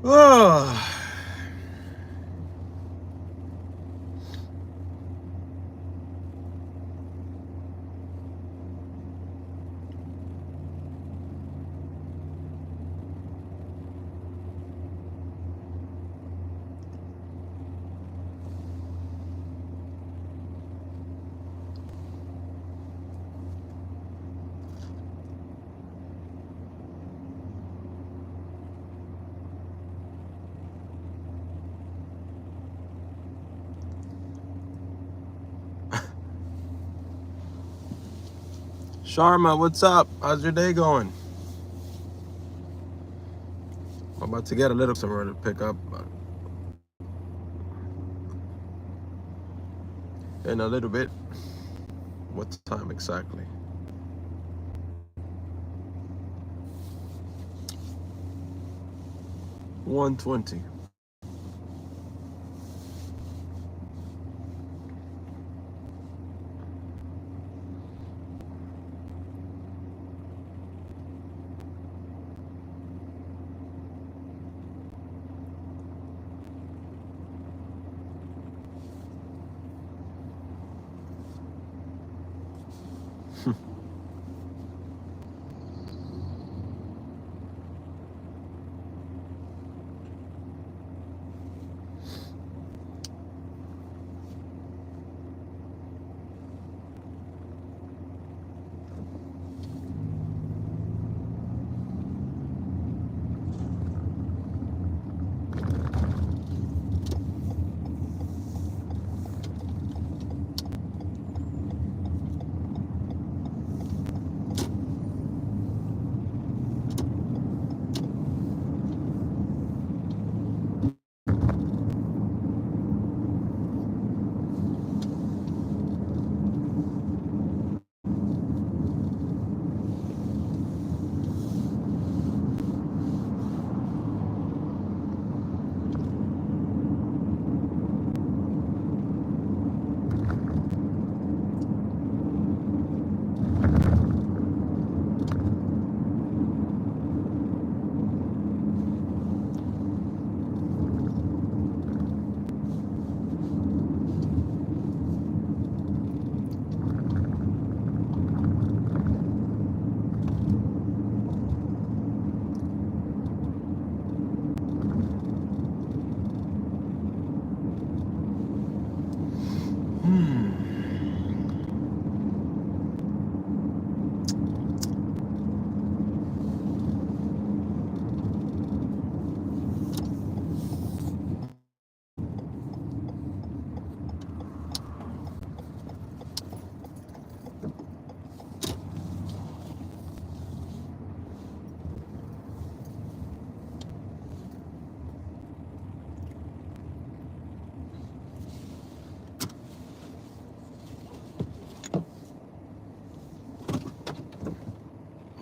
Oh. Sharma, what's up? How's your day going? I'm about to get a little somewhere to pick up in a little bit. What time exactly? 1:20.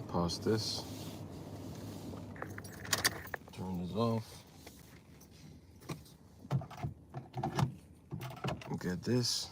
Pause this. Turn this off. Get this.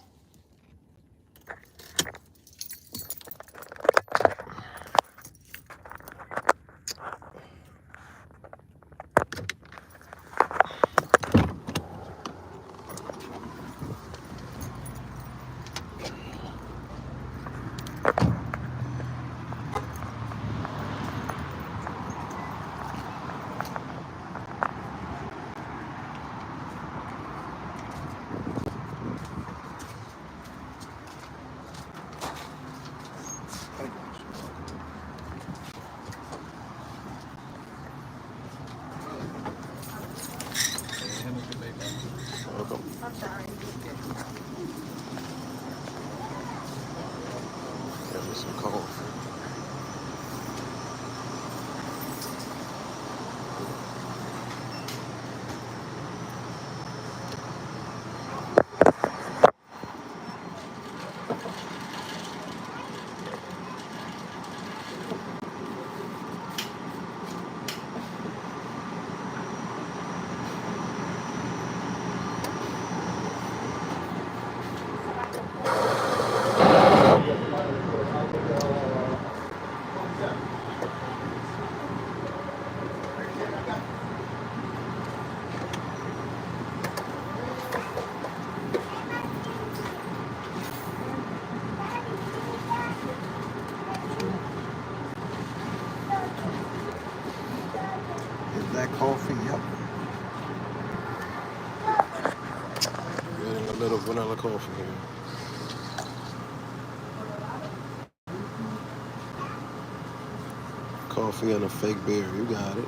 vanilla coffee here. Coffee and a fake beer. You got it.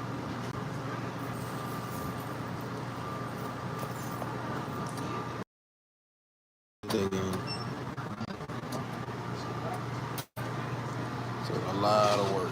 Thing on. So a lot of work.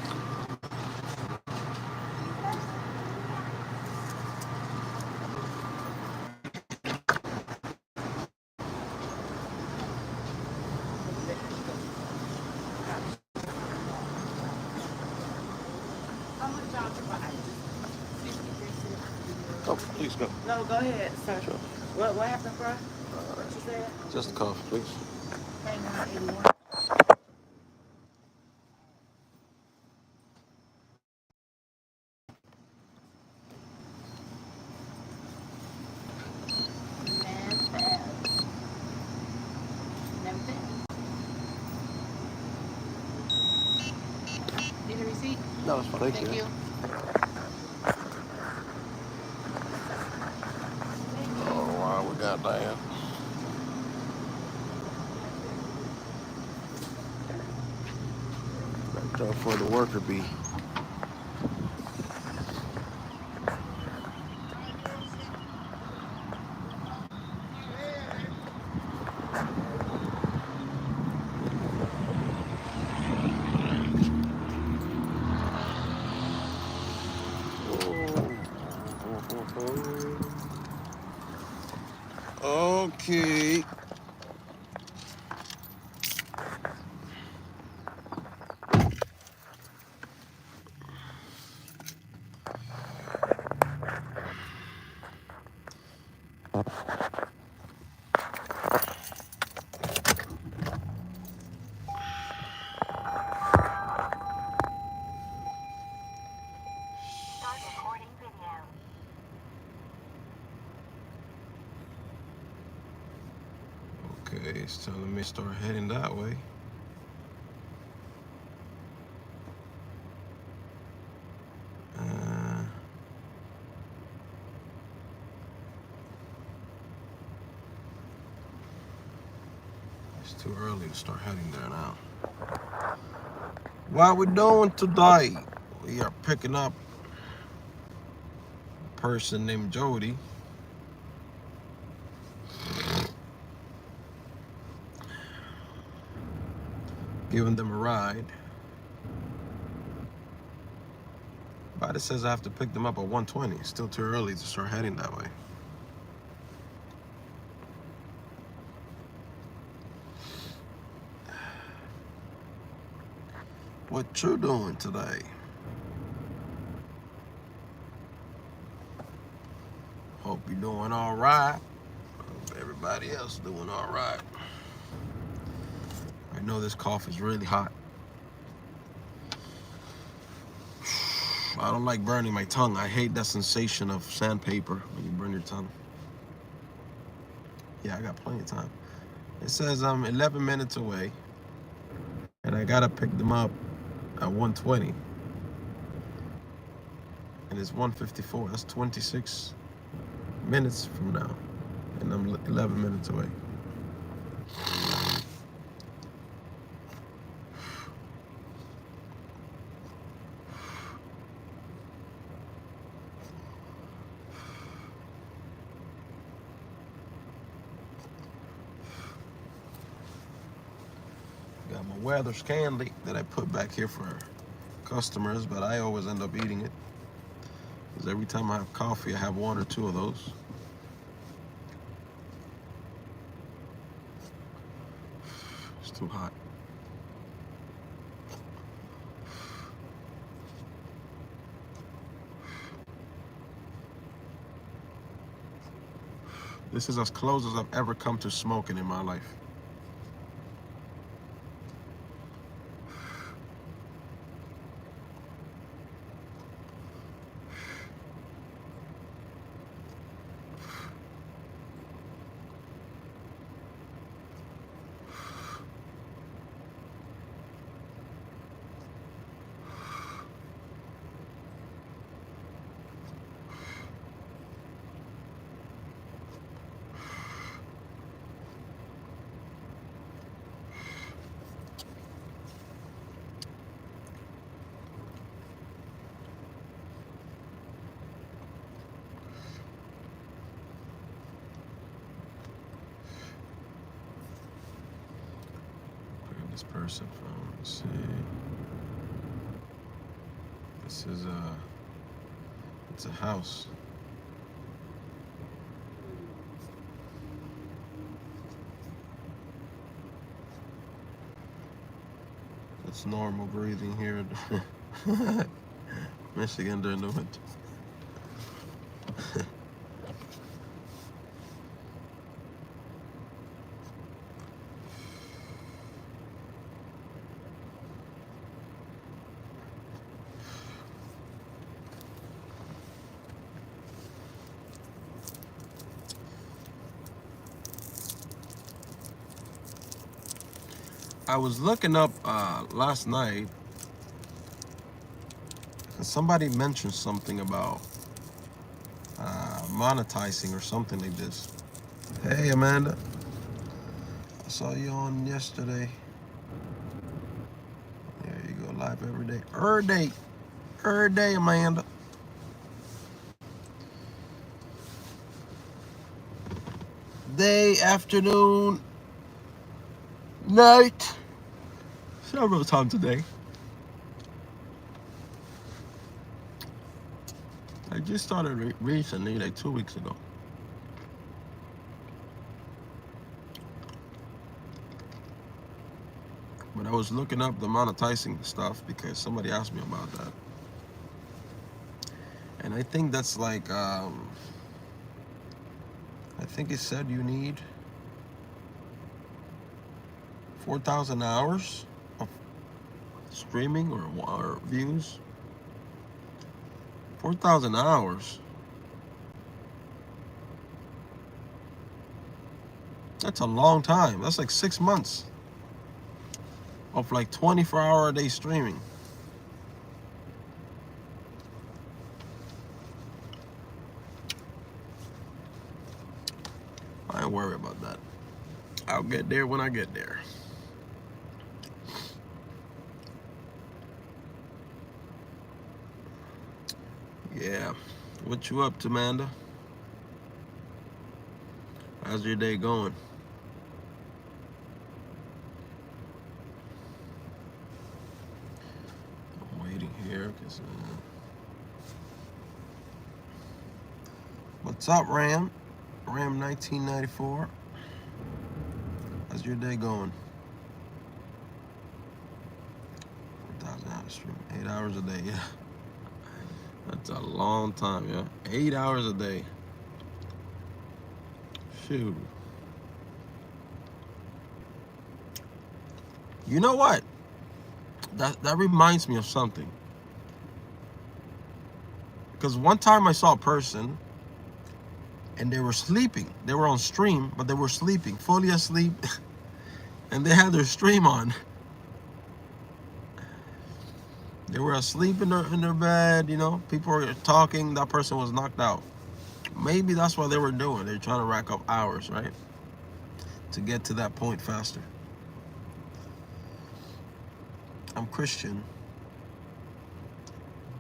Oh, please go. No, go ahead, sir. Sure. What happened, bro? What you said? Just coffee, please. Hang on, 81. Need a receipt? No, it's fine. Thank you. Thank you. Oh, wow, we got that. Back for the worker bee. Okay. Okay, it's telling me to start heading that way. It's too early to start heading there now. What we doing today? We are picking up a person named Jody. Giving them a ride. But it says I have to pick them up at 1:20. It's still too early to start heading that way. What you doing today? Hope you're doing all right. Hope everybody else doing all right. I know this coffee is really hot. I don't like burning my tongue. I hate that sensation of sandpaper when you burn your tongue. Yeah, I got plenty of time. It says I'm 11 minutes away, and I gotta pick them up at 1:20. And it's 1:54. That's 26 minutes from now, and I'm 11 minutes away. Got my Werther's candy that I put back here for customers, but I always end up eating it. Because every time I have coffee, I have one or two of those. It's too hot. This is as close as I've ever come to smoking in my life. person phone. Let's see. This is it's a house. It's normal breathing here in Michigan during the winter. I was looking up last night. Somebody mentioned something about monetizing or something like this. Hey, Amanda. I saw you on yesterday. There you go, live every day. Every day, Amanda. Day, afternoon, night. Several times a day. I just started recently, like 2 weeks ago. But I was looking up the monetizing stuff because somebody asked me about that. And I think that's like, I think it said you need 4,000 hours of streaming or views. 4,000 hours. That's a long time. That's like 6 months of like 24-hour a day streaming. I ain't worried about that. I'll get there when I get there. Yeah. What you up to, Amanda? How's your day going? I'm waiting here because. What's up, Ram? Ram 1994. How's your day going? 4,000 hours stream. 8 hours a day, yeah. That's a long time, yeah. 8 hours a day. Shoot. You know what? That reminds me of something. Because one time I saw a person and they were sleeping. They were on stream, but they were sleeping, fully asleep. And they had their stream on. They were asleep in their bed, you know. People were talking. That person was knocked out. Maybe that's what they were doing. They're trying to rack up hours, right? To get to that point faster. I'm Christian.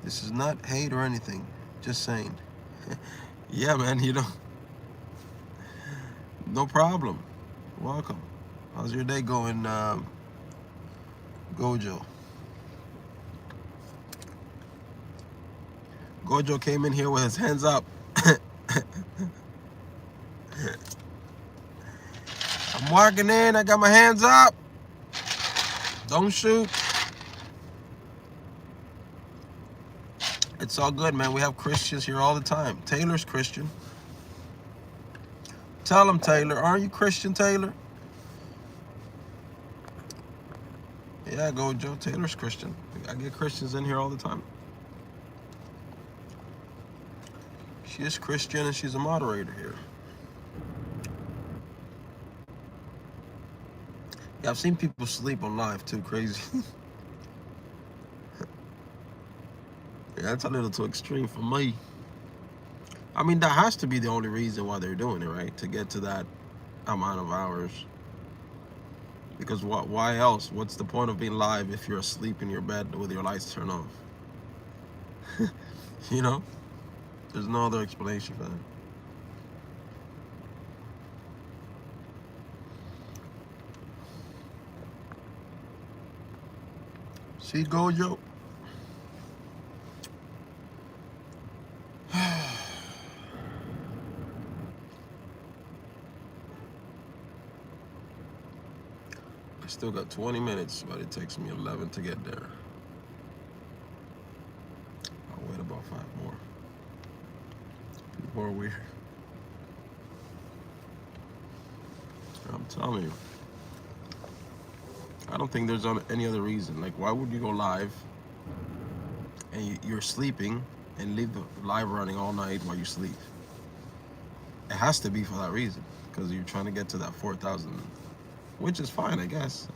This is not hate or anything. Just saying. Yeah, man, you know. No problem. Welcome. How's your day going, Gojo? Gojo came in here with his hands up. I'm walking in, I got my hands up. Don't shoot. It's all good, man. We have Christians here all the time. Taylor's Christian. Tell him, Taylor. Aren't you Christian, Taylor? Yeah, Gojo. Taylor's Christian. I get Christians in here all the time. She is Christian and she's a moderator here. Yeah, I've seen people sleep on live too. Crazy. Yeah, that's a little too extreme for me. I mean, that has to be the only reason why they're doing it, right? To get to that amount of hours. Because why else? What's the point of being live if you're asleep in your bed with your lights turned off? You know? There's no other explanation for that. See, Gojo? I still got 20 minutes, but it takes me 11 to get there. I'll wait about 5 more. People are weird. I'm telling you. I don't think there's any other reason. Like, why would you go live and you're sleeping and leave the live running all night while you sleep? It has to be for that reason, because you're trying to get to that 4,000, which is fine, I guess.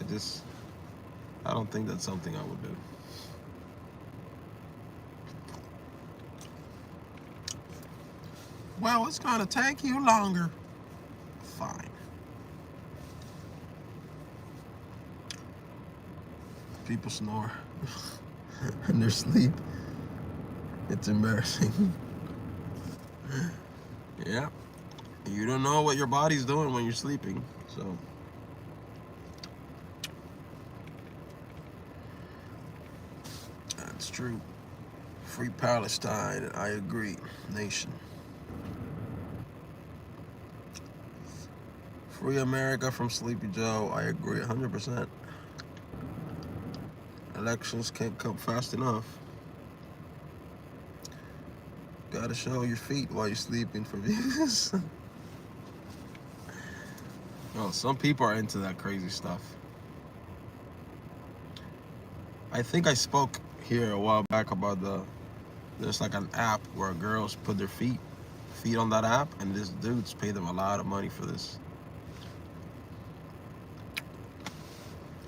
I don't think that's something I would do. Well, it's gonna take you longer. Fine. People snore in their sleep. It's embarrassing. Yeah. You don't know what your body's doing when you're sleeping, so. That's true. Free Palestine, I agree. Nation. Free America from Sleepy Joe, I agree 100%. Elections can't come fast enough. Gotta show your feet while you're sleeping for views. Oh, some people are into that crazy stuff. I think I spoke here a while back about there's like an app where girls put their feet on that app, and this dude's paid them a lot of money for this.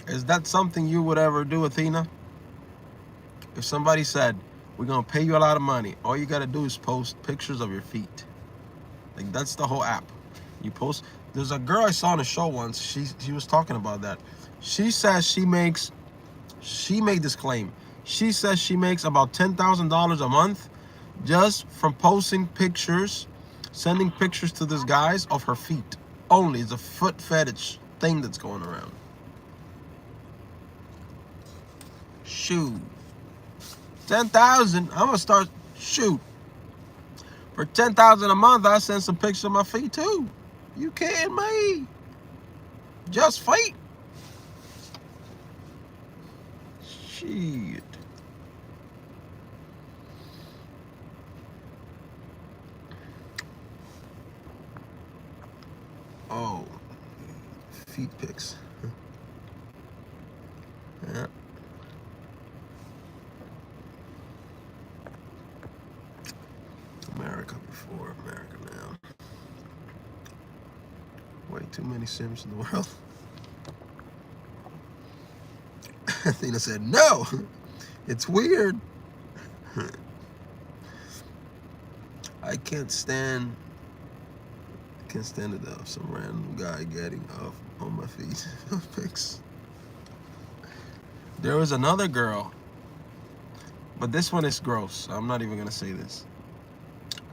Is that something you would ever do, Athena? If somebody said, we're gonna pay you a lot of money, all you gotta do is post pictures of your feet. Like, that's the whole app. You post. There's a girl I saw on a show once, she was talking about that. She says she made this claim. She says she makes about $10,000 a month just from posting pictures, sending pictures to these guys of her feet. Only. It's a foot fetish thing that's going around. Shoot. 10,000, I'm gonna start. Shoot. For 10,000 a month, I send some pictures of my feet too. You kidding me? Just feet? Shit. Oh, feet pics. Yeah. America before America now. Way too many Sims in the world. Athena said, no, it's weird. I can't stand it of some random guy getting off on my feet. Pics. There was another girl, but this one is gross. I'm not even gonna say this.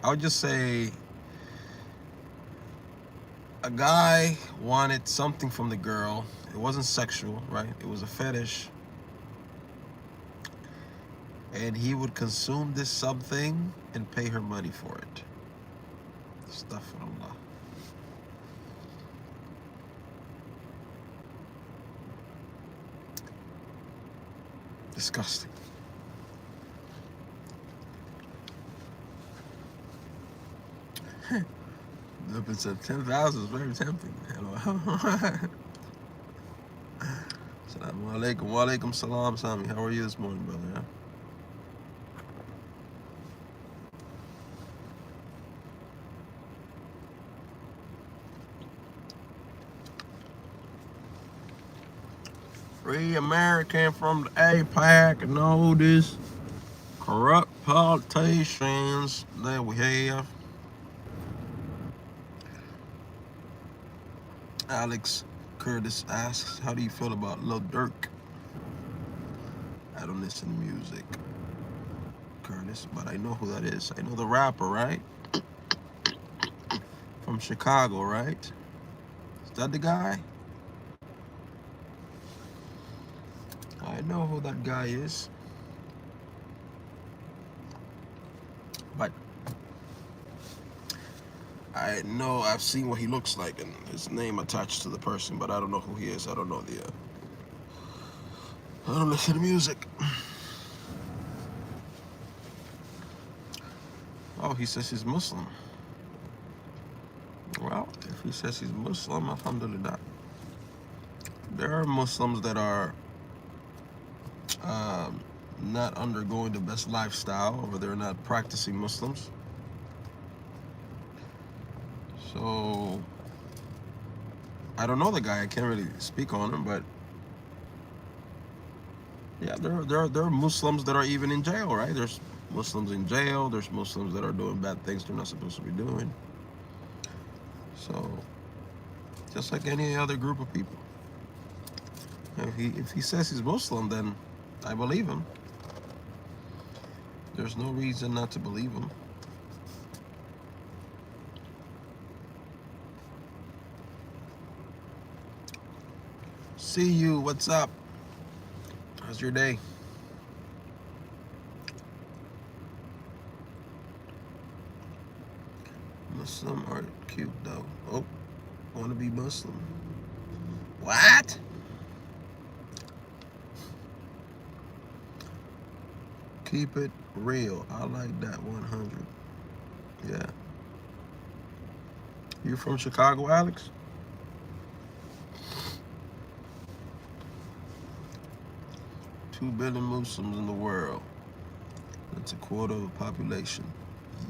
I would just say a guy wanted something from the girl. It wasn't sexual, right? It was a fetish. And he would consume this something and pay her money for it. Astaghfirullah. Disgusting. Up at 10,000 is very tempting. Hello. Assalamu alaikum. Wa alaikum salam, Sami. How are you this morning, brother? Yeah? Free American from the APAC and all this corrupt politicians that we have. Alex Curtis asks, how do you feel about Lil Durk? I don't listen to music, Curtis, but I know who that is. I know the rapper, right? From Chicago, right? Is that the guy? I know who that guy is, but I know I've seen what he looks like and his name attached to the person, but I don't know who he is. I don't know I don't listen to music. Oh, he says he's Muslim. Well, if he says he's Muslim, alhamdulillah. There are Muslims that are um, not undergoing the best lifestyle, or they're not practicing Muslims. So I don't know the guy. I can't really speak on him, but yeah, there are Muslims that are even in jail, right? There's Muslims in jail. There's Muslims that are doing bad things they're not supposed to be doing. So just like any other group of people, if he says he's Muslim, then I believe him. There's no reason not to believe him. See you. What's up? How's your day? Muslim are cute though. Oh, want to be Muslim? What? Keep it real. I like that 100. Yeah. You from Chicago, Alex? 2 billion Muslims in the world. That's a quarter of the population.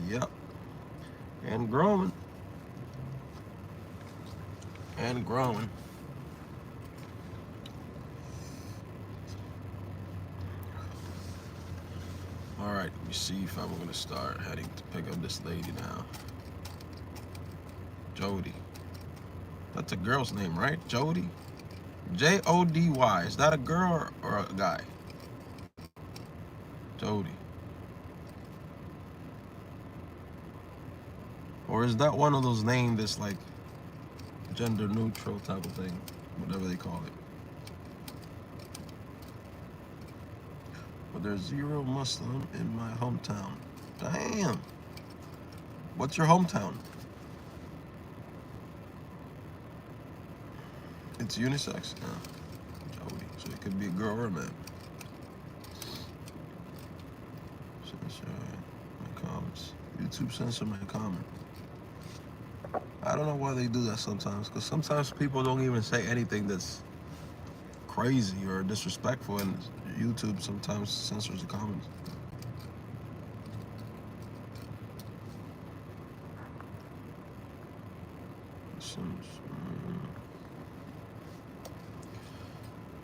Yep. And growing. And growing. All right, let me see if I'm going to start heading to pick up this lady now. Jody. That's a girl's name, right? Jody? Jody. Is that a girl or a guy? Jody. Or is that one of those names that's like gender neutral type of thing? Whatever they call it. But there's 0 Muslim in my hometown. Damn. What's your hometown? It's unisex. Yeah. Jody. So it could be a girl or a man. Censor my comments. YouTube censor my comment. I don't know why they do that sometimes, because sometimes people don't even say anything that's crazy or disrespectful, and YouTube sometimes censors the comments.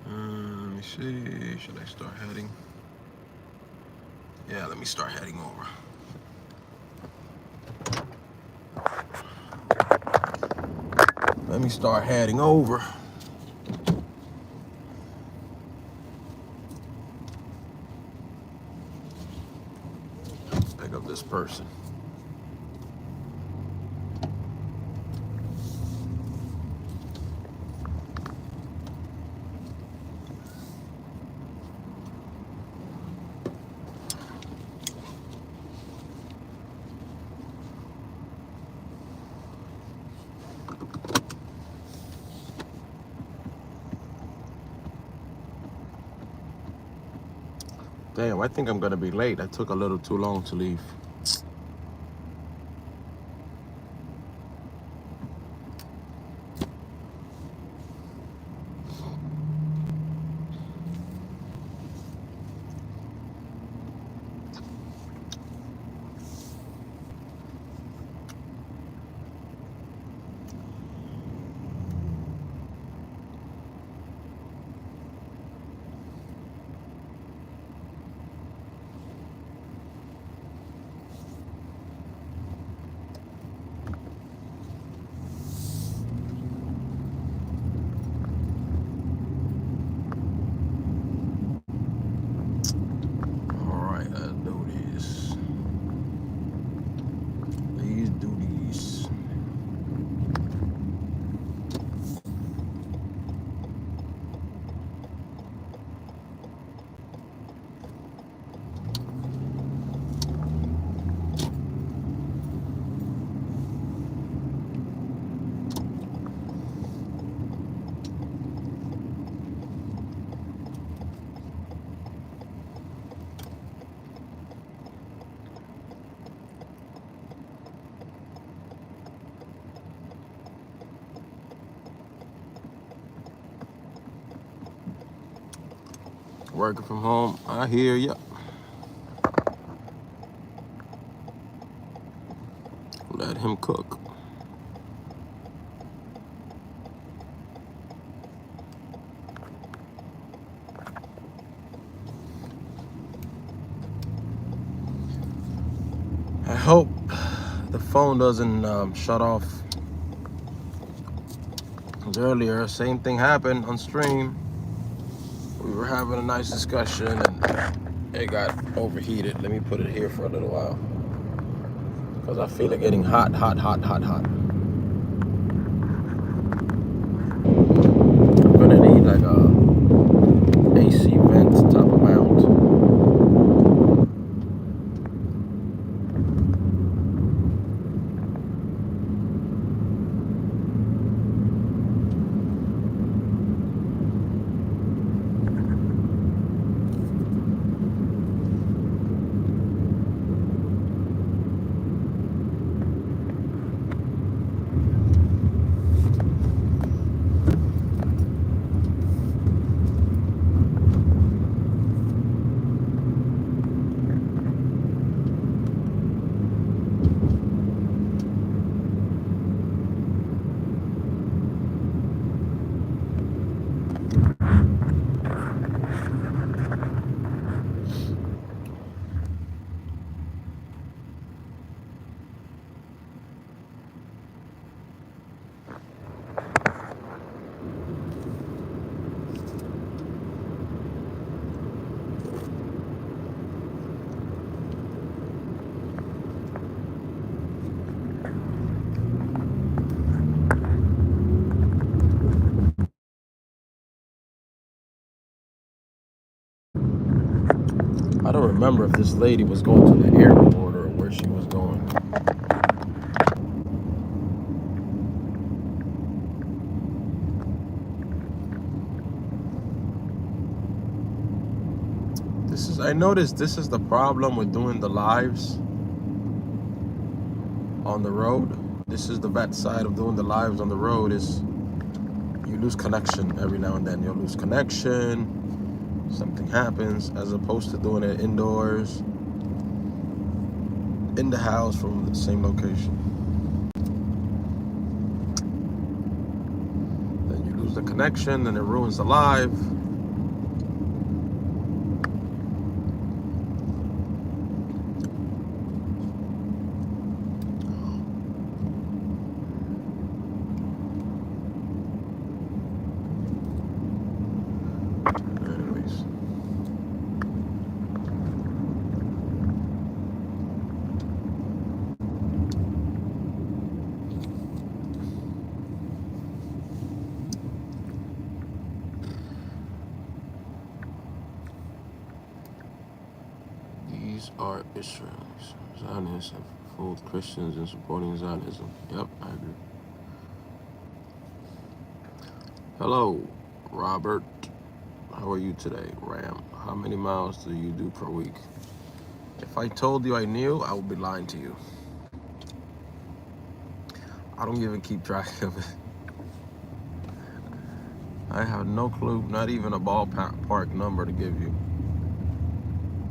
Let me see. Should I start heading? Yeah, let me start heading over. Let me start heading over. Pick up this person. Damn, I think I'm gonna be late. I took a little too long to leave. working from home. I hear ya. Let him cook. I hope the phone doesn't shut off. Because earlier, same thing happened on stream. We were having a nice discussion and it got overheated. Let me put it here for a little while. Because I feel it getting hot, hot, hot, hot, hot. I'm gonna need like a AC vent type of mount. I don't remember if this lady was going to the airport or where she was going. I noticed this is the problem with doing the lives on the road. This is the bad side of doing the lives on the road is you lose connection every now and then. You'll lose connection, something happens, as opposed to doing it indoors, in the house from the same location. Then you lose the connection and it ruins the live. Are Israelis. Zionists have fooled Christians in supporting Zionism. Yep, I agree. Hello, Robert. How are you today, Ram? How many miles do you do per week? If I told you I knew, I would be lying to you. I don't even keep track of it. I have no clue, not even a ballpark number to give you.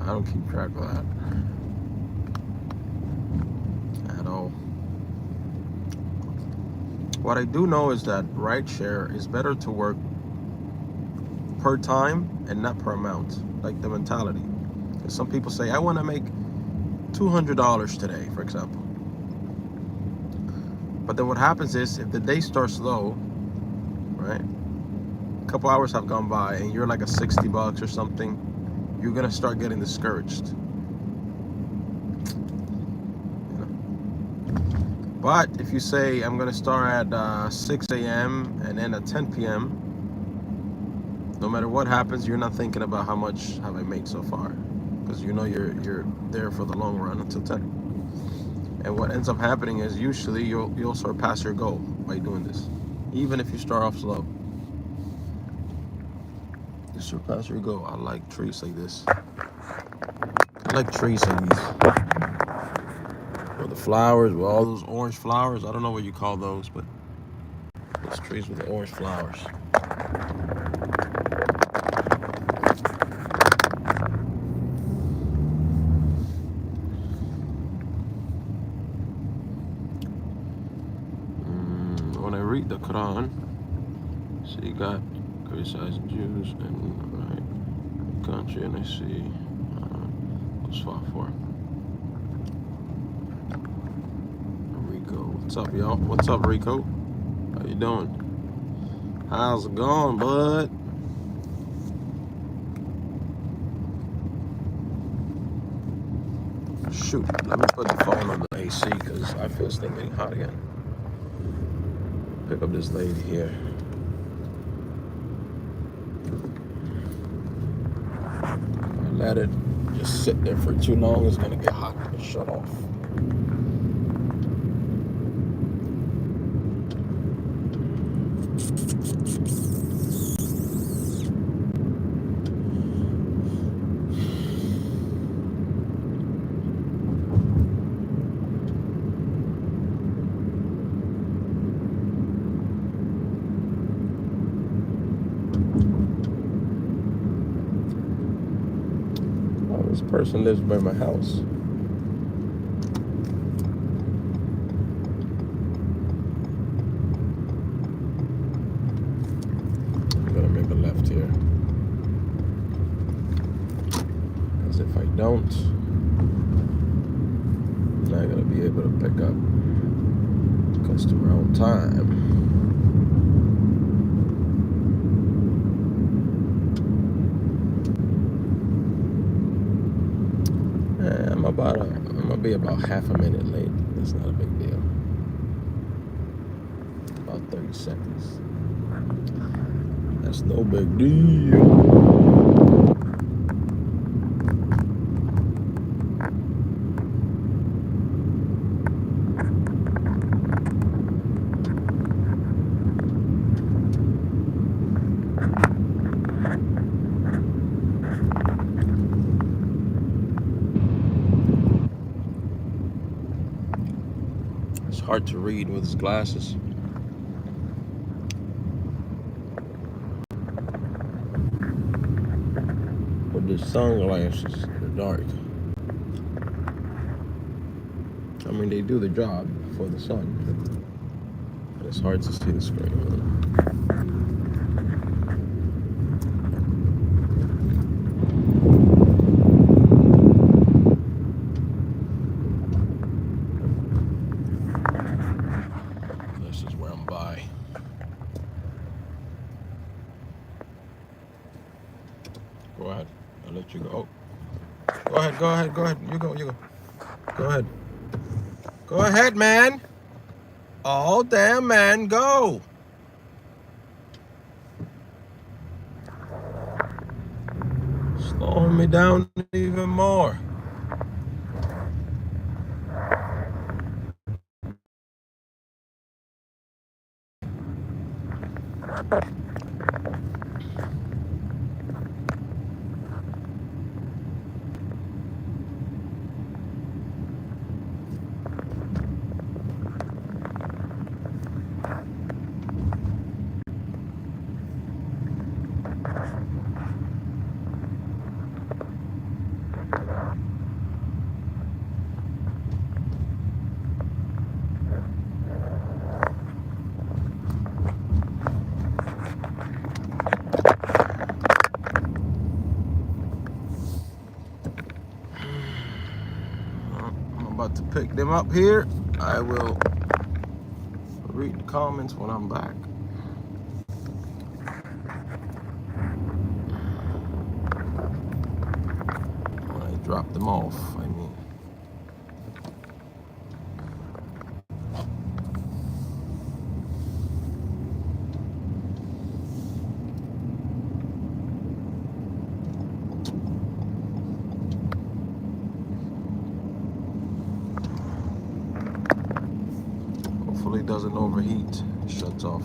I don't keep track of that at all. What I do know is that rideshare is better to work per time and not per amount, like the mentality. Because some people say, I want to make $200 today, for example. But then what happens is, if the day starts low, right, a couple hours have gone by and you're like a 60 bucks or something, you're gonna start getting discouraged. You know? But if you say, I'm gonna start at 6 a.m. and end at 10 p.m., no matter what happens, you're not thinking about how much have I made so far, because you know you're there for the long run until 10. And what ends up happening is usually you'll surpass your goal by doing this, even if you start off slow. You surpass your goal. I like trees like this. I like trees like these. Or the flowers, with all those orange flowers. I don't know what you call those, but those trees with the orange flowers. when I read the Quran, see God criticizing Jews and country, and I see what's far for Rico. What's up, y'all? What's up, Rico? How you doing? How's it going, bud? Shoot, let me put the phone on the AC because I feel it's getting hot again. Pick up this lady here. If I let it just sit there for too long, it's gonna get hot and shut off. Oh, this person lives by my house. I'm gonna make a left here. Because if I don't, I'm not gonna be able to pick up customer on time. I'm gonna be about half a minute late. That's not a big deal. About 30 seconds. That's no big deal. It's hard to read with his glasses. With the sunglasses, they're dark. I mean, they do the job for the sun, but it's hard to see the screen. This is where I'm by. Go ahead. I'll let you go. Oh. Go ahead. You go. Go ahead. Go ahead, man. Oh, damn, man. Go. Slowing me down even more. About to pick them up here. I will read the comments when I'm back. When I drop them off, I mean. Hopefully it doesn't overheat. It shuts off.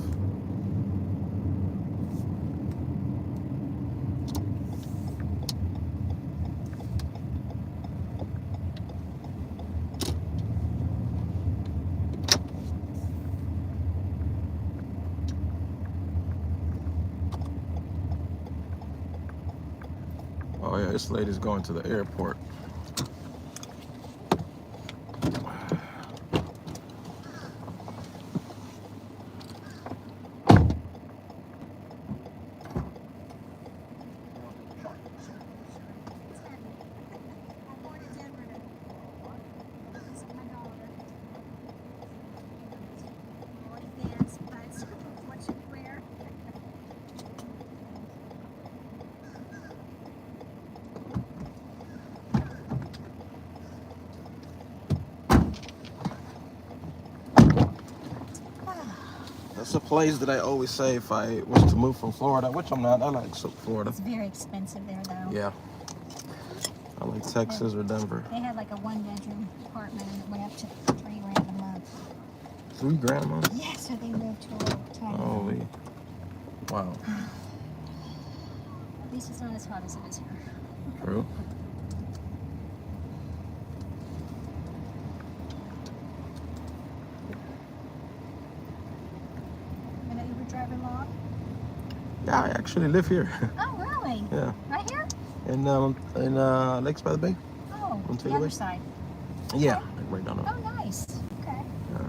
Oh yeah, this lady's going to the airport. That's a place that I always say if I was to move from Florida, which I'm not. I like Florida. It's very expensive there, though. Yeah. I like Texas or Denver. They had like a 1-bedroom apartment and it went up to $3,000 a month. $3,000 a month? Yeah, so they moved to a little tiny Holy. home. Wow. At least it's not as hot as it is here. True. And you were driving long? Yeah, I actually live here. Oh, really? Yeah. Right here? In Lakes by the Bay. Oh, On the Taylor other Way? side. Yeah, like right down there. Oh, nice. Okay. Yeah.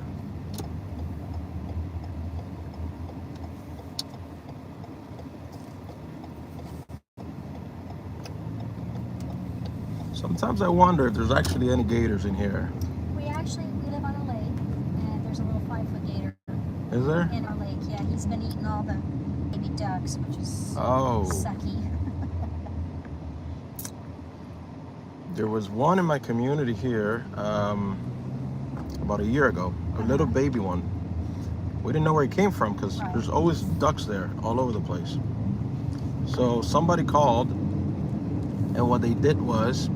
Sometimes I wonder if there's actually any gators in here. We live on a lake, and there's a little 5-foot gator Is there? in our lake. Yeah, he's been eating all the baby ducks, which is Oh. sucky. There was one in my community here about a year ago, a little baby one. We didn't know where he came from because Right. there's always ducks there all over the place. So somebody called, and what they did was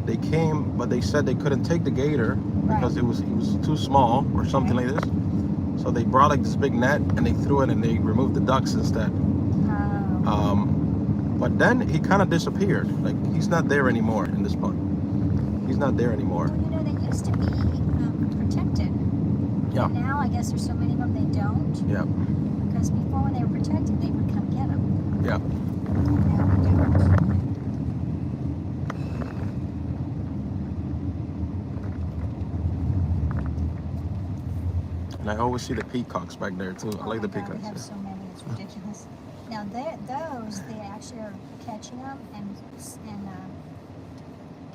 they came, but they said they couldn't take the gator because he was too small or something like this. So they brought like this big net and they threw it and they removed the ducks instead. Oh. But then he kind of disappeared. Like he's not there anymore in this pond. He's not there anymore. Well, you know, they used to be protected. Yeah. Now I guess there's so many of them they don't. Yeah. Because before when they were protected, they would come get them. Yeah. Now they don't. And I always see the peacocks back there too. I Oh like the my God, peacocks. we have so many, it's ridiculous. Now those, they actually are catching them and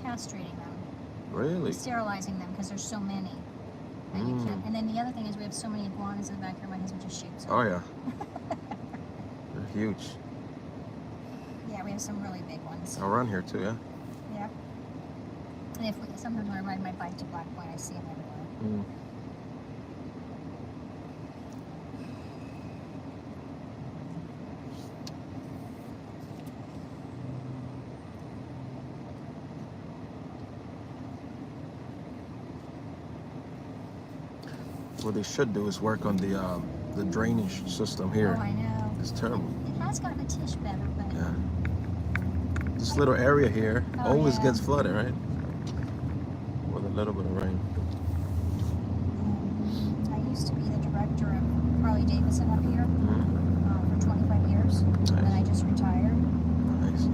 castrating them, Really? sterilizing them because there's so many. And you can't. And then the other thing is we have so many iguanas in the backyard. My husband just shoots them. Oh yeah. They're huge. Yeah, we have some really big ones. Around here too, yeah. Yeah. And sometimes when I ride my bike to Black Point, I see them everywhere. What they should do is work on the drainage system here. Oh, I know. It's terrible. It has gotten a tish better, but Yeah. This little area here always yeah. gets flooded, right? With a little bit of rain. I used to be the director of Harley Davidson up here for 25 years. Nice. And I just retired. Nice.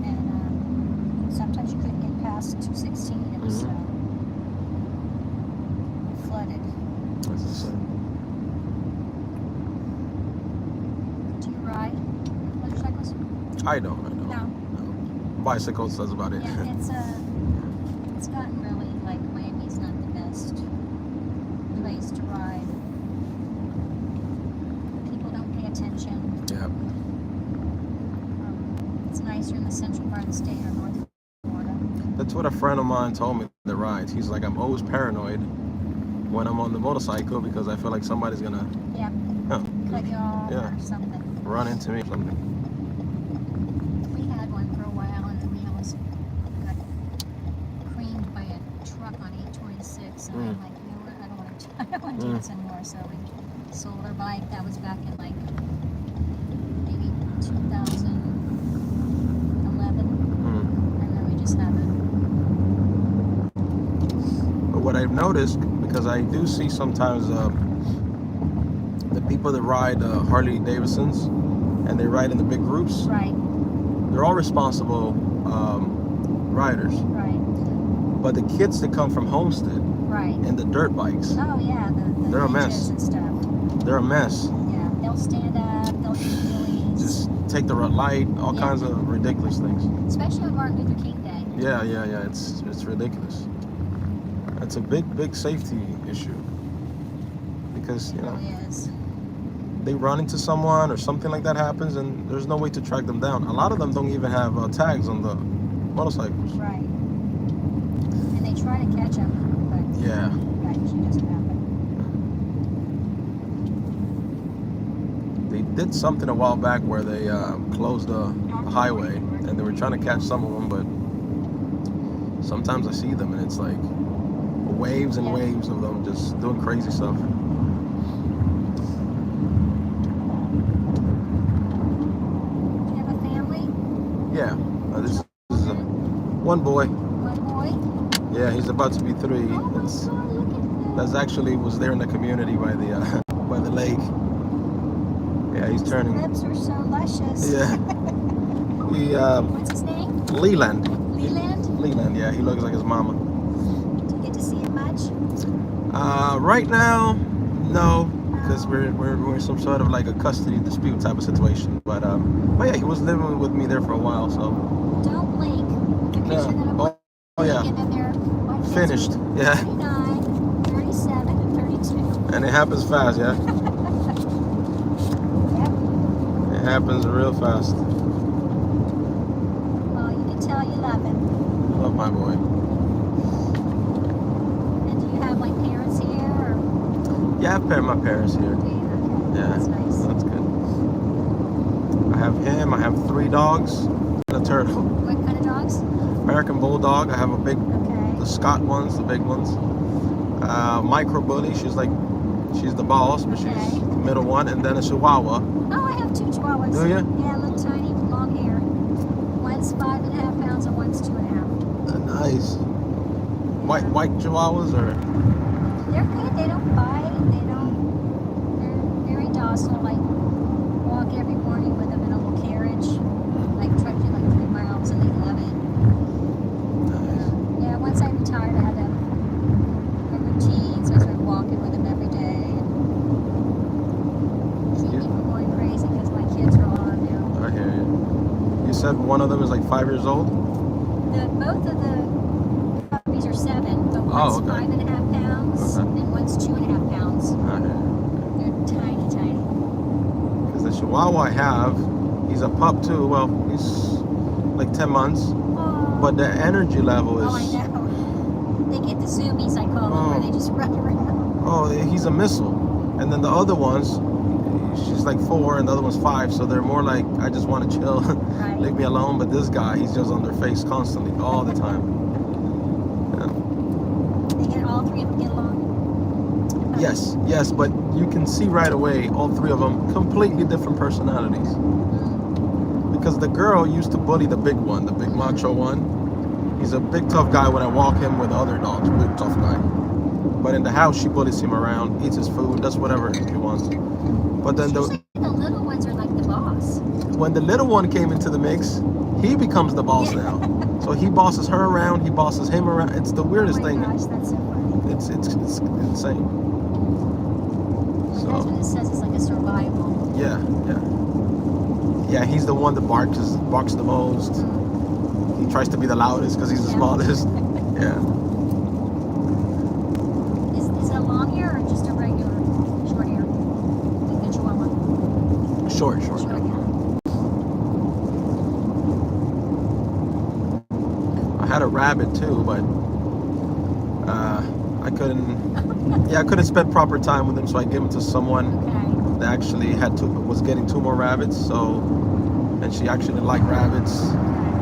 And sometimes you couldn't get past 216. It was flooded. That's the same. Do you ride motorcycles? I don't. No. Bicycles, that's about it. Yeah, it's gotten really like Miami's not the best place to ride. People don't pay attention. Yeah. It's nicer in the central part of the state or North Florida. That's what a friend of mine told me that rides. He's like, I'm always paranoid when I'm on the motorcycle because I feel like somebody's gonna Cut you off Yeah. or something. run into me or something. We had one for a while and then we almost got creamed by a truck on 826 and I'm like, you know what, I don't want to do this anymore. So we sold our bike. That was back in like maybe 2011 and then we just haven't. But what I've noticed, because I do see sometimes the people that ride Harley Davidsons and they ride in the big groups, Right, they're all responsible riders. right, But the kids that come from Homestead right. and the dirt bikes, Oh yeah, the They're a mess. bridges and stuff. they're a mess. Yeah, they'll stand up, they'll do wheelies. Just take the red light, all Yeah. kinds of ridiculous things. Especially on Martin Luther King Day. Yeah, it's ridiculous. It's a big safety issue because It really is. they run into someone or something like that happens and there's no way to track them down. A lot of them don't even have tags on the motorcycles. Right. And they try to catch them, but Yeah. that usually doesn't happen. did something a while back where they closed the highway and they were trying to catch some of them, but sometimes I see them and it's like waves and waves of them just doing crazy stuff. Do you have a family? Yeah, this is one boy. One boy? Yeah, he's about to be 3. Oh my It's, God, look at that. that's actually was there in the community by the by the lake. Yeah, he's His turning. lips are so luscious. Yeah, he What's his name? Leland. Leland? Leland, yeah, he looks like his mama. Do you get to see him much? Right now, no, because we're some sort of like a custody dispute type of situation. But yeah, he was living with me there for a while, so. Don't blink, because Yeah. you're going to blink, Oh yeah, and then they're my kids finished. are Yeah, 39, 37, and 32. and it happens fast. Yeah, Yep. it happens real fast. Well, you can tell you love him. Love my boy. And do you have like parents here, or Yeah, I've paired my parents here. do you? Okay. Yeah, That's nice. that's good. I have him. I have 3 dogs and a turtle. What kind of dogs? American Bulldog. I have a big, Okay. the Scott ones, the big ones. Micro Bully. She's the boss, but she's Okay. the middle one, and then a Chihuahua. Oh, I have 2 chihuahuas. Do you? Yeah, little tiny, long hair. One's 5.5 pounds and one's 2.5. Nice. Yeah. White Chihuahuas or? They're good. They don't bite. They're very docile. Like, walk every morning with them in a little carriage. Like, try to do like 3 miles, and they love it. Nice. Yeah, once I retired, I had a routine, so I started walking with them every day. And keep them going crazy because my kids are all on now. I hear you. You said one of them is like 5 years old? Both of the puppies are 7, but Oh, one's okay. 5.5 pounds, Okay. and one's 2.5 pounds. I hear you. They're tiny, tiny. Because the Chihuahua I have, he's a pup too. Well, he's like 10 months. Oh, But the energy level oh, I is, know. They get the zoomies, I call them, where they just run around. oh, he's a missile. And then the other ones, she's like 4 and the other one's 5. So they're more like, I just want to chill. Right. Leave me alone. But this guy, he's just on their face constantly, all the time. All 3 of them get along. Yes, but you can see right away, all 3 of them, completely different personalities. Because the girl used to bully the big one, the big macho one. He's a big tough guy when I walk him with other dogs, big tough guy. But in the house, she bullies him around, eats his food, does whatever he wants. But then Usually the little ones are like the boss. when the little one came into the mix, he becomes the boss now. So he bosses her around, he bosses him around. It's the weirdest Oh my thing. gosh, that's so funny. It's insane. That's So what it says. It's like a survival. yeah. Yeah, he's the one that barks the most. He tries to be the loudest because he's the Yeah. smallest. Yeah. Is it a long hair or just a regular short hair? Like the Chihuahua. Short. Short hair. I had a rabbit too, but I couldn't spend proper time with him, so I gave him to someone Okay. that actually was getting 2 more rabbits. So, and she actually liked rabbits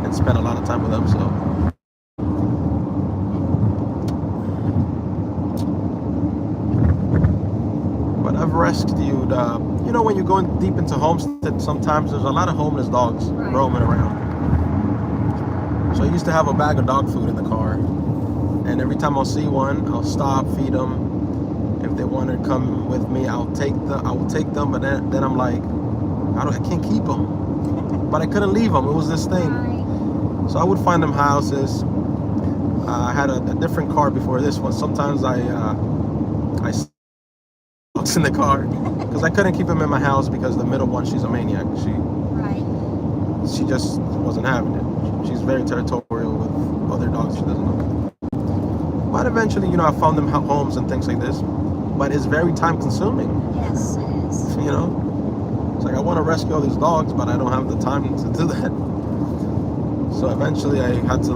and spent a lot of time with them. So. But I've rescued, you know, when you're going deep into homestead, sometimes there's a lot of homeless dogs Right. roaming around. So I used to have a bag of dog food in the car, and every time I'll see one, I'll stop, feed them. If they want to come with me, I will take them. But then I'm like, I can't keep them. But I couldn't leave them. It was this thing. Right. So I would find them houses. I had a different car before this one. Sometimes I in the car because I couldn't keep him in my house because the middle one, she's a maniac. Right. She just wasn't having it. She's very territorial with other dogs she doesn't know. But eventually, I found them homes and things like this. But it's very time consuming. Yes, it is. It's like I want to rescue all these dogs, but I don't have the time to do that. So eventually, I had to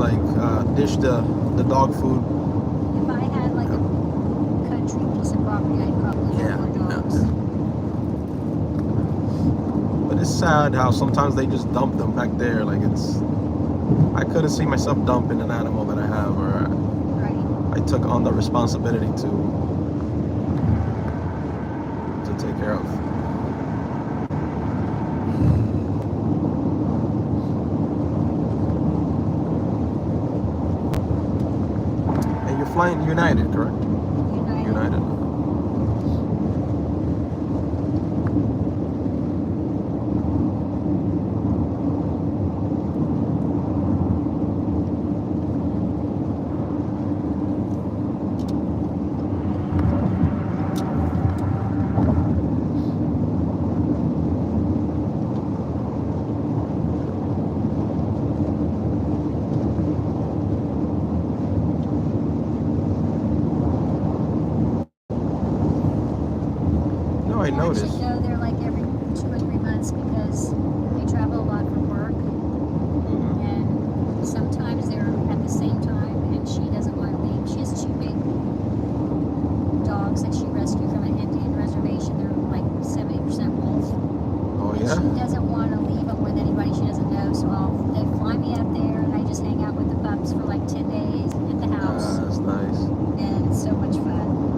dish the dog food. If I had like a country piece of property, I'd probably have more dogs. sad how sometimes they just dump them back there. Like I couldn't see myself dumping an animal that I have, or Right. I took on the responsibility to take care of. And you're flying United, correct? United. No, I They noticed. actually go there like every 2 or 3 months because they travel a lot for work, Mhm. and sometimes they're at the same time, and she doesn't want to leave. She has 2 big dogs that she rescued from an Indian reservation. They're like 70% wolf. Oh And yeah. she doesn't want to leave them with anybody she doesn't know, so they fly me up there, and I just hang out with the pups for like 10 days at the house, That's nice. and it's so much fun.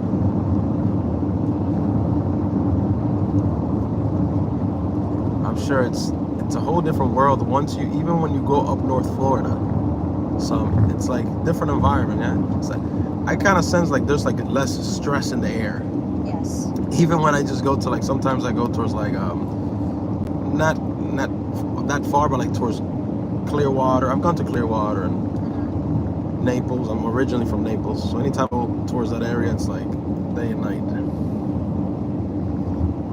I'm sure it's a whole different world once you, even when you go up North Florida. It's like different environment, yeah. It's like I kind of sense like there's like less stress in the air. Yes. Even when I just go to like, sometimes I go towards like not that far, but like towards Clearwater. I've gone to Clearwater and Uh-huh. Naples. I'm originally from Naples, so anytime I go towards that area, it's like day and night.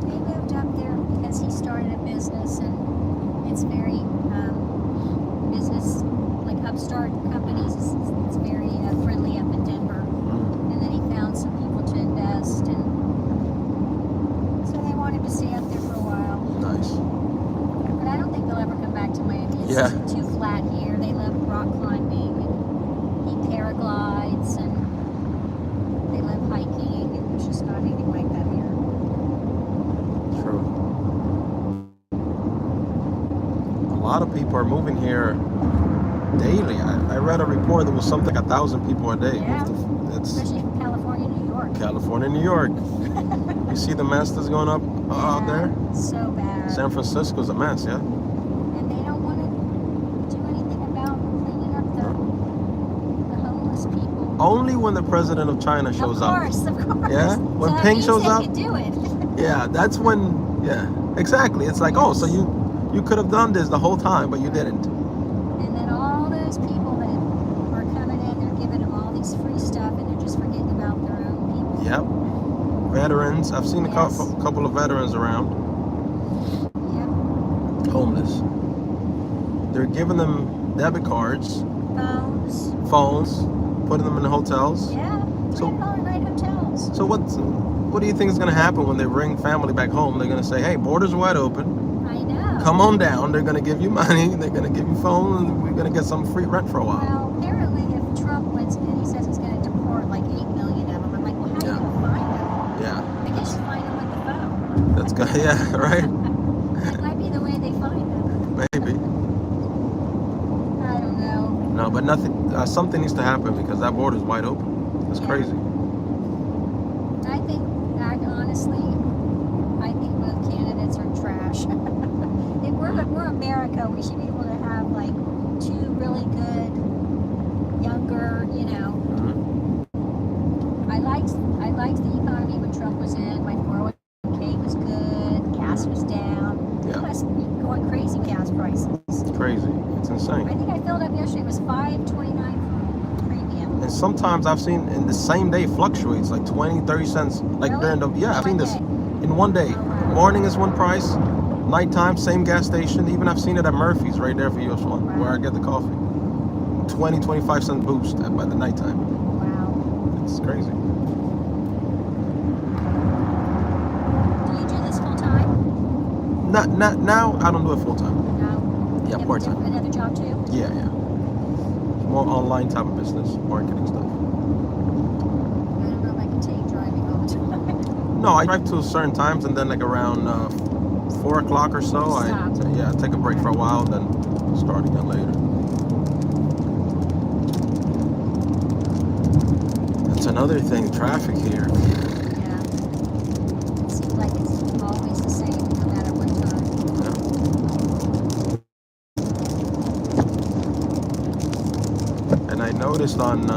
They moved up there because he started a business, and it's very business, like upstart companies. It's very friendly up in Denver. Mm. And then he found some people to invest, and so they wanted to stay up there for a while. Nice. But I don't think they'll ever come back to Miami. It's Yeah. too flat here. They love rock climbing, and he paraglides, and they love hiking, and there's just not anything like that here. True. A lot of people are moving here daily. I read a report that was something like 1,000 people a day. Yeah. It's Especially from California, New York. California, New York. You see the mess that's going up out Yeah, there? so bad. San Francisco's a mess, yeah? And they don't want to do anything about cleaning up the homeless people. Only when the president of China shows Of course. Yeah? When so that Ping means shows they up? could do it. up. Yeah, that's when, yeah, exactly. It's like, oh, so you could have done this the whole time, but you didn't. And then all those people that are coming in, they're giving them all these free stuff, and they're just forgetting about their own people. Yep. Veterans. I've seen a Yes. couple of veterans around, Yep. homeless. They're giving them debit cards, phones, putting them in the hotels. Yeah. So- $3 night hotels. So what do you think is going to happen when they bring family back home? They're going to say, hey, borders wide open. I know. Come on down. They're going to give you money. They're going to give you phone, and we're going to get some free rent for a while. Well, apparently, if Trump wins again, he says he's going to deport like 8 million of them. I'm like, well, how are you Yeah. going to find them? Yeah. I guess you find them with the phone. That's good. Yeah, right? That might be the way they find them. Maybe. I don't know. No, but nothing. Something needs to happen because that border's wide open. It's Yeah. crazy. Honestly, I think both candidates are trash. If we're America, we should be able to have like 2 really good, younger, Mhm. I liked the economy when Trump was in. My 401k was good, gas was down. Yeah. It must be going crazy with gas prices. It's crazy. It's I insane. think I filled up yesterday. It was $5.29 for premium. And sometimes I've seen in the same day fluctuates like 20, 30 cents. Like Really? during the, yeah, I've seen this One day. in one day. Oh, wow. Morning is one price, nighttime, same gas station. Even I've seen it at Murphy's right there for US One, where I get the coffee. 20, 25 cent boost by the nighttime. Wow. It's crazy. Do you do this full time? Not now. I don't do it full time. No. Yeah, You have part time. Another job too? Yeah. More online type of business, marketing stuff. I don't know if I can take driving all the time. No, I drive to certain times, and then like around 4 o'clock or so, Stop. I take a break for a while, then start again later. That's another thing, traffic here. Yeah. It seems like it's always the same, no matter what time. And I noticed on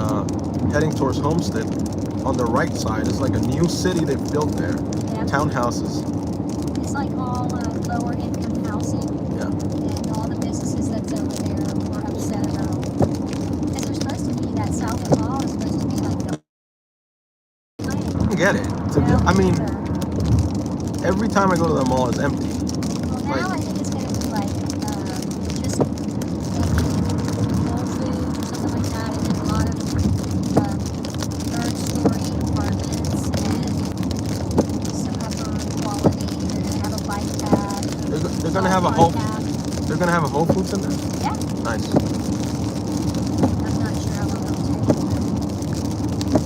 heading towards Homestead, on the right side, it's like a new city they've built there. Yeah. Townhouses. It's like all lower income housing. Yeah. And all the businesses that's over there are upset about. Because they're supposed to be, that South Mall is supposed to be like the. I don't get it. I mean, every time I go to the mall, it's empty. Well, now I think it's going to be like just maybe Whole Foods or something like that, and then a lot of third-story apartments and some upper quality. They're going to have a bike path. They're gonna have a They're gonna have a Whole Foods in there. Yeah. Nice. I'm not sure how long it'll take.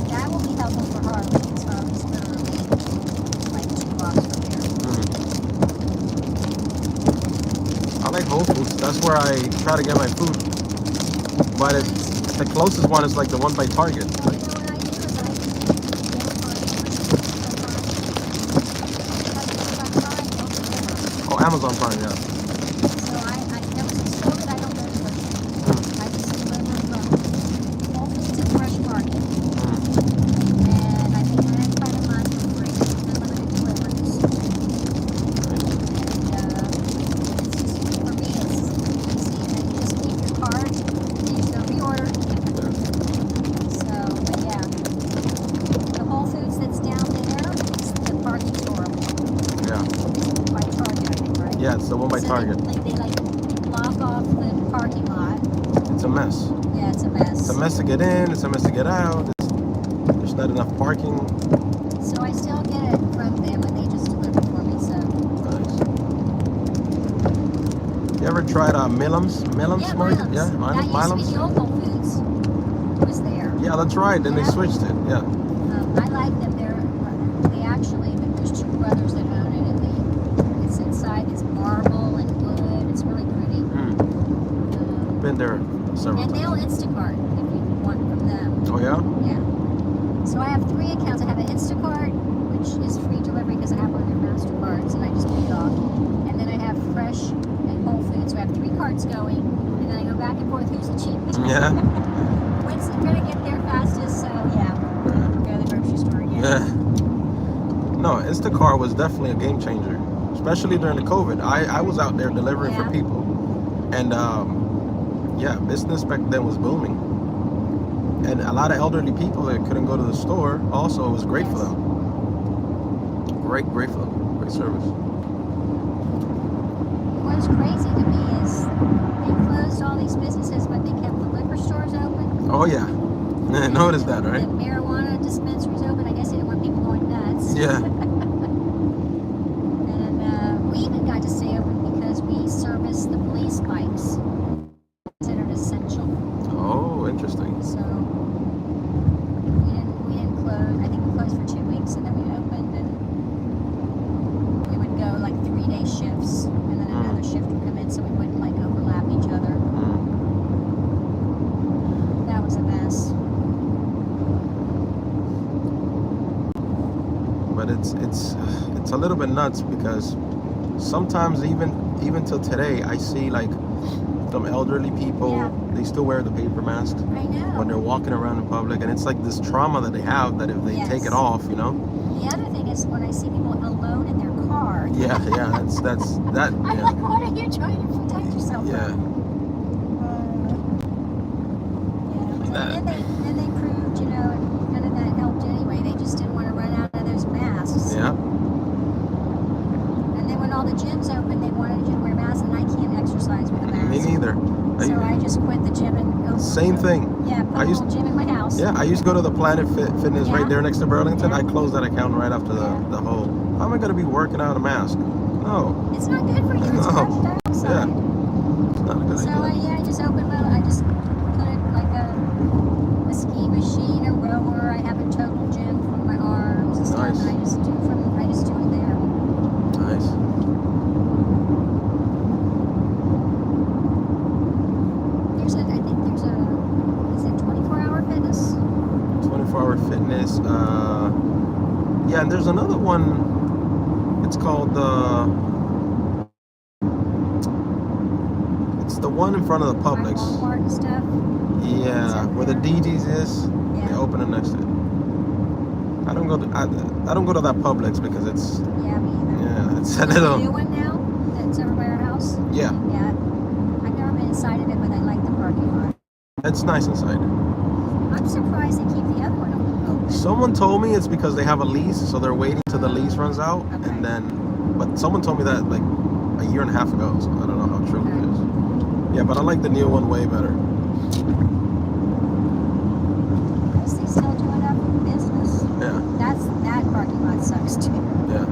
That will be helpful for Harley. It's literally like 2 blocks from here. I like Whole Foods. That's where I try to get my food. But the closest one is like the one by Target. Well, you know what I do is I Oh, Amazon Prime, yeah. So there was a store that I don't go to much. I just deliver from Whole Foods and Fresh Market. And I pay $9 a month for free unlimited deliveries. And it's just, for me, it's easy. And you just leave your card, and you go reorder. So, but yeah. The Whole Foods that's down there, it's the parking's horrible. Yeah. By Target, I think, right? Yeah, it's the one by So Target. They block off the parking lot. It's a mess. Yeah, it's a mess. It's a mess to get in. It's a mess to get out. There's not enough parking. So I still get it from them, and they just deliver for me. So Nice. You ever tried Milam's? yeah, Market? Milam's. Yeah, That used to Milam's. be the old Whole Foods. Was there? Yeah, that's right. Then they Yeah. switched it. Yeah. I like them. They actually, there's 2 brothers that own it, and it's inside. It's marble and wood. It's really pretty. Been there several And they'll times. Instacart if you want from them. Oh yeah. Yeah. So I have 3 accounts. I have an Instacart, which is free delivery because I have one of their MasterCards, and I just pay it off. And then I have Fresh and Whole Foods, so I have 3 cards going, and then I go back and forth. Who's the cheapest? Yeah. When's it gonna get there fastest? So yeah, go to the grocery store again. Yeah. No, Instacart was definitely a game changer, especially during the COVID. I was out there delivering for Yeah. people, and business back then was booming, and a lot of elderly people that couldn't go to the store. Also, it was great for them. Great for them. Great service. What's crazy to me is they closed all these businesses, but they kept the liquor stores open. Oh yeah. Noticed that, The right? marijuana dispensaries open. I guess they didn't want people going nuts. Yeah. And we even got to stay open because we service the police bikes. Considered essential. Oh, interesting. So we didn't close. I think we closed for 2 weeks, and then we opened, and we would go like 3-day shifts, and then another shift would come in, so we wouldn't like overlap each other. That was a mess. But it's a little bit nuts because sometimes even till today I see like some elderly people, Yeah. they still wear the paper mask I know. when they're walking around in public, and it's like this trauma that they have that if they take it Yes. off, The other thing is when I see people alone in their car. yeah, that's that. I'm Yeah. like, what are you trying to protect yourself Yeah. from? And then they proved, none of that helped anyway. They just didn't want to run out of those masks. Yeah. And then when all the gyms opened, they wanted you to wear masks, and I can't exercise with a mask. Me neither. So I just quit the gym and opened. Same thing. Yeah, put I a used- little gym in my house. Yeah, I used to go to the Planet Fitness right Yeah. there next to Burlington. Yeah. I closed that account right after the whole. How am I going to be working out a mask? No, It's not good for you. It's No. carbon dioxide. Yeah. it's not a good So idea. I just opened I just put it like a ski machine, a rower. I have a total gym for my arms and stuff. Nice. And I just do it there. Nice. Yeah, and there's another one. It's called it's the one in front of the By Publix. Walmart and stuff. Yeah, where the DG's is. They Yeah. open it next to it. I don't go to that Publix because it's Yeah, me either. it's a There's a new little one now that's over by our house. yeah. Yeah. I've never been inside of it, but I like the parking lot. It's nice inside. I'm surprised they keep the other one open. Someone told me it's because they have a lease, so they're waiting till the lease runs out, Okay. and then. But someone told me that like a year and a half ago, so I don't know how true it is. Yeah, but I like the new one way better. I guess they still do enough business. Yeah, That parking lot sucks too. yeah.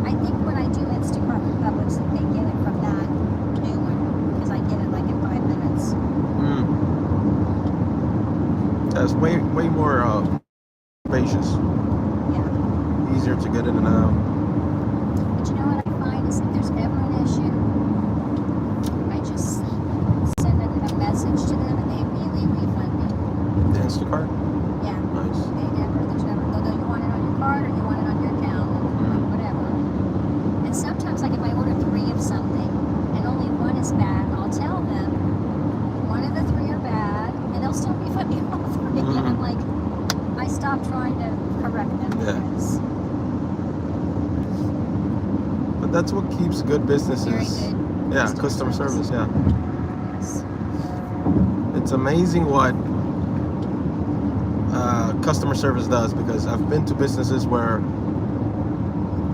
I think when I do Instacart with Publix, that they get it from that new one because I get it like in 5 minutes. That's way more spacious, Yeah. easier to get in and out. But you know what I find is if there's ever an issue, I just send a message to them and they immediately refund me. The Instacart, Yeah. nice. There's never, they'll go, you want it on your card or you want it on your account, like whatever. And sometimes, like if I order 3 of something and only 1 is bad, I'll tell them 1 of the 3 are bad, and they'll still refund me all 3. And I'm like, I stopped trying to correct them Yeah. because But that's what keeps good businesses. very good. Yeah, customer service. Yeah, Yes. it's amazing what customer service does, because I've been to businesses where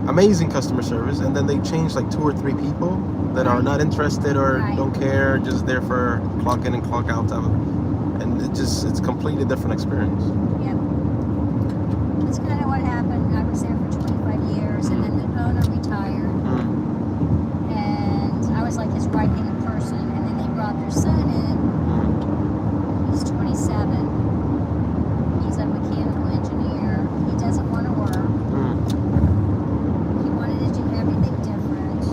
amazing customer service, and then they change like 2 or 3 people that are not interested or Right. don't care, just there for clock in and clock out time, and it's completely different experience. Yeah. That's kind of what happened. I was there for 25 years, and then the owner retired, and I was like his right-hand person, and then they brought their son in. He's 27. He's a mechanical engineer. He doesn't want to work. He wanted to do everything different.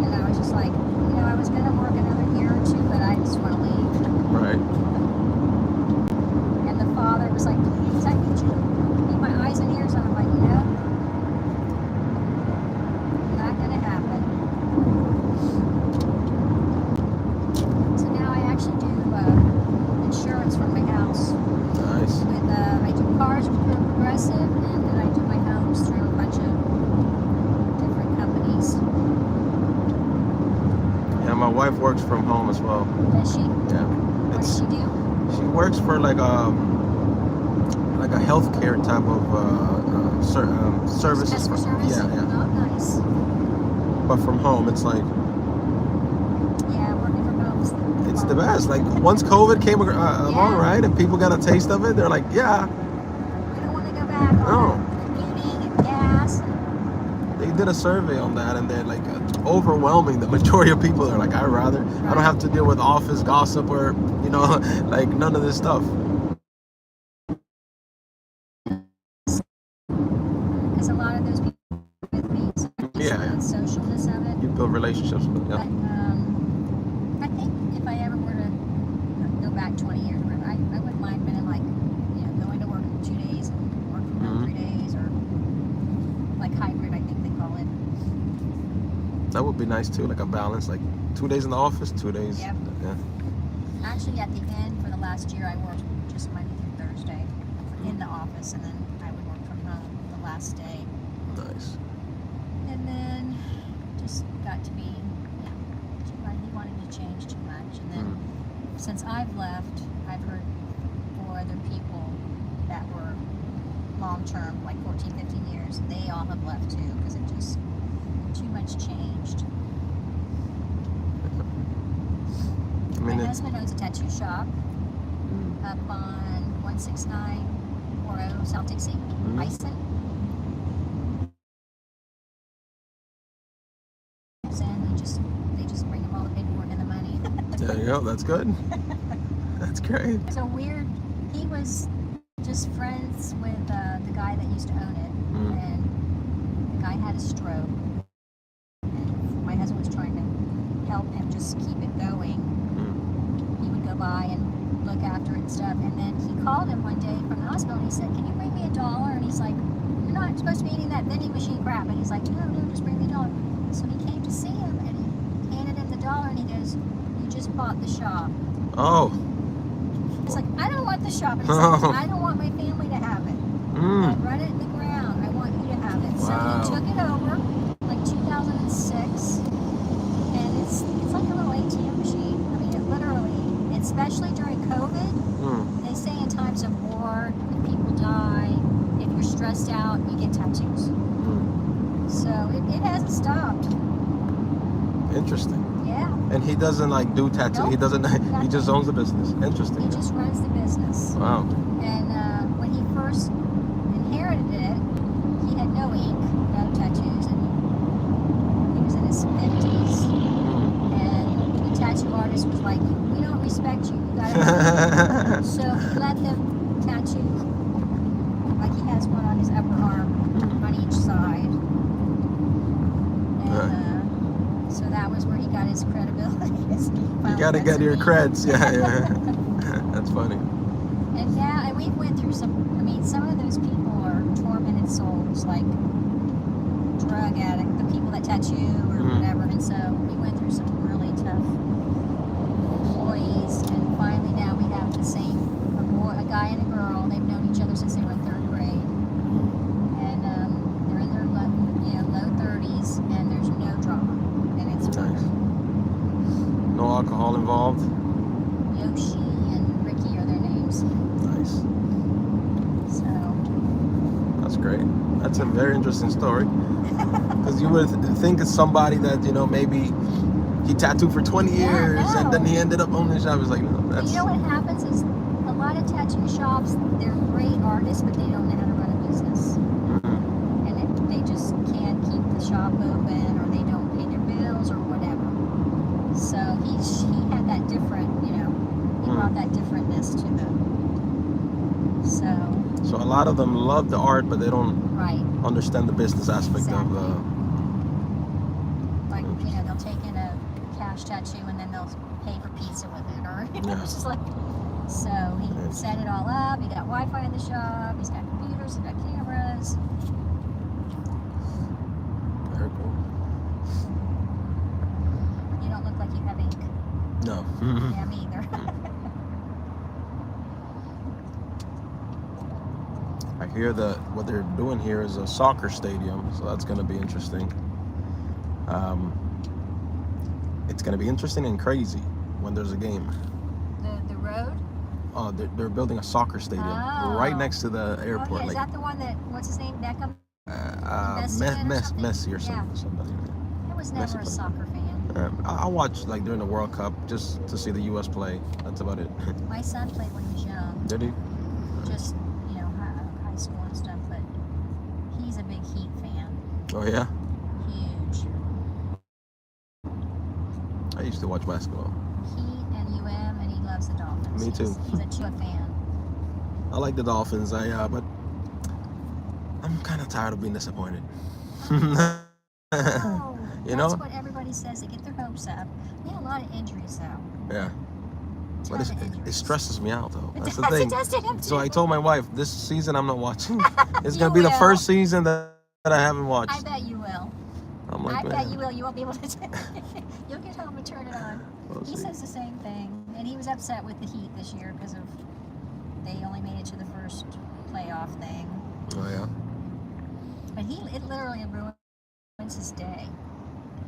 And I was just like, I was going to work another year or 2, but I just want to leave. Right. And the father was like, please, I need you to be my eyes and ears. And I'm like, no, not going to happen. So now I actually do insurance for my house. Nice. With I do cars through Progressive, and then I do my homes through a bunch of different companies. Yeah, my wife works from home as well. Does she? Yeah. What does she do? She works for like a healthcare type of services. Customer service? Yeah, yeah. Oh, nice. But from home, it's like Yeah, working from home is it's the best. Like once COVID came along, Yeah. right, and people got a taste of it, they're like, yeah. We don't want to go back on No. commuting and gas. They did a survey on that, and they're like overwhelming. The majority of people are like, I don't have to deal with office gossip or like none of this stuff. Because a lot of those people with me, so just Yeah, the yeah. socialness of it. You build relationships with them. But Yeah. I think if I ever were to go back 20 years, I wouldn't mind being like, going to work 2 days and work from home 3 days, or like hybrid, I think they call it. That would be nice too, like a balance, like 2 days in the office, 2 days. Yep. Yeah. Actually, at the end, for the last year, I worked just Monday through Thursday in the office, and then I would work from home the last day. Nice. And then just got to be, too much. He wanted to change too much. And then since I've left, I've heard 4 other people that were long-term, like 14, 15 years, they all have left too, because it just, too much changed. My husband owns a tattoo shop up on 16940 South Dixie, Bison. And they just bring him all the paperwork and the money. There you go. That's good. That's great. So weird. He was just friends with the guy that used to own it, and the guy had a stroke. And my husband was trying to help him just keep it going. He would go by and look after it and stuff. And then he called him one day from the hospital and he said, "Can you bring me $1?" And he's like, "You're not supposed to be eating that vending machine crap." And he's like, "No, just bring me $1." So he came to see him and he handed him the $1 and he goes, "You just bought the shop." Oh. It's like, "I don't want the shop." And he's like, "I don't want my family to have it. I run it in the ground. I want you to have it." So Wow. he took it over like 2006. And it's like a little ATM machine. I mean, it literally, especially during COVID, they say in times of war, if people die, if you're stressed out, you get tattoos. So it hasn't stopped. Interesting. Yeah. And he doesn't like do tattoo. Nope. He doesn't. He just owns the business. Interesting. He just runs the business. Wow. And when he first inherited it, he had no ink, no tattoos, and he was in his 50s. And the tattoo artist was like, "We don't respect you. You gotta." So he let them tattoo, like he has one on his upper arm on each side. And so that was where he got his credibility. You gotta get your creds. Yeah. That's funny. And now, and we went through some of those people are tormented souls, like drug addict, the people that tattoo or whatever. And so we went through some really tough employees. And finally now we have the same, a guy and a girl. They've known each other since they were in 3rd grade. And they're in their low 30s, and there's no drama. And it's Nice. No alcohol involved. Yoshi and Ricky are their names. Nice. So That's great. That's a very interesting story. Because you would think it's somebody that, maybe he tattooed for 20 years and then he ended up owning the shop. It's like, no, that's... You know what happens is a lot of tattoo shops, they're great artists, but they don't know how to run a business. And they just can't keep the shop open, or they don't pay their bills or whatever. So he had that different, he brought that differentness to them. So a lot of them love the art, but they don't understand the business aspect of like, they'll take in a cash tattoo and then they'll pay for pizza with it, or it's just like, so he set it all up. He got Wi-Fi in the shop, he's got computers, he's got cameras. Very cool. You don't look like you have ink. No. Yeah, me either. I hear that what they're doing here is a soccer stadium, so that's going to be interesting. It's going to be interesting and crazy when there's a game. The road? Oh, they're building a soccer stadium right next to the airport. Oh, yeah. Is that the one that, what's his name, Beckham? Messi or somebody. I was never a soccer fan. I watch like during the World Cup just to see the U.S. play. That's about it. My son played when he was young. Did he? Just, high school and stuff, but he's a big Heat fan. Oh yeah. Huge. I used to watch basketball. Heat and UM, and he loves the Dolphins. Me too. He's a Tua fan. I like the Dolphins. But I'm kind of tired of being disappointed. Oh, You that's know? what everybody says. They get their hopes up. They had a lot of injuries, though. Yeah. But Ton of it injuries. stresses me out though. That's the It thing. does to him, So I too. told my wife this season I'm not watching. It's You gonna be the will. first season that I haven't watched. I bet you will. I'm like, I bet man. you will. You won't be able to. You'll get home and turn it on. We'll He see. says the same thing, and he was upset with the Heat this year because of they only made it to the first playoff thing. Oh yeah. But it literally ruins his day.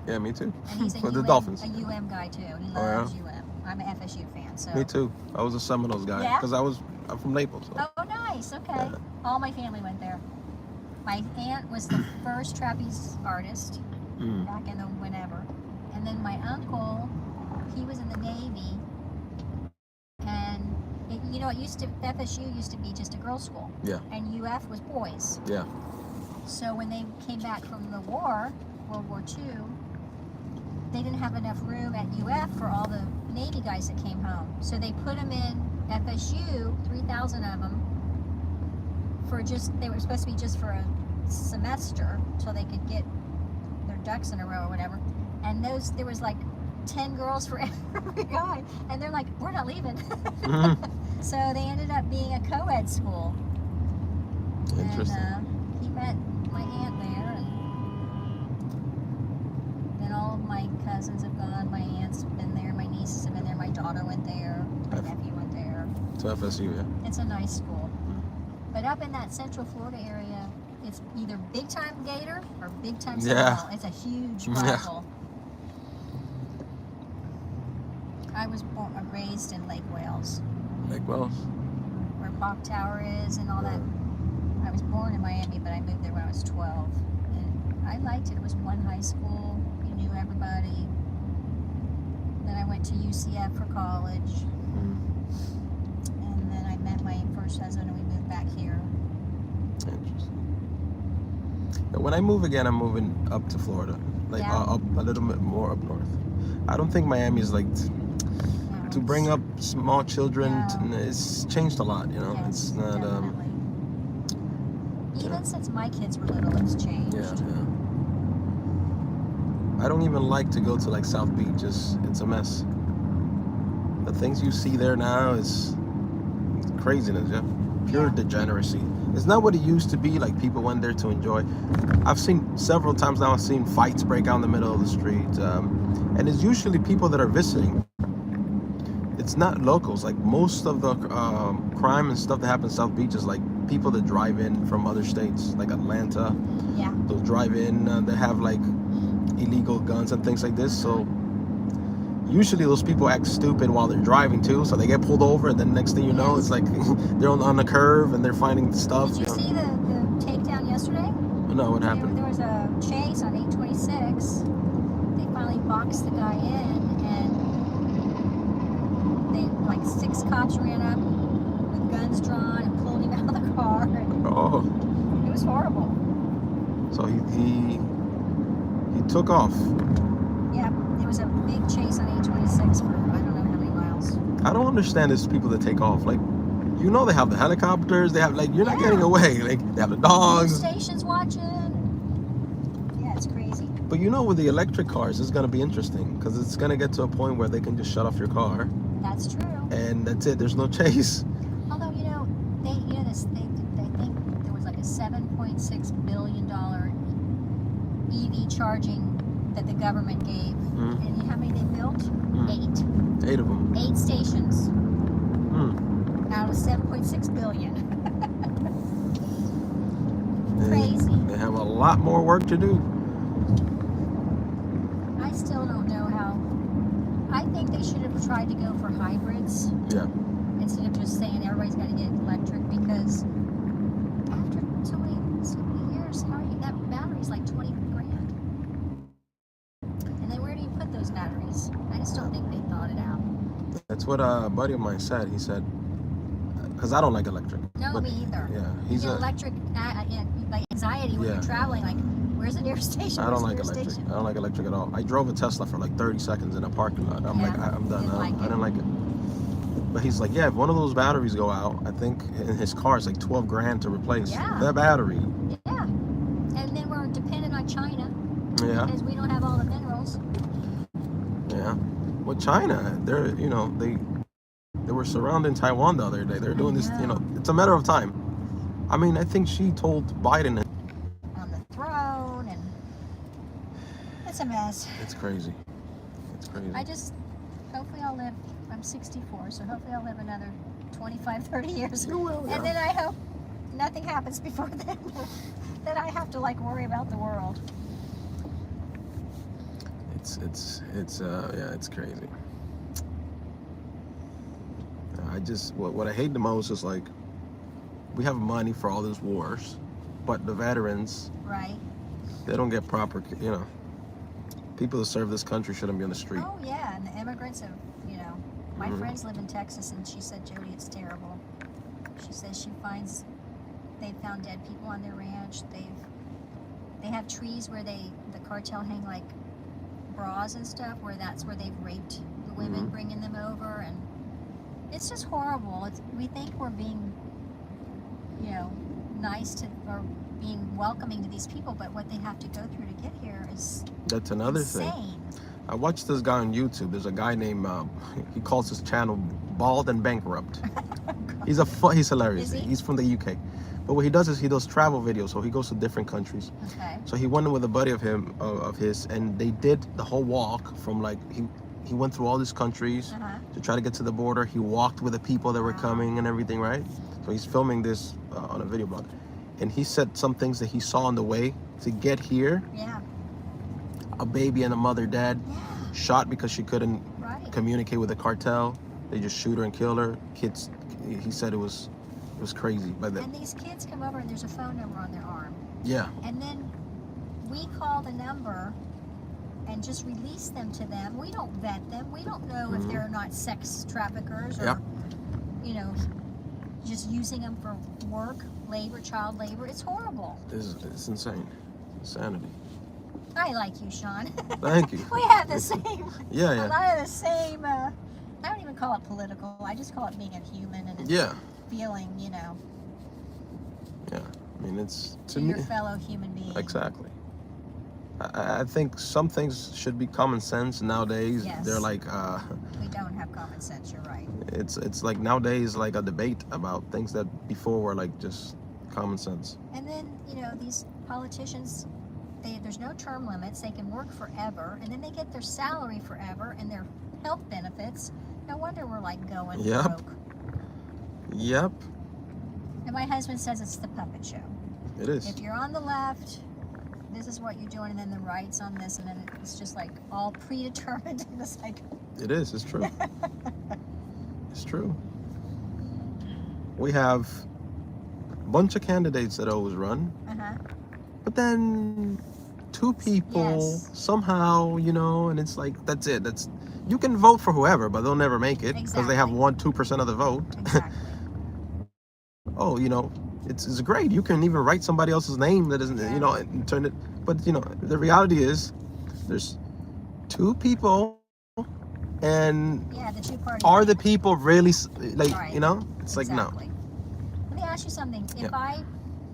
Yeah, me too. And he's a For the UM, Dolphins. a UM guy too. He Oh, yeah? loves UM. I'm an FSU fan, so. Me too. I was a Seminoles guy Yeah? because I'm from Naples. So. Oh, nice. Okay. Yeah. All my family went there. My aunt was the first trapeze artist back in the whenever. And then my uncle, he was in the Navy. And, FSU used to be just a girls' school. Yeah. And UF was boys. Yeah. So when they came back from the war, World War II, they didn't have enough room at UF for all the Navy guys that came home. So they put them in FSU, 3,000 of them, they were supposed to be just for a semester till they could get their ducks in a row or whatever. And there was like 10 girls for every guy, and they're like, we're not leaving. Mhm. So they ended up being a co-ed school. Interesting. And he met my aunt there, and then all of my cousins have gone. My aunt's been there, my nieces have been there, my daughter went there, my nephew went there. To FSU, yeah. It's a nice school. But up in that Central Florida area, it's either big time Gator or big time Yeah. Seminole. It's a huge Yeah. rival. I was raised in Lake Wales, Like Wells. where Bok Tower is and all that. I was born in Miami, but I moved there when I was 12. And I liked it. It was one high school. You knew everybody. Then I went to UCF for college. And then I met my first husband and we moved back here. Interesting. Yeah, when I move again, I'm moving up to Florida, like Yeah. up a little bit more up north. I don't think Miami is like to bring up small children. No. It's changed a lot, you know. Yes, It's not. definitely. Even since my kids were little, it's changed. Yeah. I don't even like to go to like South Beach. It's a mess. The things you see there now is craziness, yeah. Pure Yeah. degeneracy. It's not what it used to be. Like people went there to enjoy. I've seen several times now. I've seen fights break out in the middle of the street, and it's usually people that are visiting. It's not locals. Like most of the crime and stuff that happens in South Beach is like people that drive in from other states, like Atlanta. Yeah. They'll drive in. They have like illegal guns and things like this. So usually those people act stupid while they're driving too. So they get pulled over, and then next thing you know, Yes. it's like they're on the curve and they're finding stuff. Did you see the takedown yesterday? No, what There, happened? there was a chase on 826. They finally boxed the guy in, and they like 6 cops ran up with guns drawn and pulled him out of the car. And Oh, it was horrible. so he took off. Yeah, it was a big chase on 826 for I don't know how many miles. I don't understand these people that take off. Like, you know, they have the helicopters. They have like you're not Yeah. getting away. Like they have the News dogs. stations watching. Yeah, it's crazy. But you know, with the electric cars, it's gonna be interesting because it's gonna get to a point where they can just shut off your car That's true. and that's it. There's no chase. Although they think there was like a $7.6 billion EV charging that the government gave, Mm. and you know how many they built? Mm. 8 of them. 8 stations Mm. out of 7.6 billion. They- Crazy. They have a lot more work to do. I still don't know how. I think they should have tried to go for hybrids Yeah. instead of just saying everybody's got to get electric, because after so many years, that battery's like 20 grand. And then where do you put those batteries? I just don't think they thought it out. That's what a buddy of mine said. He said, because I don't like electric. No, but- me either. Yeah, You he's get a. electric like anxiety when Yeah. you're traveling. Like, where's the nearest station? I don't Where's the like nearest electric. station? I don't like electric at all. I drove a Tesla for like 30 seconds in a parking lot. I'm Yeah, like, I'm done didn't now. like I it. didn't like it. But he's like, yeah, if one of those batteries go out, I think in his car it's like 12 grand to replace Yeah. the battery. Yeah. And then we're dependent on China Yeah, because we don't have all the minerals. yeah. Well, China, they were surrounding Taiwan the other day. They're doing this, you know, it's a matter of time. I mean, I think she told Biden. On the throne, and it's a mess. It's crazy. It's crazy. Hopefully I'll live, I'm 64, so hopefully I'll live another 25, 30 years. You will, yeah. And then I hope nothing happens before then, that I have to like worry about the world. Yeah, it's crazy. What I hate the most is like, we have money for all these wars, but the veterans, Right. they don't get proper, you know, people that serve this country shouldn't be on the street. Oh yeah, and the immigrants have, my Mhm. friends live in Texas, and she said, Jody, it's terrible. She says they found dead people on their ranch. They have trees where the cartel hang like bras and stuff, where that's where they've raped the women, Mhm. bringing them over, and it's just horrible. We think we're being, nice to, or being welcoming to these people, but what they have to go through to get here is That's another insane. thing. I watched this guy on YouTube. There's a guy named he calls his channel Bald and Bankrupt. He's hilarious. Is he? He's from the UK. But what he does is he does travel videos. So he goes to different countries. Okay. So he went in with a buddy of his, and they did the whole walk from like he went through all these countries to try to get to the border. He walked with the people that were coming and everything, right? So he's filming this on a video blog, and he said some things that he saw on the way to get here. Yeah. A baby and a mother dead, shot because she couldn't communicate with the cartel. They just shoot her and kill her. Kids, he said it was crazy. But And these kids come over and there's a phone number on their arm. Yeah. And then we call the number and just release them to them. We don't vet them. We don't know if they're not sex traffickers or, you know, just using them for work, labor, child labor. It's horrible. It's insane. Insanity. I like you, Sean. Thank you. We have the same, Yeah. a lot of the same, I don't even call it political. I just call it being a human and feeling, you know. Yeah. I mean, it's to your fellow human being. Exactly. I think some things should be common sense nowadays. Yes. They're like we don't have common sense, you're right. It's like nowadays like a debate about things that before were like just common sense. And then, you know, these politicians, there's no term limits. They can work forever, and then they get their salary forever and their health benefits. No wonder we're like going broke. Yep. And my husband says it's the puppet show. It is. If you're on the left, this is what you're doing, and then the right's on this, and then it's just like all predetermined. It's like it is. It's true. It's true. We have a bunch of candidates that always run, but then two people somehow, you know, and it's like that's it. You can vote for whoever, but they'll never make it because they have 1-2% of the vote. Exactly. Oh, you know, it's great. You can even write somebody else's name that isn't, you know, and turn it. But you know, the reality is, there's two people, and the two parties. Are the people really like? You know, it's like no. Let me ask you something. If I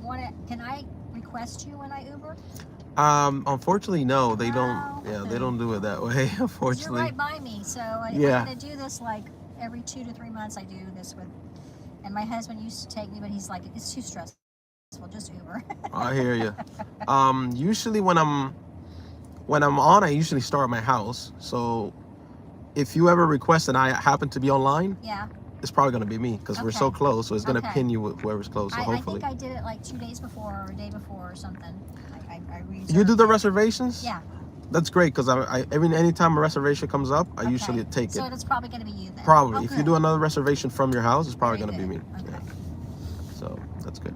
want to, can I request you when I Uber? Unfortunately, no. They don't. Yeah, they don't do it that way. Unfortunately. You're right by me, so I'm gonna do this like every 2 to 3 months. I do this with. And my husband used to take me, but he's like, it's too stressful. Just Uber. I hear you. Usually when I'm on, I usually start at my house. So if you ever request and I happen to be online, it's probably gonna be me because we're so close. So it's gonna pin you with whoever's close. So hopefully. I think I did it like 2 days before or a day before or something. I you do the reservations? Yeah. That's great because anytime a reservation comes up, I usually take it. So it's probably going to be you then. Probably. If you do another reservation from your house, it's probably going to be me. Okay. Yeah. So that's good.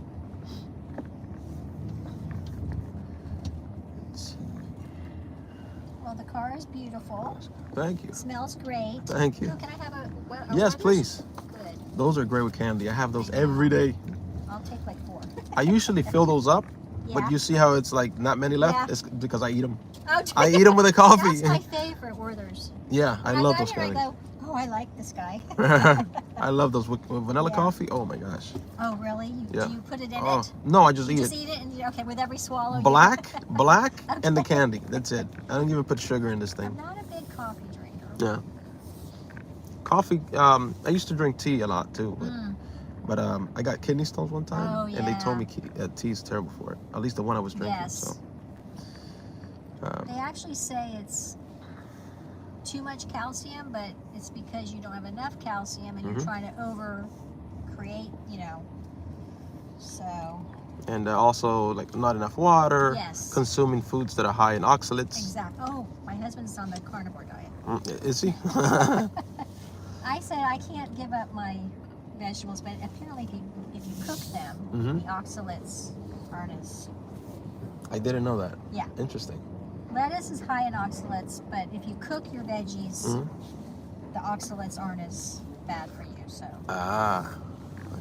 Let's see. Well, the car is beautiful. Thank you. It smells great. Thank you. Ooh, can I have a yes, please. Good. Those are great with candy. I have those every day. I'll take like 4. I usually fill those up. But you see how it's like not many left? Yeah. It's because I eat them. Oh, I eat them with a coffee. That's my favorite Werther's. Yeah, I love those candies. candies. I go, oh, I like this guy. I love those with vanilla coffee. Oh my gosh. Oh, really? Do you put it in it? No, I just eat it. Just eat it and okay, with every swallow. Black, and the candy. That's it. I don't even put sugar in this thing. I'm not a big coffee drinker. Yeah. Coffee. I used to drink tea a lot too. But I got kidney stones one time, and they told me tea is terrible for it. At least the one I was drinking. Yes. So. They actually say it's too much calcium, but it's because you don't have enough calcium, and you're trying to create, you know. So. And also, like, not enough water. Yes. Consuming foods that are high in oxalates. Exactly. Oh, my husband's on the carnivore diet. Is he? I said I can't give up my vegetables, but apparently if you cook them, the oxalates aren't as... I didn't know that. Yeah. Interesting. Lettuce is high in oxalates, but if you cook your veggies, the oxalates aren't as bad for you, so... Ah,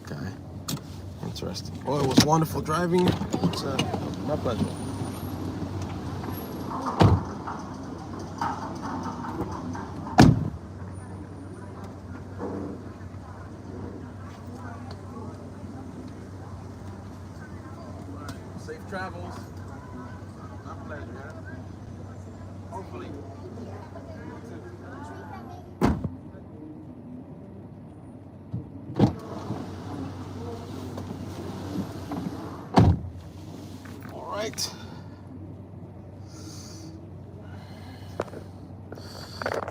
okay. Interesting. Well, it was wonderful driving. It's my pleasure. Safe travels. My pleasure. Hopefully.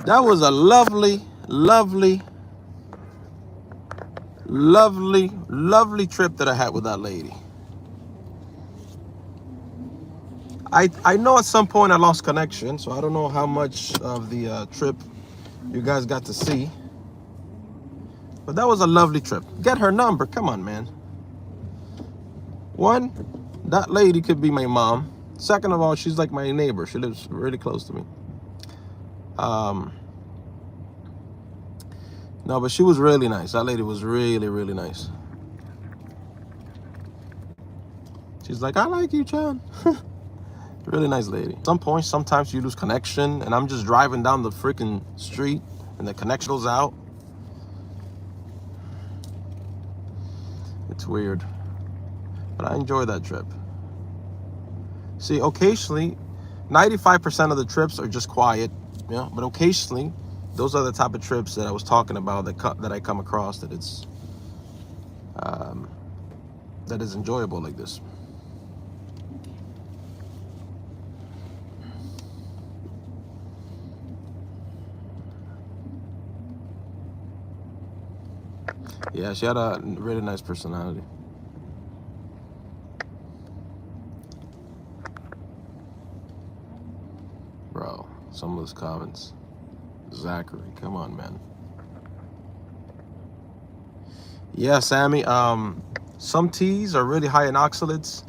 That was a lovely, lovely, lovely, lovely trip that I had with that lady. I know at some point I lost connection, so I don't know how much of the trip you guys got to see. But that was a lovely trip. Get her number. Come on, man. One, that lady could be my mom. Second of all, she's like my neighbor. She lives really close to me. No, but she was really nice. That lady was really, really nice. She's like, I like you, John. Really nice lady. At some point, sometimes you lose connection, and I'm just driving down the freaking street, and the connection goes out. It's weird. But I enjoy that trip. See, occasionally, 95% of the trips are just quiet, you know, but occasionally, those are the type of trips that I was talking about that I come across that it's that is enjoyable like this. Yeah, she had a really nice personality. Bro, some of those comments. Zachary, come on, man. Yeah, Sammy. Some teas are really high in oxalates.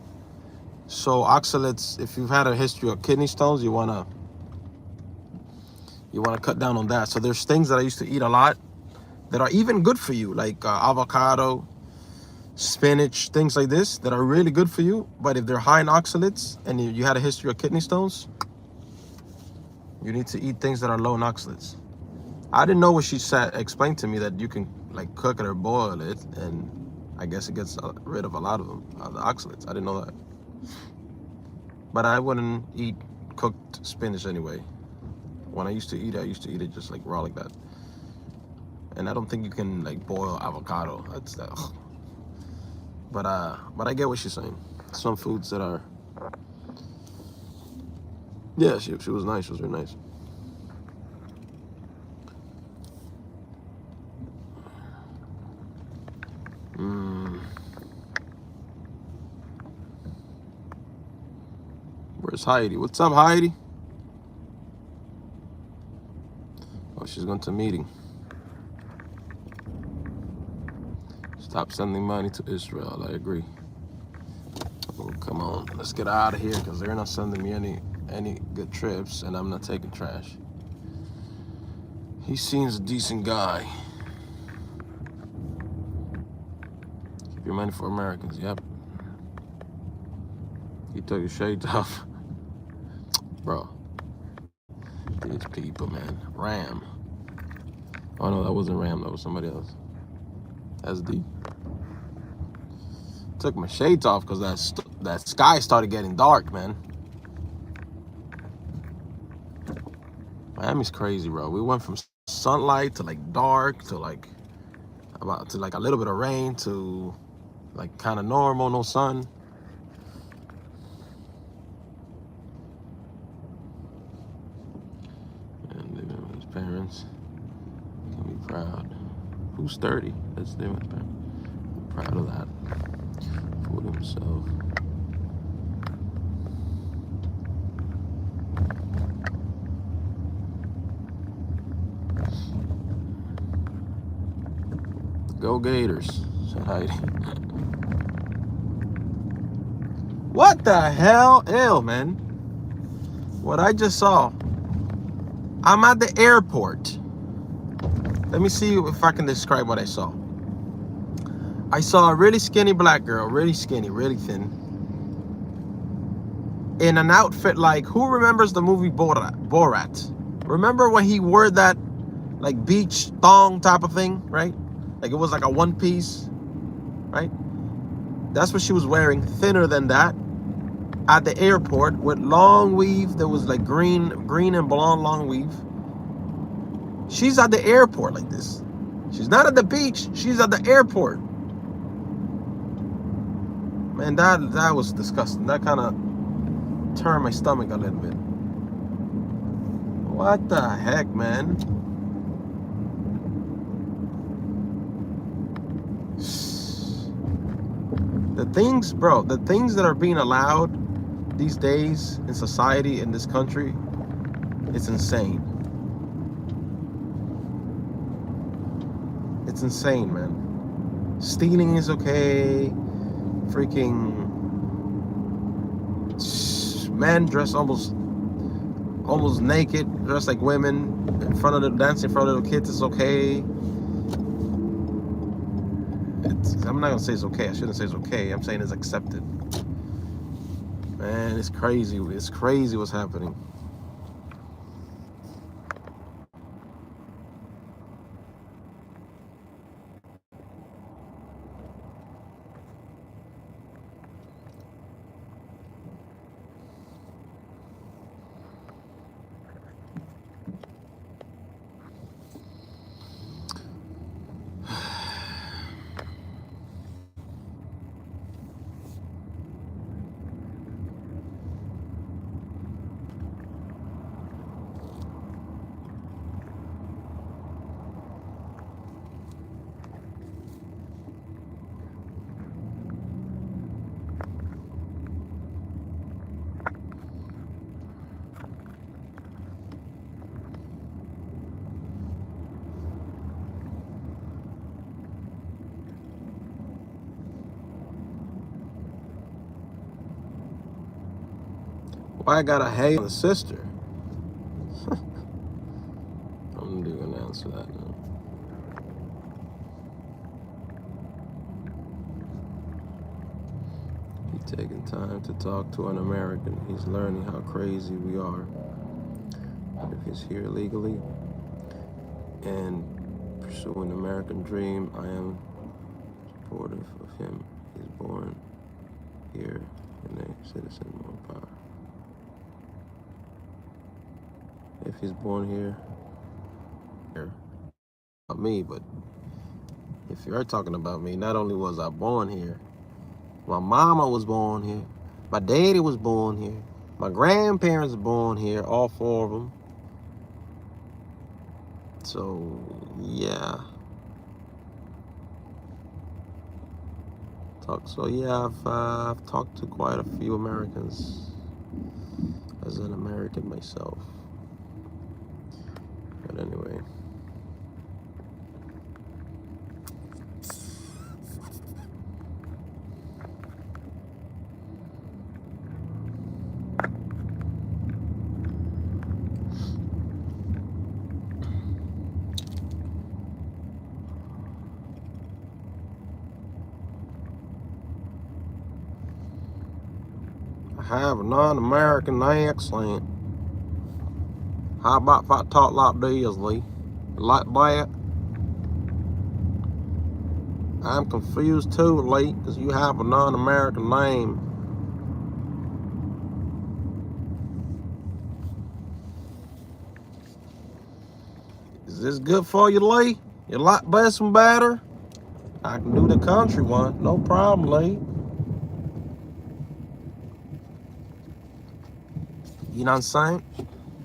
So oxalates, if you've had a history of kidney stones, you wanna cut down on that. So there's things that I used to eat a lot that are even good for you, like avocado, spinach, things like this that are really good for you. But if they're high in oxalates and you had a history of kidney stones, you need to eat things that are low in oxalates. I didn't know what she said. Explained to me that you can like cook it or boil it, and I guess it gets rid of a lot of them, the oxalates. I didn't know that. But I wouldn't eat cooked spinach anyway. When I used to eat it just like raw like that. And I don't think you can like boil avocado. That's that. But I get what she's saying. Some foods that are. Yeah, she was nice. She was very nice. Where's Heidi? What's up, Heidi? Oh, she's going to a meeting. Stop sending money to Israel. I agree. Oh, come on. Let's get out of here because they're not sending me any good trips, and I'm not taking trash. He seems a decent guy. Keep your money for Americans. Yep. He took his shades off. Bro. These people, man. Ram. Oh, no, that wasn't Ram. That was somebody else. SD. Took my shades off because that sky started getting dark, man. Miami's crazy, bro. We went from sunlight to like dark to like a little bit of rain to like kind of normal, no sun. And living with his parents can be proud. Who's 30? That's living with his parents. I'm proud of that. For himself. Go Gators, said Heidi. What the hell? Ew, man. What I just saw. I'm at the airport. Let me see if I can describe what I saw. I saw a really skinny black girl, really skinny, really thin, in an outfit like, who remembers the movie Borat? Remember when he wore that like beach thong type of thing, right? Like it was like a one piece, right? That's what she was wearing, thinner than that, at the airport with long weave. There was like green and blonde long weave. She's at the airport like this. She's not at the beach, she's at the airport. Man, that was disgusting. That kind of turned my stomach a little bit. What the heck, man? The things, bro, the things that are being allowed these days in society in this country, it's insane. It's insane, man. Stealing is okay. Freaking men dressed almost naked, dressed like women, in front of the dancing in front of the kids is okay. I'm not gonna say it's okay. I shouldn't say it's okay. I'm saying it's accepted. Man, it's crazy. It's crazy what's happening. Why I gotta hate on the sister? I'm not gonna answer that now. He's taking time to talk to an American. He's learning how crazy we are. But if he's here legally and pursuing the American dream, I am supportive of him. He's born here and a citizen, more power. If he's born here, not me, but if you're talking about me, not only was I born here, my mama was born here, my daddy was born here, my grandparents were born here, all four of them. So, yeah. I've talked to quite a few Americans as an American myself. But anyway. I have a non-American accent. How about if I talk like this, Lee? Like that? I'm confused too, Lee, because you have a non-American name. Is this good for you, Lee? You like this one better? I can do the country one, no problem, Lee. You know what I'm saying?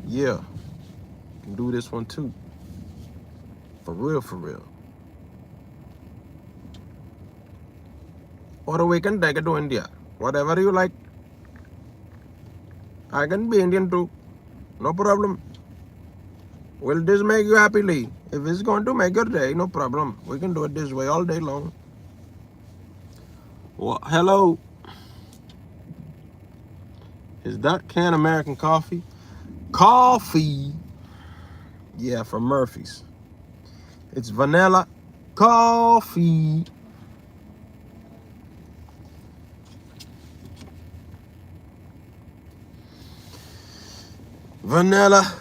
Yeah. Can do this one too. For real, for real. Or we can take it to India. Whatever you like. I can be Indian too. No problem. Will this make you happy, Lee? If it's going to make your day, no problem. We can do it this way all day long. Well, hello. Is that can American coffee? Coffee. Yeah, from Murphy's. It's vanilla coffee. Vanilla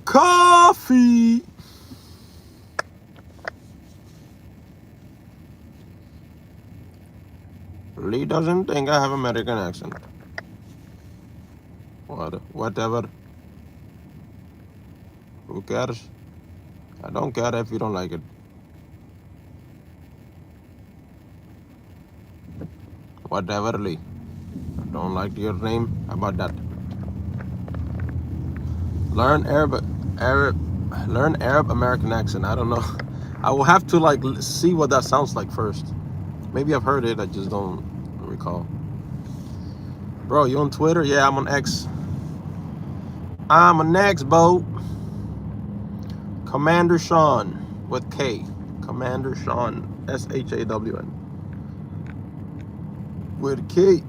coffee. Lee doesn't think I have American accent. Whatever. Who cares? I don't care if you don't like it. Whatever, Lee. I don't like your name. How about that? Learn Arabic. Arab, learn Arab American accent. I don't know. I will have to like see what that sounds like first. Maybe I've heard it. I just don't recall. Bro, you on Twitter? Yeah, I'm on X. I'm on X, Bo. Commander Sean with K. Commander Sean, SHAWN with K.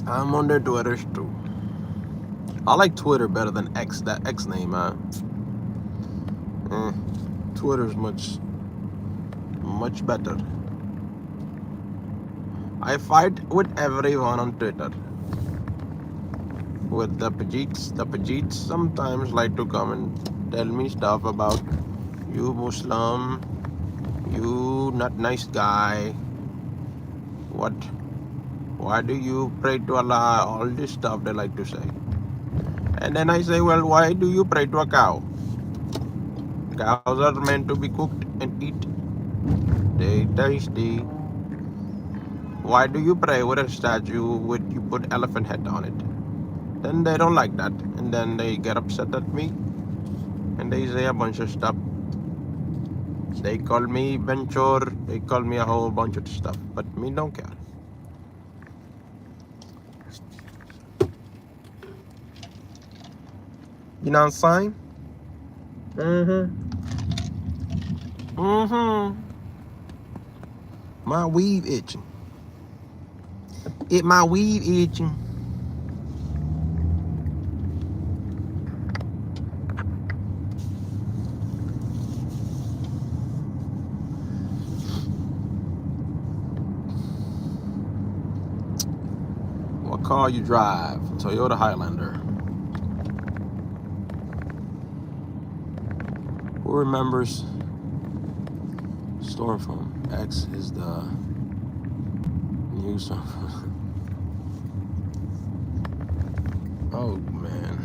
I'm on their Twitter too. I like Twitter better than X. That X name, man. Twitter's much better. I fight with everyone on Twitter. With the Pajeets sometimes like to come and tell me stuff about you Muslim, you not nice guy. What? Why do you pray to Allah? All this stuff they like to say. And then I say, well, why do you pray to a cow? Cows are meant to be cooked and eat. They tasty. Why do you pray with a statue with you put elephant head on it? Then they don't like that. And then they get upset at me. And they say a bunch of stuff. They call me Venture. They call me a whole bunch of stuff. But me don't care. You know what I'm saying? My weave itching. My weave itching. What car you drive? Toyota Highlander. Who remembers Storm from X is the new Storm. Oh man.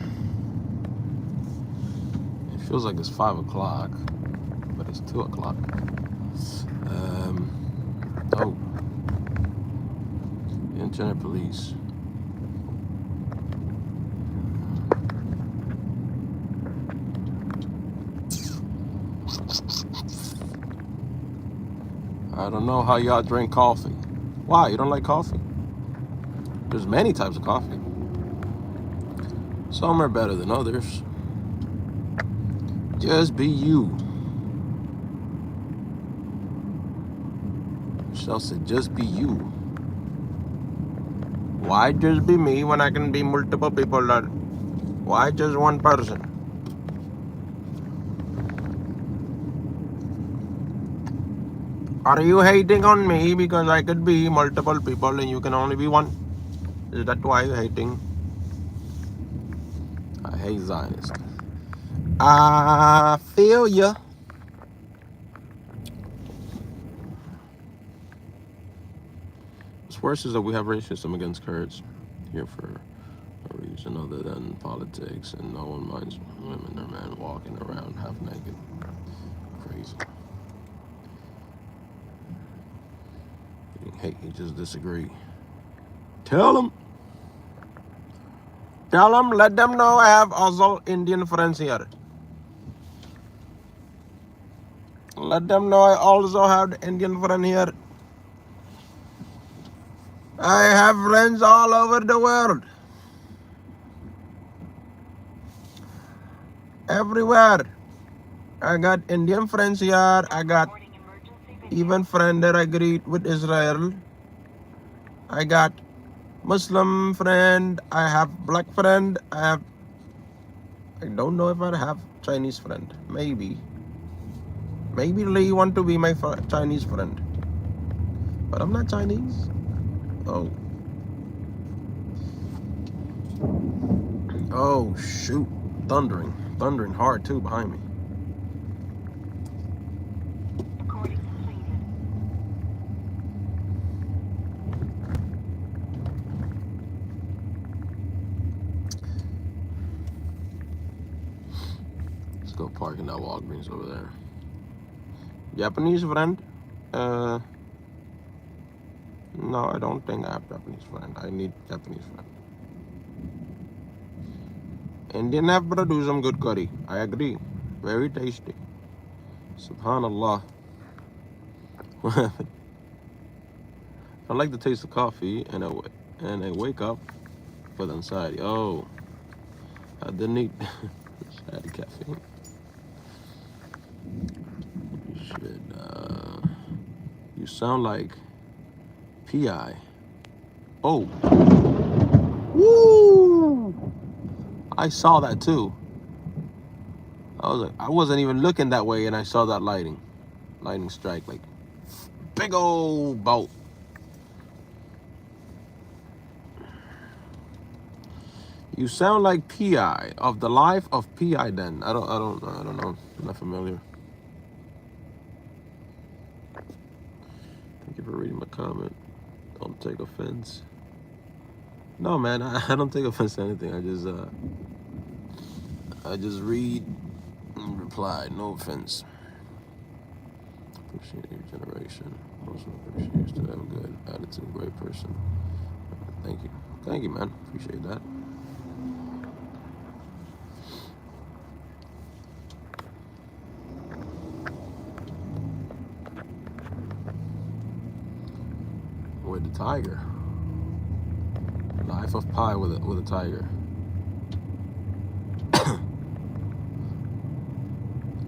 It feels like it's 5 o'clock, but it's 2 o'clock. Oh. Internet police. I don't know how y'all drink coffee. Why? You don't like coffee? There's many types of coffee. Some are better than others. Just be you. Michelle said, just be you. Why just be me when I can be multiple people? Why just one person? Are you hating on me because I could be multiple people and you can only be one? Is that why you're hating? I hate Zionists. I feel ya. What's worse is that we have racism against Kurds here for a reason other than politics, and no one minds women or men walking around half naked. Crazy. You hate, you just disagree. Tell them. Let them know I have also Indian friends here. Let them know I also have the Indian friend here. I have friends all over the world. Everywhere. I got Indian friends here. I got even friend that I greet with Israel. I got Muslim friend. I have black friend. I don't know if I have Chinese friend. Maybe Lee want to be my Chinese friend. But I'm not Chinese. Oh. Oh shoot. Thundering hard too behind me. Let's go park in that Walgreens over there. Japanese friend? No, I don't think I have Japanese friend. I need Japanese friend. Indian have produced some good curry. I agree. Very tasty. Subhanallah. I like the taste of coffee, and I wake up with anxiety. Oh, I didn't eat added caffeine. You should. You sound like PI. Oh. Woo! I saw that too. I wasn't even looking that way, and I saw that lightning strike, like big old bolt. You sound like PI of the life of PI. Then I don't know. I'm not familiar. Thank you for reading my comment. Don't take offense. No, man, I don't take offense to anything. I just read and reply. No offense. Appreciate your generation. Also appreciate you still have a good attitude. Great person. Thank you, man. Appreciate that. With the tiger. Life of Pi with a tiger.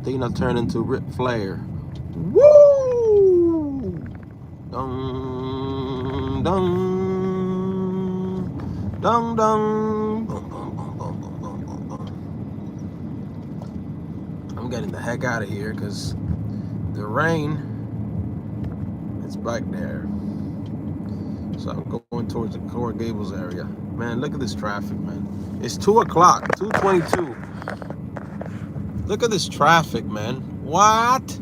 Athena turned into Ric Flair. Woo! Dun dun dun dun. Boom, boom, boom, boom, boom, boom, boom, boom. I'm getting the heck out of here because the rain is back there. So I'm going towards the Coral Gables area. Man, look at this traffic, man. It's 2 o'clock, 2:22. Look at this traffic, man. What?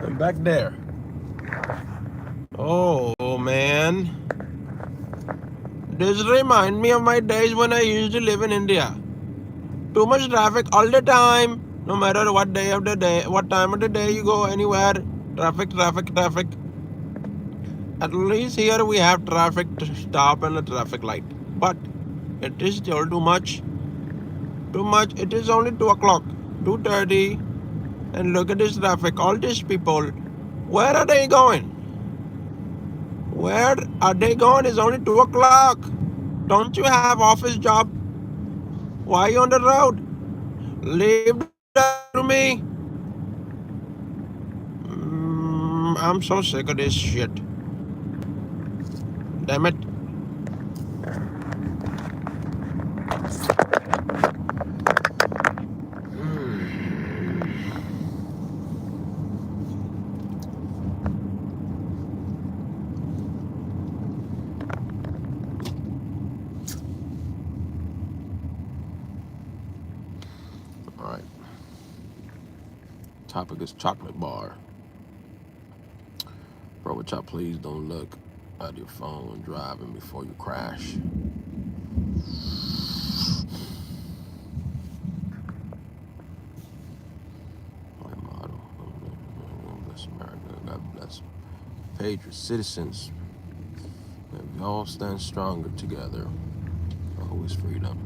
I'm back there. Oh, man. This reminds me of my days when I used to live in India. Too much traffic all the time. No matter what day of the day, what time of the day you go anywhere. Traffic, traffic, traffic. At least here we have traffic stop and a traffic light. But it is still too much. Too much. It is only 2 o'clock. 2:30. And look at this traffic. All these people. Where are they going? Where are they going? It's only 2 o'clock. Don't you have office job? Why are you on the road? Leave that to me. I'm so sick of this shit. Damn it. All right. Topic is chocolate bar. Bro, would y'all please don't look at your phone when driving before you crash. My motto. God bless America. God bless patriots, citizens. May we all stand stronger together. Always freedom.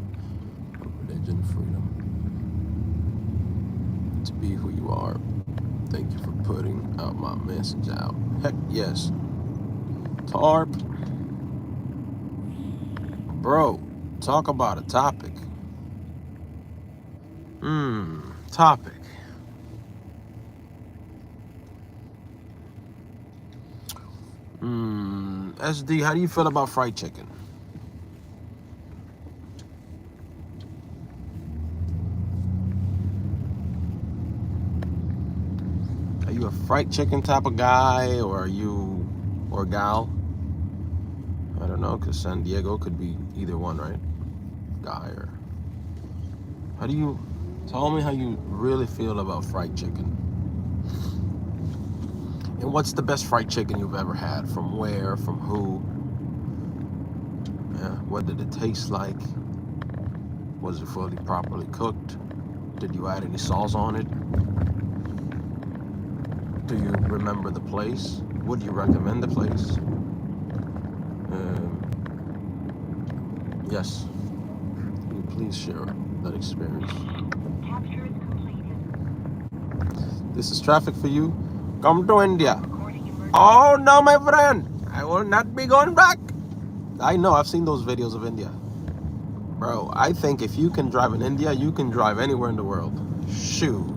Religion, freedom. To be who you are. Thank you for putting out my message out. Heck yes. Tarp. Bro, talk about a topic. Topic. SD, how do you feel about fried chicken? Are you a fried chicken type of guy, or gal? I don't know, because San Diego could be either one, right? Guy or... Tell me how you really feel about fried chicken. And what's the best fried chicken you've ever had? From where? From who? Yeah, what did it taste like? Was it fully properly cooked? Did you add any sauce on it? Do you remember the place? Would you recommend the place? Yes. please share that experience. Capture is completed. This is traffic for you. Come to India. Recording emergency. Oh no, my friend. I will not be going back. I know, I've seen those videos of India. Bro, I think if you can drive in India, you can drive anywhere in the world. Shoot.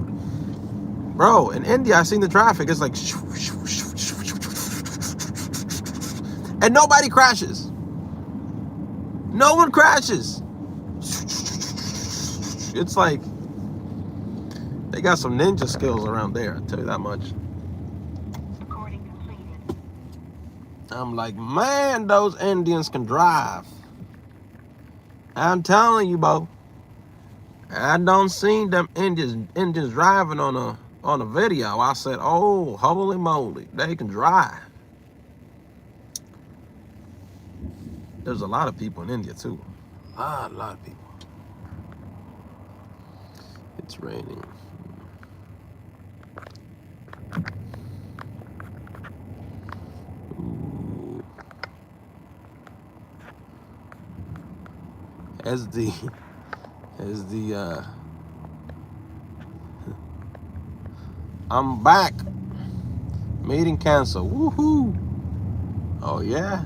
Bro, in India, I seen the traffic. It's like... And nobody crashes. No one crashes. It's like... They got some ninja skills around there, I'll tell you that much. Recording completed. I'm like, man, those Indians can drive. I'm telling you, bro. I don't seen them Indians driving on a video. I said, oh, holy moly, they can drive. There's a lot of people in India too. A lot of people. It's raining. Ooh. As the I'm back. Meeting canceled. Woohoo! Oh yeah.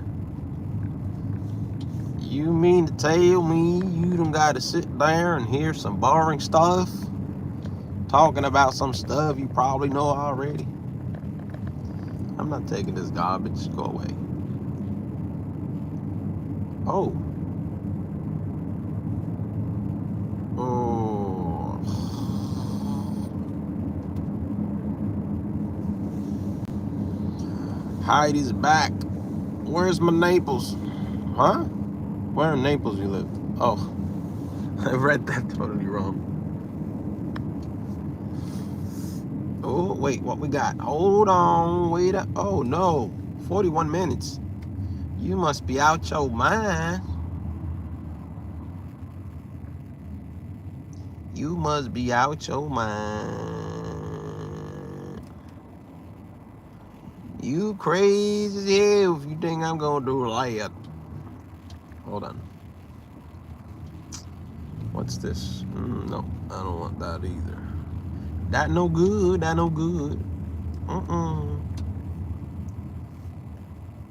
You mean to tell me you done got to sit there and hear some boring stuff? Talking about some stuff you probably know already? I'm not taking this garbage. Go away. Oh. Oh. Heidi's back. Where's my Naples? Huh? Where in Naples you live? Oh. I read that totally wrong. Oh, wait, what we got? Hold on, wait up. Oh, no. 41 minutes. You must be out your mind. You must be out your mind. You crazy as hell if you think I'm gonna do that. Hold on. What's this? No, I don't want that either. That no good, that no good.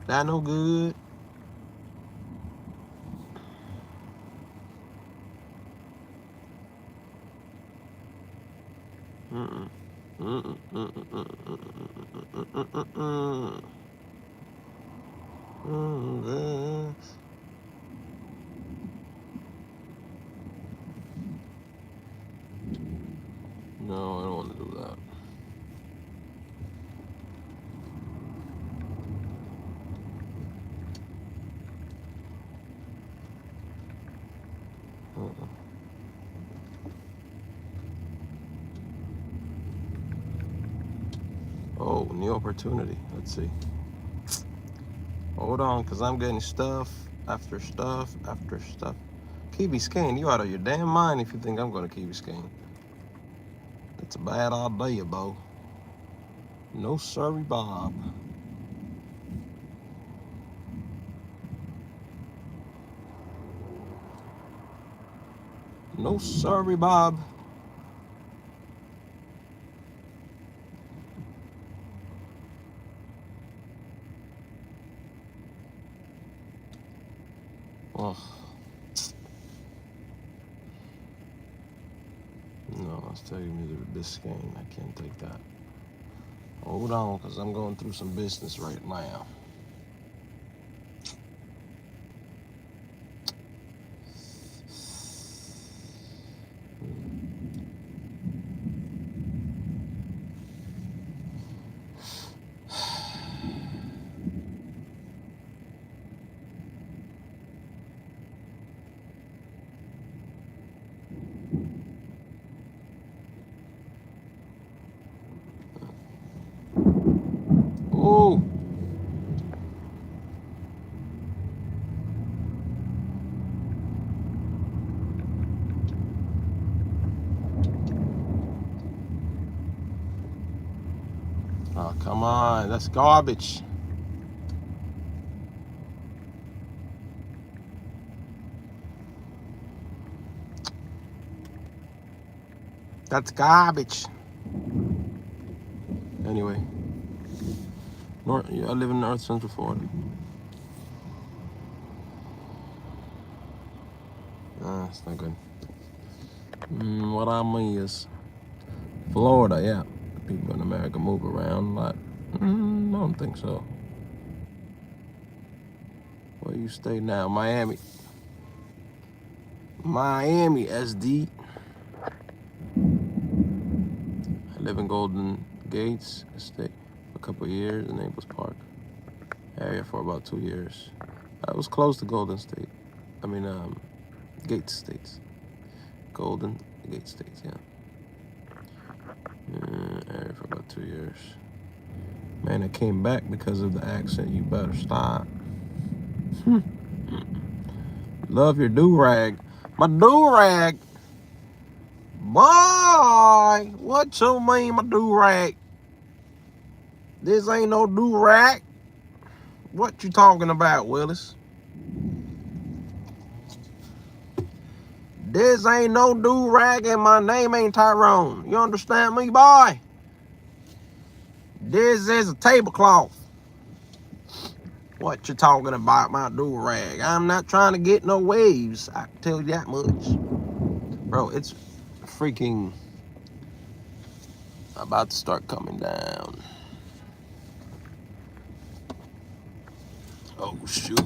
That no good. No, I don't want to do that. Oh, new opportunity. Let's see. Hold on, because I'm getting stuff after stuff after stuff. Key Biscayne, you out of your damn mind if you think I'm going to Key Biscayne. That's a bad idea, Bo. No sorry, Bob. No sorry, Bob. Oh. No, I was telling you the Biscayne. I can't take that. Hold on, because I'm going through some business right now. Oh. Oh, come on. That's garbage. That's garbage. Anyway, I live in North Central Florida. It's not good. What I mean is, Florida, yeah. People in America move around a lot. I don't think so. Where you stay now? Miami. Miami, SD. I live in Golden Gates Estate for a couple of years in Naples Park area for about 2 years. I was close to Golden State. Gates States. Golden Gate States, yeah. Area for about 2 years. Man, I came back because of the accent. You better stop. Love your do-rag. My do-rag. Boy, what you mean, my do-rag? This ain't no do-rag. What you talking about, Willis? This ain't no do-rag and my name ain't Tyrone. You understand me, boy? This is a tablecloth. What you talking about, my do-rag? I'm not trying to get no waves. I can tell you that much. Bro, it's freaking about to start coming down. Oh, shoot.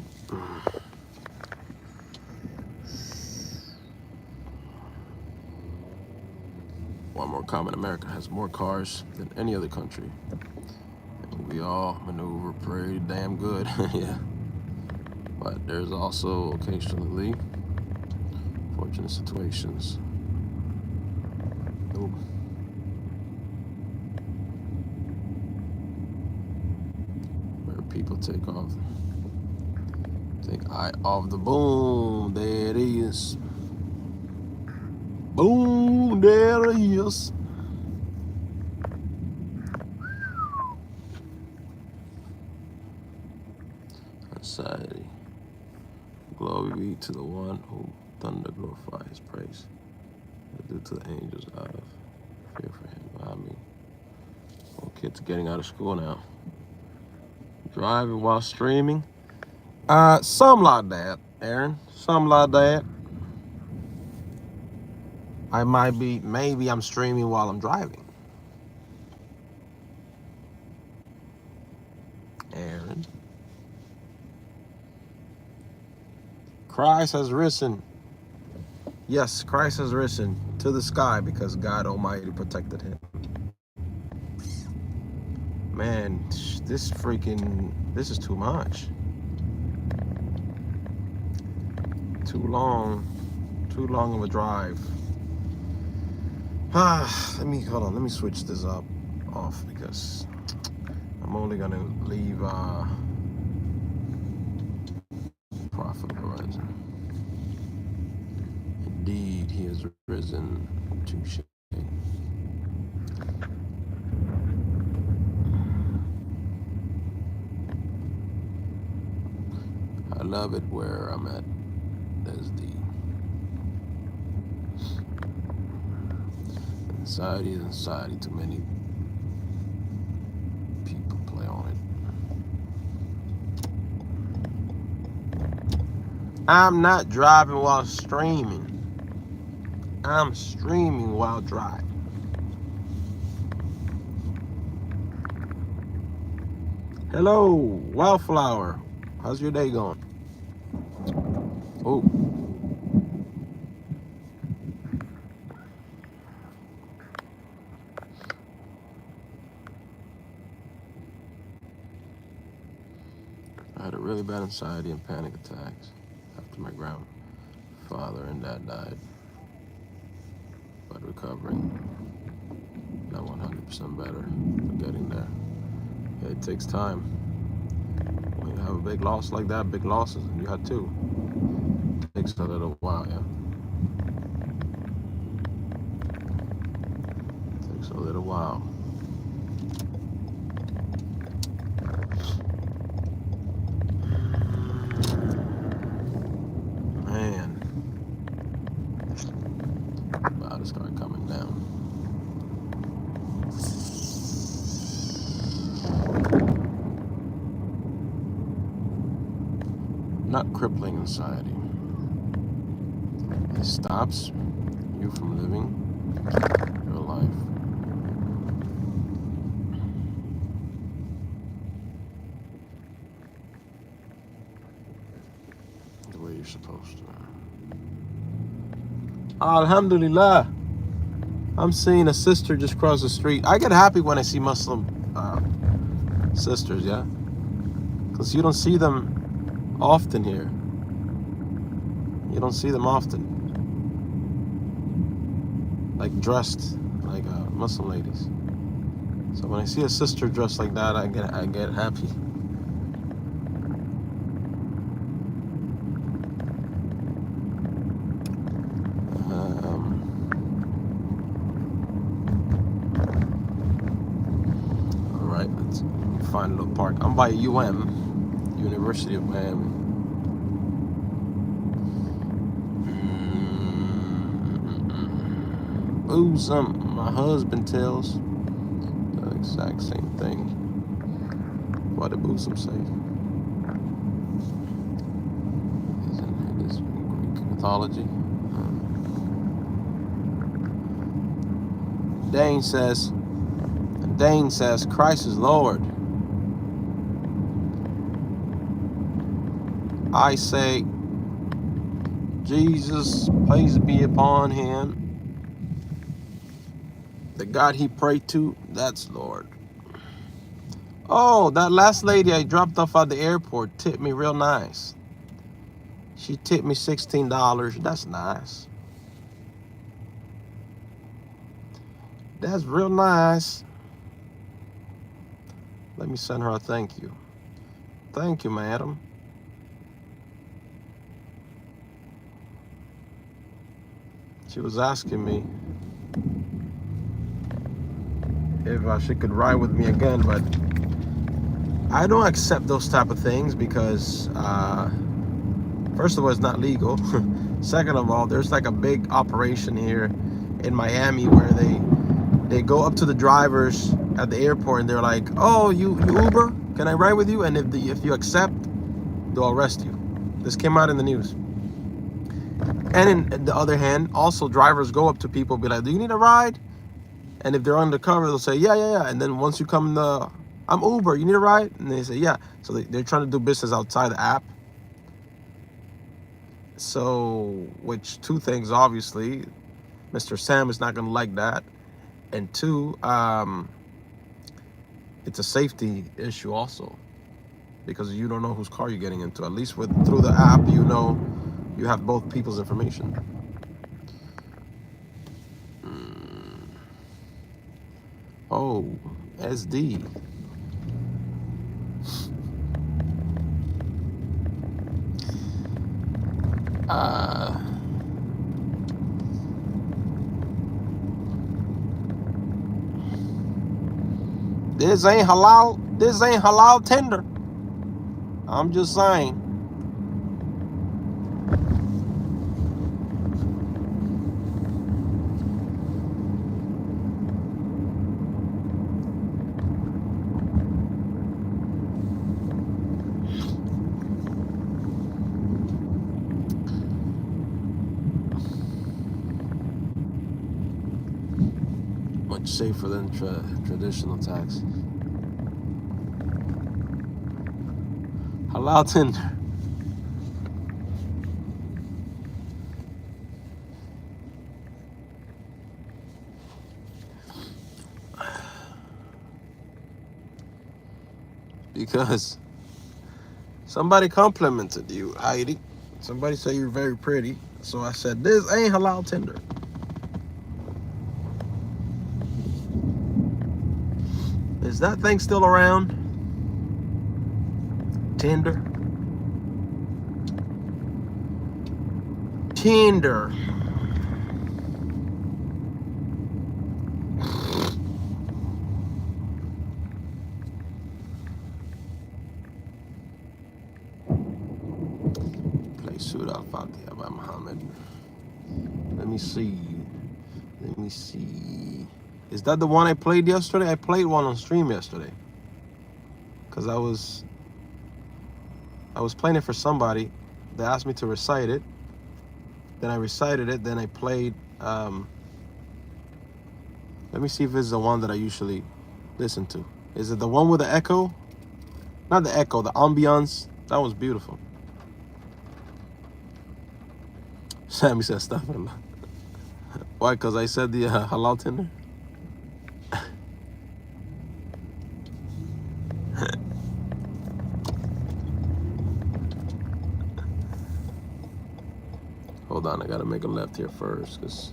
One more comment, America has more cars than any other country. And we all maneuver pretty damn good, yeah. But there's also occasionally fortunate situations. Ooh. Where people take eye off the boom. There it is. Boom, there it is. Anxiety. Glory be to the one who thunder glorify his praise. Due to the angels out of fear for him. I mean, all kids are getting out of school now. Driving while streaming. Some like that, Aaron. Some like that. Maybe I'm streaming while I'm driving. Aaron. Christ has risen. Yes, Christ has risen to the sky because God Almighty protected him. Man, this is too much. Too long of a drive. Let me switch this off because I'm only gonna leave Prophet Horizon. Indeed, he has risen to shame. I love it where I'm at as the anxiety is anxiety. Too many people play on it. I'm not driving while streaming. I'm streaming while driving. Hello, Wildflower. How's your day going? Oh. I had a really bad anxiety and panic attacks after my grandfather and dad died. But recovering, not 100% better, but getting there. Yeah, it takes time. When you have a big loss like that, big losses, and you had two, it takes a little while, yeah. It takes a little while. Man, about to start coming down. not crippling anxiety. It stops you from living your life. The way you're supposed to. Alhamdulillah. I'm seeing a sister just cross the street. I get happy when I see Muslim sisters, yeah? Because you don't see them often here. You don't see them often. Like dressed like Muslim ladies. So when I see a sister dressed like that, I get happy. All right, let's find a little park. I'm by University of Miami. Boozum, my husband tells the exact same thing. What did Boozum say? Isn't it Greek mythology? Dane says, Christ is Lord. I say, Jesus, peace be upon him. The God he prayed to, that's Lord. Oh, that last lady I dropped off at the airport tipped me real nice. She tipped me $16. That's nice. That's real nice. Let me send her a thank you. Thank you, madam. She was asking me if she could ride with me again, but I don't accept those type of things because first of all, it's not legal. Second of all, there's like a big operation here in Miami where they go up to the drivers at the airport and they're like, oh, you Uber? Can I ride with you? And if you accept, they'll arrest you. This came out in the news. And in the other hand, also drivers go up to people, be like, do you need a ride? And if they're undercover, they'll say, yeah. And then once you come I'm Uber, you need a ride? And they say, yeah. So they're trying to do business outside the app. So, which two things, obviously, Mr. Sam is not going to like that. And two, it's a safety issue also. Because you don't know whose car you're getting into. At least through the app, you know you have both people's information. Oh, SD. This ain't halal. This ain't halal tender. I'm just saying. Much safer than traditional taxis. Halal tender. Because somebody complimented you, Heidi. Somebody said you're very pretty. So I said, this ain't halal tender. Is that thing still around? Tinder? Tinder. Play Surah Al-Fatiha by Muhammad. Let me see. Is that the one I played yesterday? I played one on stream yesterday. Because I was playing it for somebody. They asked me to recite it. Then I recited it. Then I played. Let me see if it's the one that I usually listen to. Is it the one with the echo? Not the echo, the ambiance. That was beautiful. Sammy said stuff. Why? Because I said the halal tender? Hold on, I gotta make a left here first. Cause...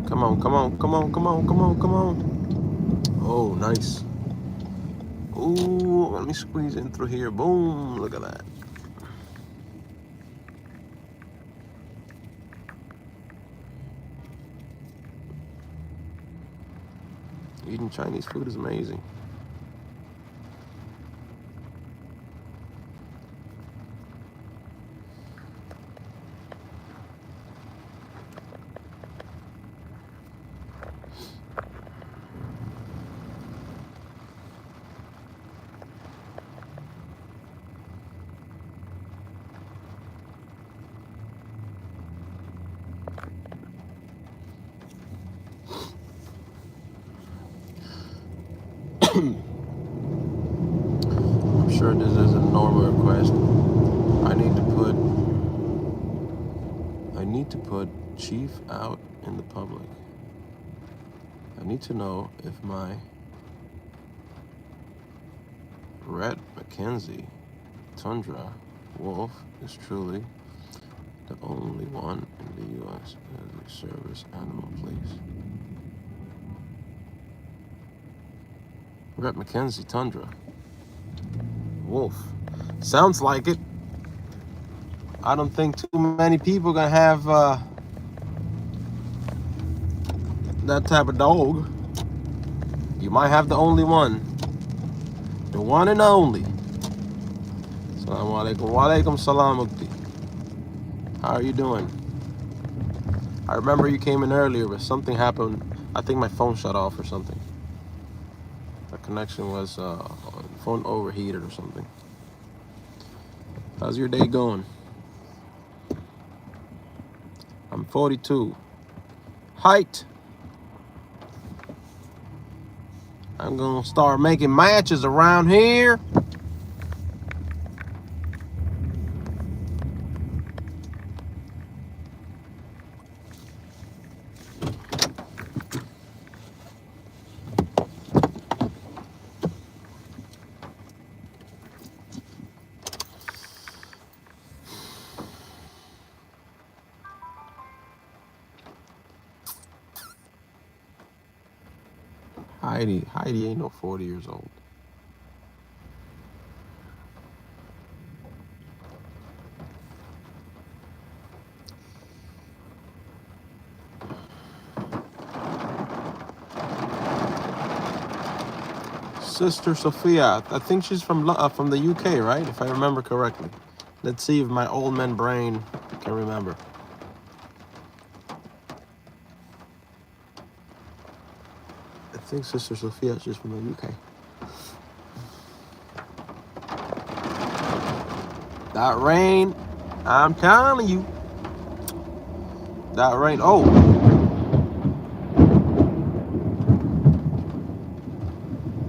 Come on, come on, come on, come on, come on, come on. Oh, nice. Ooh, let me squeeze in through here. Boom, look at that. Eating Chinese food is amazing. I'm sure this is a normal request. I need to put Chief out in the public. I need to know if my Red Mackenzie Tundra Wolf is truly the only one in the U.S. as a service animal, please. Red Mackenzie Tundra Wolf. Sounds like it. I don't think too many people gonna have that type of dog. You might have the only one. The one and only. Assalamu alaikum. Wa alaikum salam ukti. How are you doing? I remember you came in earlier, but something happened. I think my phone shut off or something. The connection was, phone overheated or something. How's your day going? I'm 42. Height. I'm gonna start making matches around here. Heidi ain't no 40 years old. Sister Sophia, I think she's from the UK, right? If I remember correctly. Let's see if my old man brain can remember. I think Sister Sophia, she's from the UK. That rain, I'm telling you. That rain, oh.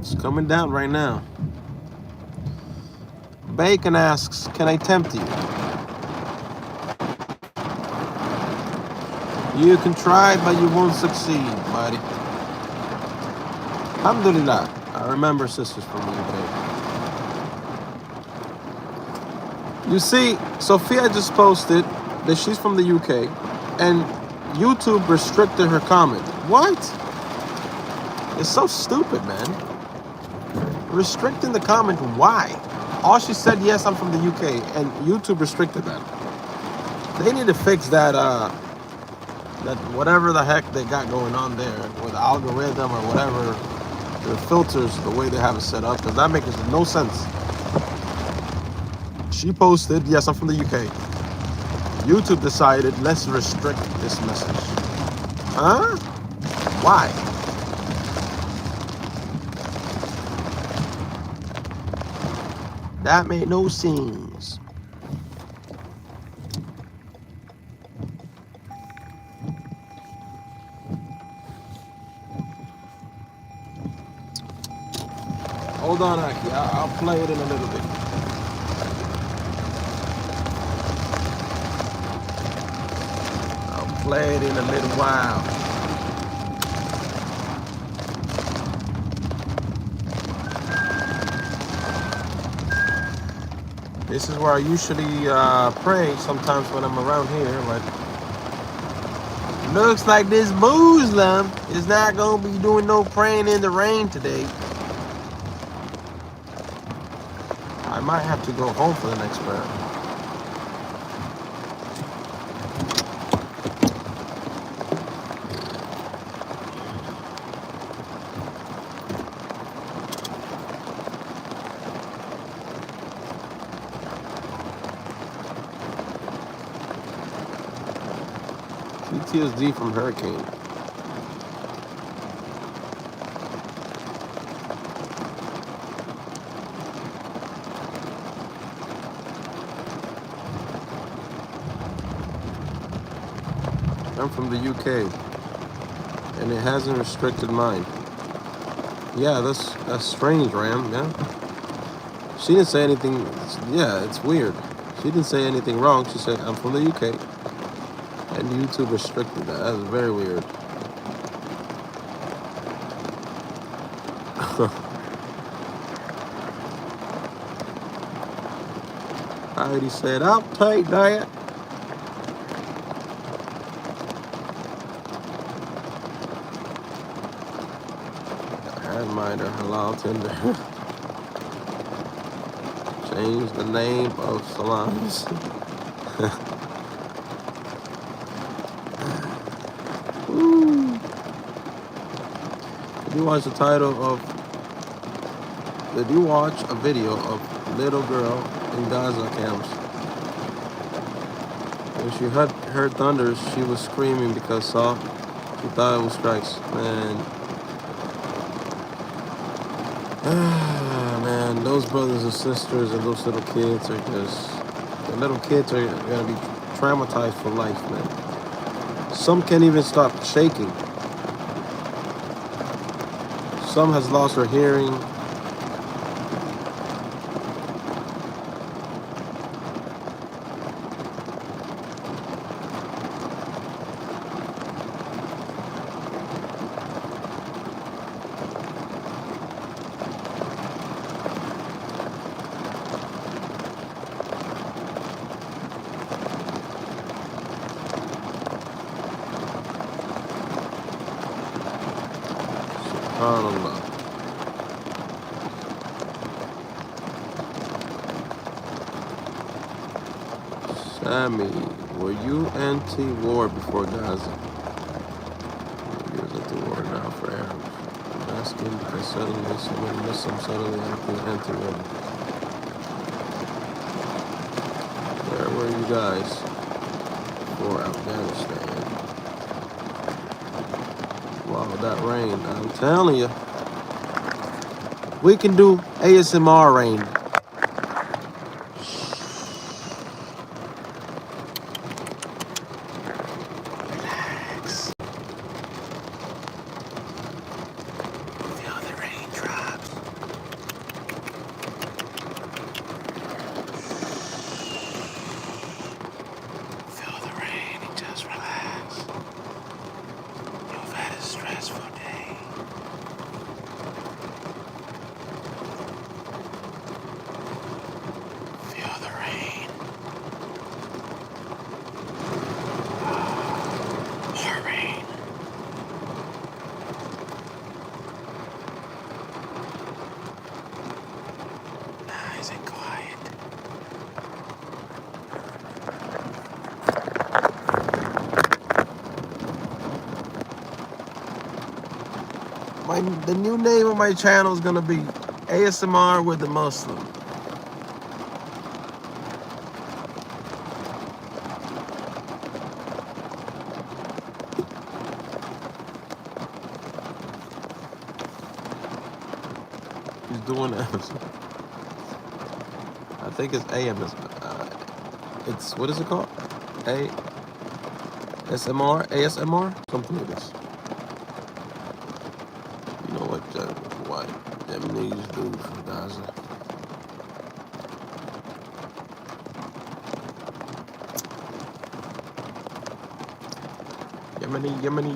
It's coming down right now. Bacon asks, can I tempt you? You can try, but you won't succeed, buddy. Alhamdulillah. I remember sisters from the UK. You see, Sophia just posted that she's from the UK and YouTube restricted her comment. What? It's so stupid, man. Restricting the comment, why? All she said, yes, I'm from the UK, and YouTube restricted that. They need to fix that, that whatever the heck they got going on there with the algorithm or whatever, the filters, the way they have it set up, because that makes no sense. She posted, yes, I'm from the UK. YouTube decided, let's restrict this message. Huh? Why? That made no sense. Hold on, Aki. I'll play it in a little bit. I'll play it in a little while. This is where I usually pray sometimes when I'm around here, but looks like this Muslim is not going to be doing no praying in the rain today. I might have to go home for the next prayer. PTSD from hurricane. I'm from the UK, and it hasn't restricted mine. Yeah, that's strange, Ram. Yeah, she didn't say anything. Yeah, it's weird. She didn't say anything wrong. She said I'm from the UK, and YouTube restricted that. That's very weird. Heidi said, "I'll take that." Miner halal tender. Change the name of salams. Did you watch the title of? Did you watch a video of little girl in Gaza camps? When she heard thunders, she was screaming because she thought it was strikes. Man, those brothers and sisters and those little kids are the little kids are gonna be traumatized for life, man. Some can't even stop shaking. Some has lost her hearing. SubhanAllah. Sammy, were you anti-war before Gaza? You're anti-war now for Arabs. I'm asking because suddenly so many Muslims suddenly acting anti-war. Where were you guys for Afghanistan? Wow, that rain. I'm telling you. We can do ASMR rain. Relax. Feel the raindrops. Feel the rain and just relax. You've had a stressful day. Feel the rain. More rain. Nice and quiet. The new name of my channel is gonna be ASMR with the Muslim. He's doing it. I think it's AMS. It's what is it called? ASMR? ASMR? Something like this. You know what? Why? Yemenis dude from Gaza. Yemeni.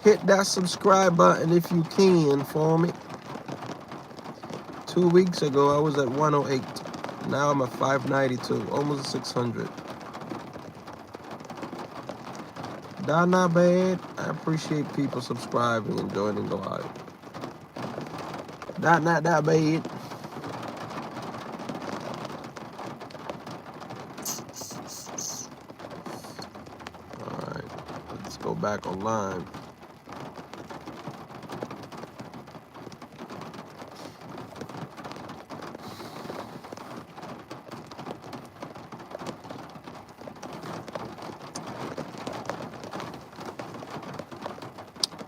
Hit that subscribe button if you can for me. 2 weeks ago, I was at 108. Now I'm at 592, almost 600. That's not bad. I appreciate people subscribing and joining the live. Not that bad. All right, let's go back online.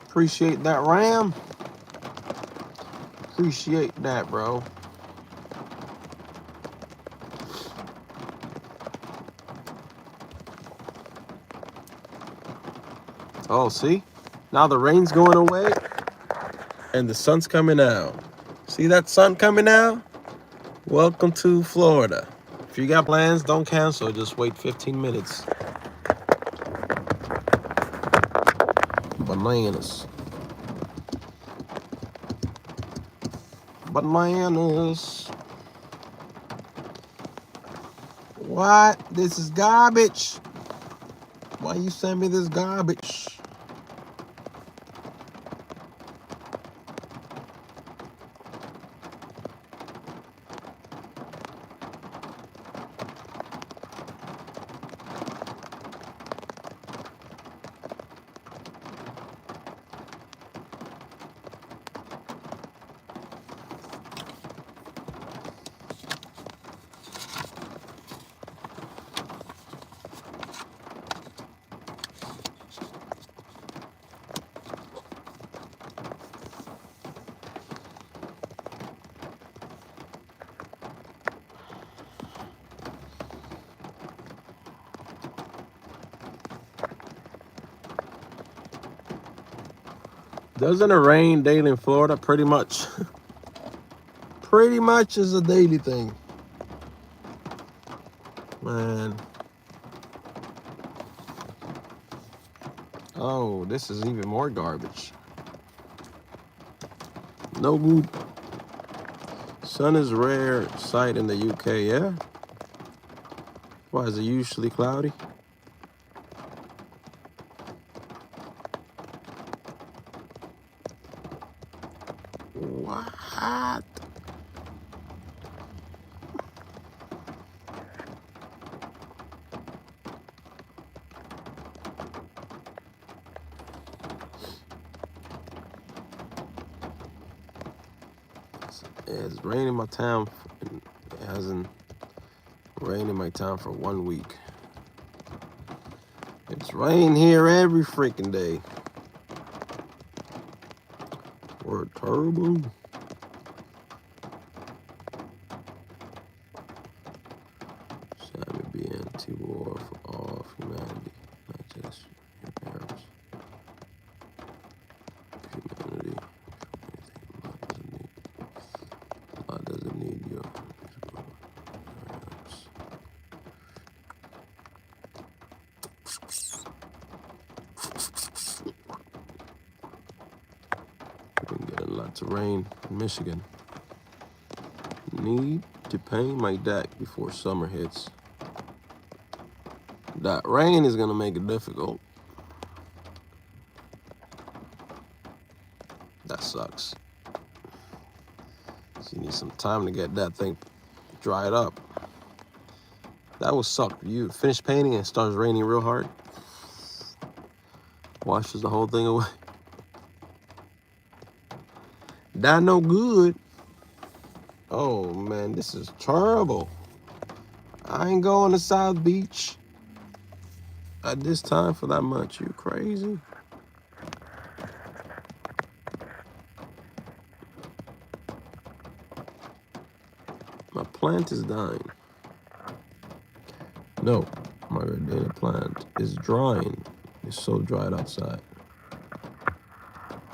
Appreciate that, Ram. Appreciate that, bro. Oh, see? Now the rain's going away and the sun's coming out. See that sun coming out? Welcome to Florida. If you got plans, don't cancel. Just wait 15 minutes. Bananas. Bananas. What? This is garbage. Why you send me this garbage? Doesn't it rain daily in Florida? Pretty much. Pretty much is a daily thing. Man. Oh, this is even more garbage. No good. Sun is rare sight in the UK, yeah? Why, is it usually cloudy? What? It's raining in my town. It hasn't rained in my town for 1 week. It's rain here every freaking day. We're terrible. Sammy be anti-war for all of humanity, not just your parents. Humanity. God doesn't need your parents. We've been getting lots of rain in Michigan. Need to paint my deck before summer hits. That rain is gonna make it difficult. That sucks. So you need some time to get that thing dried up. That would suck. You finish painting and it starts raining real hard. Washes the whole thing away. That no good. Oh man, this is terrible. I ain't going to South Beach at this time for that much. You crazy? My plant is dying. No, my gardenia plant is drying. It's so dried outside.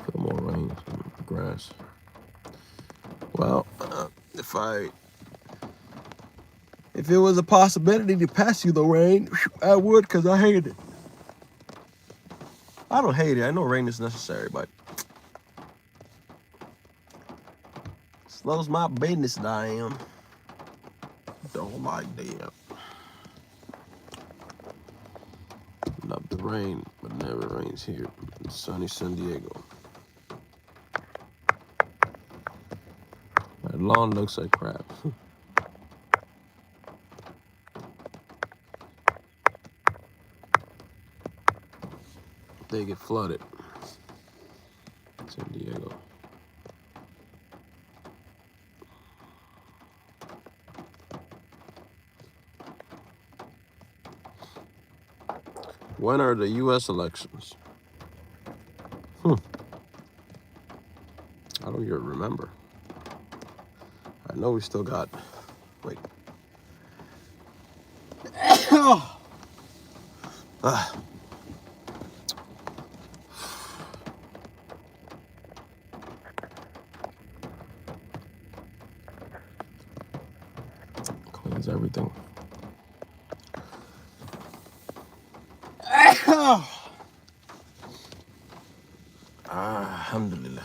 Feel more rain on the grass. Well, if it was a possibility to pass you the rain, I would, because I hate it. I don't hate it. I know rain is necessary, but slows my business down. Don't like that. Love the rain, but never rains here in sunny San Diego. My lawn looks like crap. They get flooded. San Diego. When are the U.S. elections? I don't even remember. I know we still got. Wait. Cleans everything. Alhamdulillah.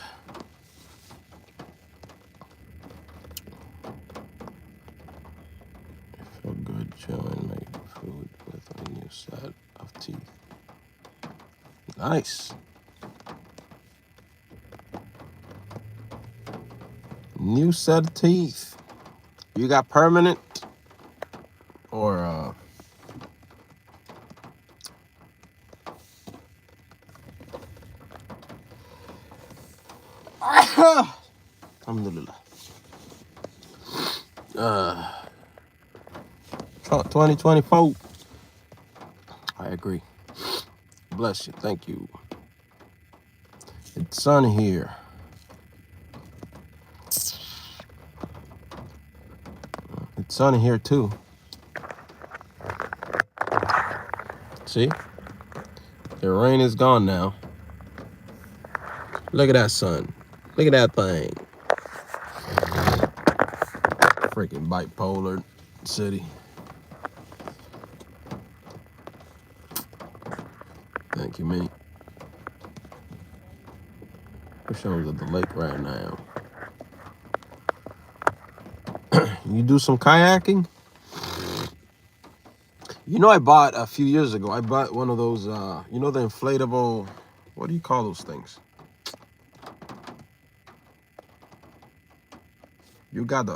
I feel good chewing my food with a new set of teeth. Nice. New set of teeth. You got permanent or Alhamdulillah. 2024. I agree. Bless you. Thank you. It's sunny here. It's sunny here too. See? The rain is gone now. Look at that sun. Look at that thing. Freaking bipolar city. Thank you, mate. Wish I was at the lake right now. You do some kayaking? You know, I bought a few years ago, I bought one of those, you know, the inflatable, what do you call those things? You got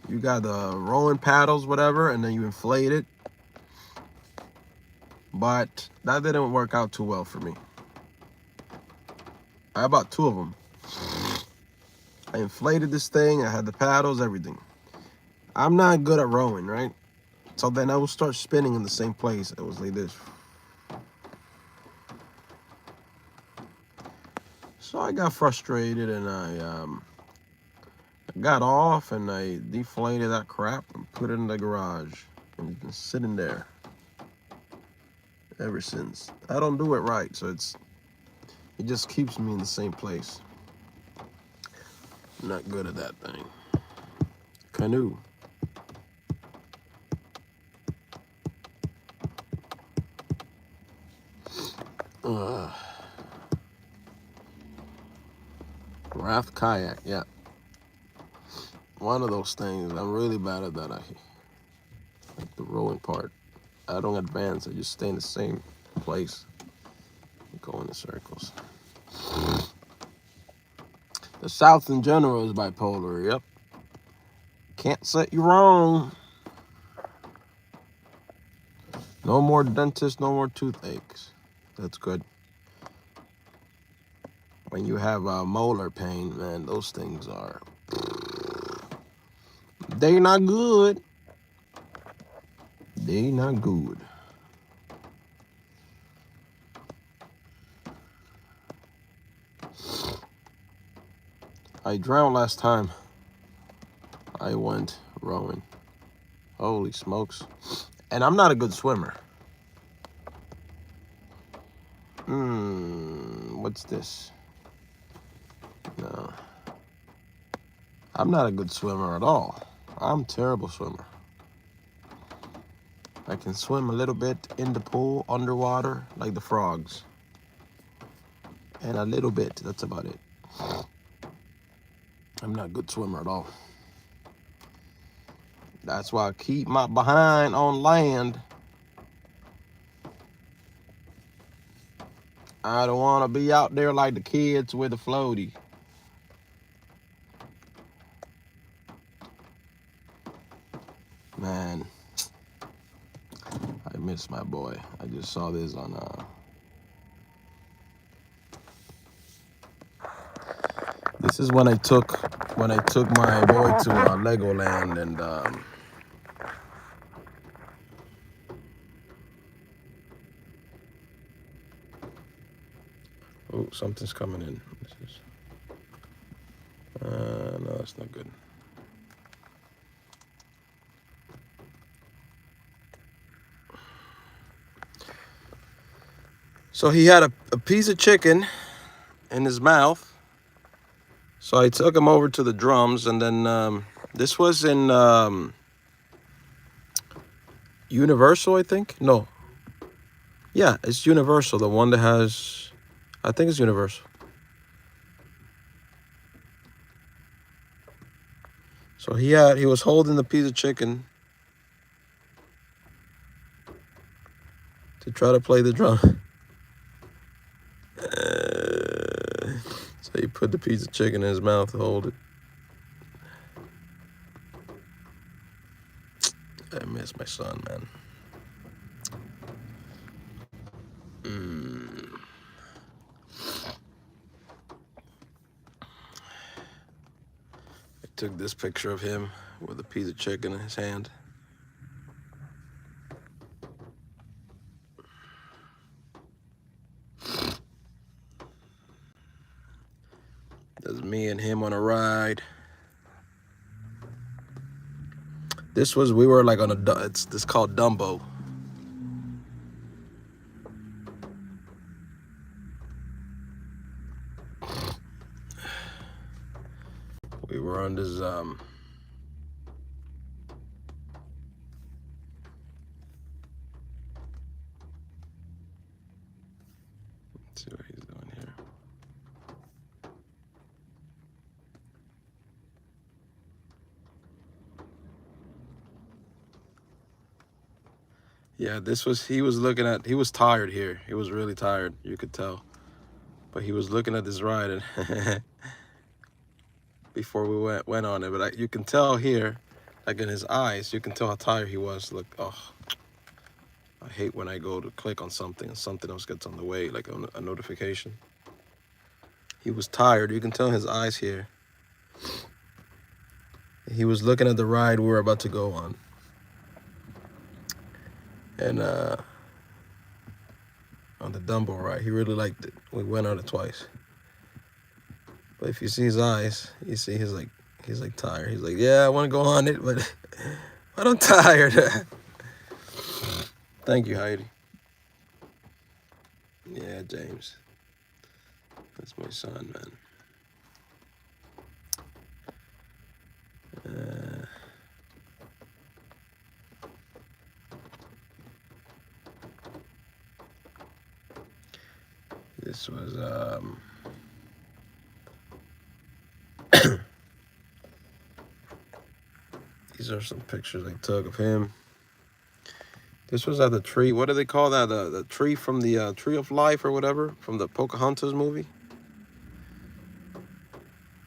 you got the rowing paddles, whatever, and then you inflate it. But that didn't work out too well for me. I bought two of them. I inflated this thing, I had the paddles, everything. I'm not good at rowing, right? So then I will start spinning in the same place. It was like this. So I got frustrated and I got off and I deflated that crap and put it in the garage. And it's been sitting there ever since. I don't do it right, so it just keeps me in the same place. I'm not good at that thing. Canoe. Raft kayak, yeah. One of those things. I'm really bad at that. I like the rowing part. I don't advance. I just stay in the same place. Go in the circles. The South in general is bipolar. Yep. Can't set you wrong. No more dentists, no more toothaches. That's good. When you have molar pain, man, those things are... They're not good. They not good. I drowned last time I went rowing. Holy smokes. And I'm not a good swimmer. What's this? No. I'm not a good swimmer at all. I'm a terrible swimmer. I can swim a little bit in the pool, underwater, like the frogs. And a little bit, that's about it. I'm not a good swimmer at all. That's why I keep my behind on land. I don't want to be out there like the kids with a floaty. Man, I miss my boy. I just saw this on this is when I took my boy to Legoland, and oh, something's coming in. This is no, that's not good. So he had a piece of chicken in his mouth. So I took him over to the drums, and then this was in Universal, I think. No. Yeah, it's Universal, the one that has, I think it's Universal. So he was holding the piece of chicken to try to play the drum. So he put the piece of chicken in his mouth to hold it. I miss my son, man. I took this picture of him with a piece of chicken in his hand. There's me and him on a ride. We were like on it's called Dumbo. We were on this let's see what he's doing here. Yeah, he was tired here. He was really tired, you could tell. But he was looking at this ride and before we went on it. But you can tell here, like in his eyes, you can tell how tired he was. Look, oh, I hate when I go to click on something and something else gets on the way, like a notification. He was tired. You can tell in his eyes here. He was looking at the ride we were about to go on. And on the Dumbo ride, he really liked it. We went on it twice. But if you see his eyes, you see he's like tired. He's like, yeah, I want to go on it, but I'm tired. Thank you, Heidi. Yeah, James. That's my son, man. This was these are some pictures I took of him. This was at the tree. What do they call that? The tree from the Tree of Life or whatever, from the Pocahontas movie.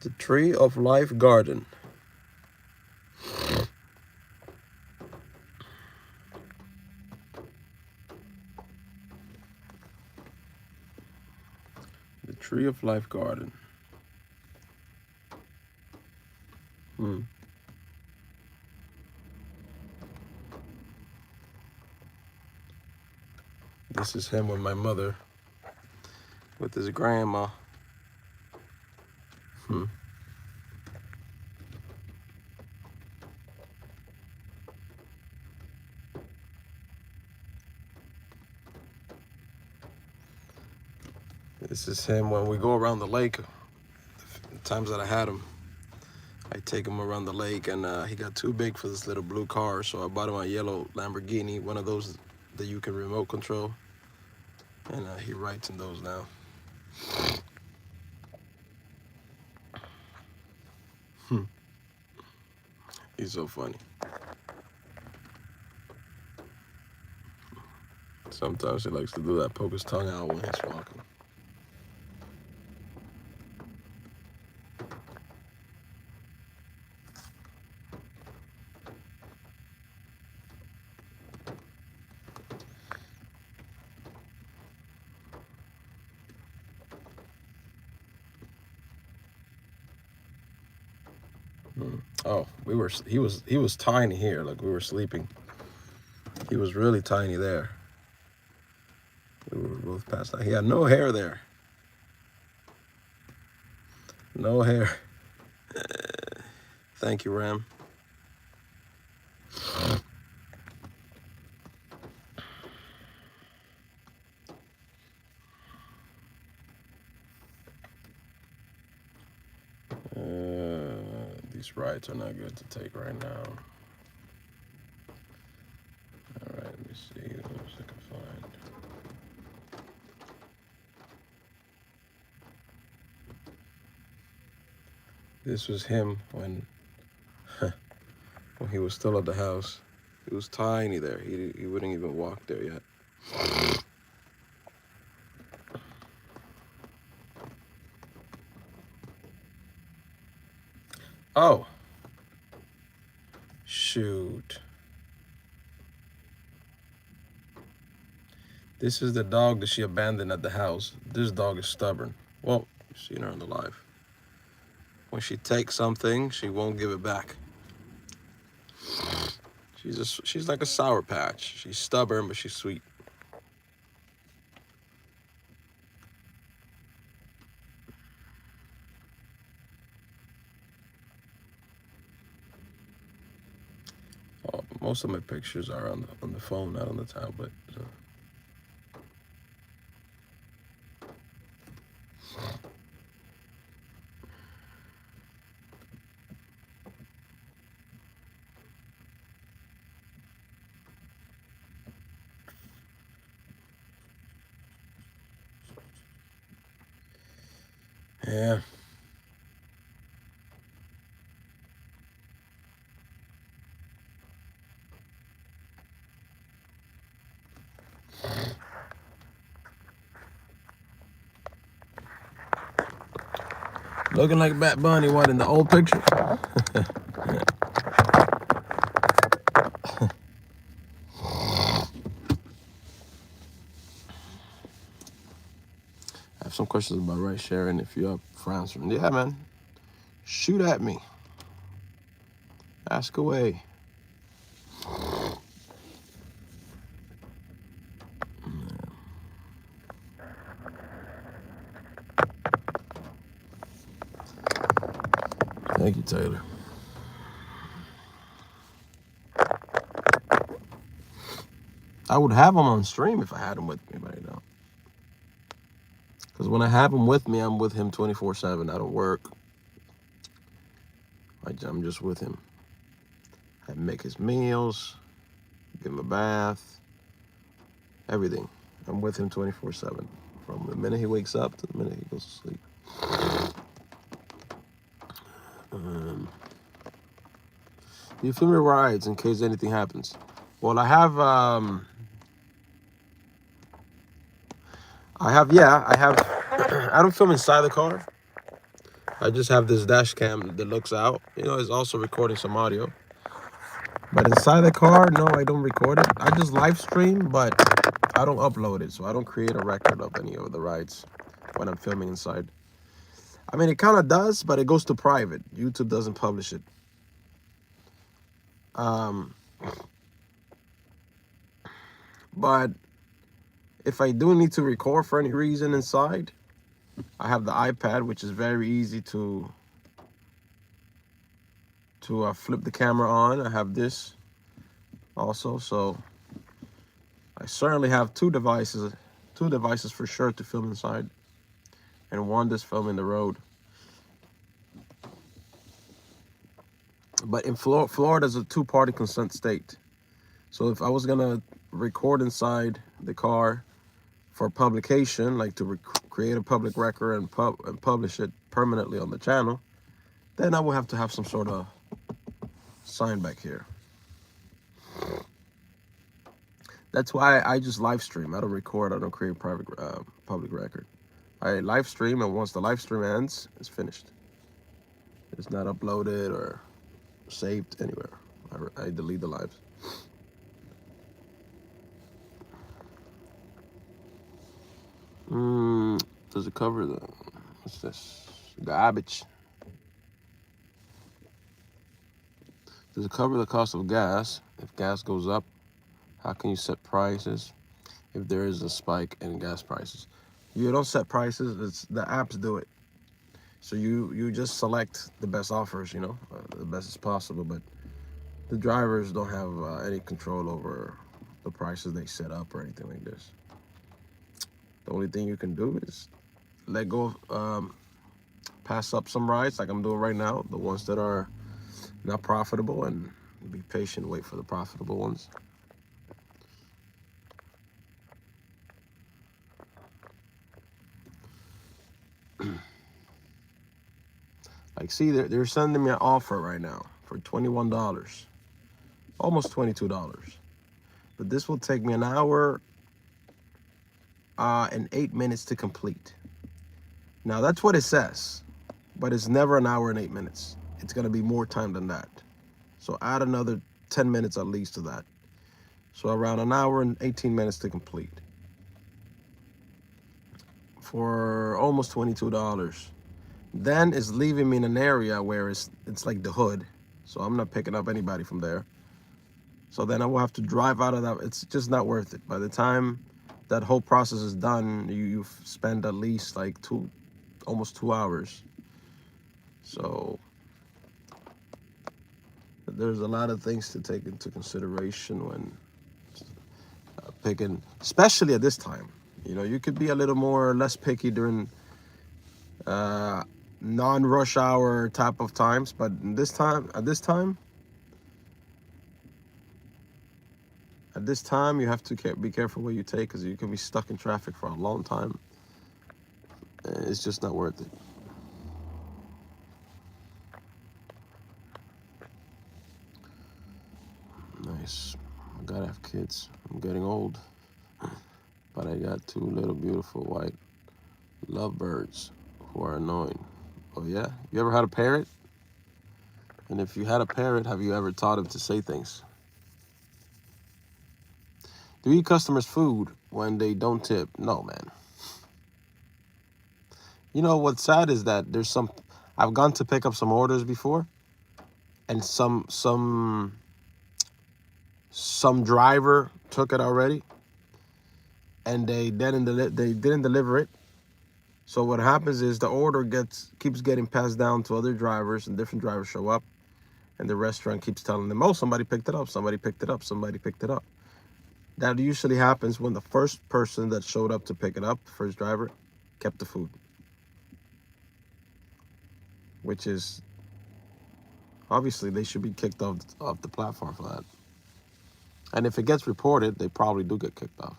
The Tree of Life Garden. The Tree of Life Garden. This is him with my mother, with his grandma. This is him when we go around the lake. The times that I had him, I take him around the lake, and he got too big for this little blue car, so I bought him a yellow Lamborghini, one of those that you can remote control, and he rides in those now. He's so funny. Sometimes he likes to do that, poke his tongue out when he's walking. Oh, he was tiny here, like we were sleeping. He was really tiny there. We were both passed out. He had no hair there. No hair. Thank you, Ram. These rides are not good to take right now. All right, let me see what else I can find. This was him when he was still at the house. He was tiny there. He wouldn't even walk there yet. Oh. Shoot. This is the dog that she abandoned at the house. This dog is stubborn. Well, you've seen her in the live. When she takes something, she won't give it back. She's like a Sour Patch. She's stubborn, but she's sweet. Oh, most of my pictures are on the phone, not on the tablet. So. Yeah. Looking like Bat Bunny, what, in the old picture? I have some questions about rideshare, and if you're up for answering, yeah, man, shoot at me. Ask away. Thank you, Taylor. I would have them on stream if I had them with me, but I don't. Because when I have him with me, I'm with him 24/7. I don't work. I'm just with him. I make his meals, give him a bath, everything. I'm with him 24/7. From the minute he wakes up to the minute he goes to sleep. Do you film your rides in case anything happens? Well, I have, I don't film inside the car. I just have this dash cam that looks out. You know, it's also recording some audio. But inside the car, no, I don't record it. I just live stream, but I don't upload it. So I don't create a record of any of the rides when I'm filming inside. I mean, it kind of does, but it goes to private. YouTube doesn't publish it. But if I do need to record for any reason inside, I have the iPad, which is very easy to flip the camera on. I have this also, so I certainly have two devices for sure to film inside, and one that's filming the road. But in Florida's a two-party consent state. So if I was gonna record inside the car for publication, like to create a public record and publish it permanently on the channel, then I will have to have some sort of sign back here. That's why I just live stream. I don't record. I don't create private public record. I live stream, and once the live stream ends, it's finished. It's not uploaded or saved anywhere. I delete the lives. Does it cover the, what's this? Garbage. Does it cover the cost of gas? If gas goes up, how can you set prices if there is a spike in gas prices? You don't set prices, it's the apps do it. So you just select the best offers, the best as possible, but the drivers don't have any control over the prices they set up or anything like this. The only thing you can do is let go of, pass up some rides like I'm doing right now, the ones that are not profitable, and be patient, wait for the profitable ones. Like, see, they're sending me an offer right now for $21, almost $22. But this will take me an hour and 8 minutes to complete. Now, that's what it says, but it's never an hour and 8 minutes. It's going to be more time than that. So add another 10 minutes at least to that. So around an hour and 18 minutes to complete. For almost $22. Then it's leaving me in an area where it's like the hood. So I'm not picking up anybody from there. So then I will have to drive out of that. It's just not worth it. By the time that whole process is done, you've spent at least like almost 2 hours. So there's a lot of things to take into consideration when picking, especially at this time. You could be a little more less picky during non-rush hour type of times, but at this time, you have to be careful what you take, because you can be stuck in traffic for a long time. It's just not worth it. Nice. I gotta have kids. I'm getting old, but I got two little beautiful white lovebirds who are annoying. Oh yeah? You ever had a parrot? And if you had a parrot, have you ever taught him to say things? Do you eat customers' food when they don't tip? No, man. What's sad is that I've gone to pick up some orders before, and some driver took it already, and they didn't deliver it. So what happens is the order keeps getting passed down to other drivers, and different drivers show up, and the restaurant keeps telling them, oh, somebody picked it up, somebody picked it up, somebody picked it up. That usually happens when the first person that showed up to pick it up, first driver, kept the food. Which is, obviously, they should be kicked off the platform for that. And if it gets reported, they probably do get kicked off.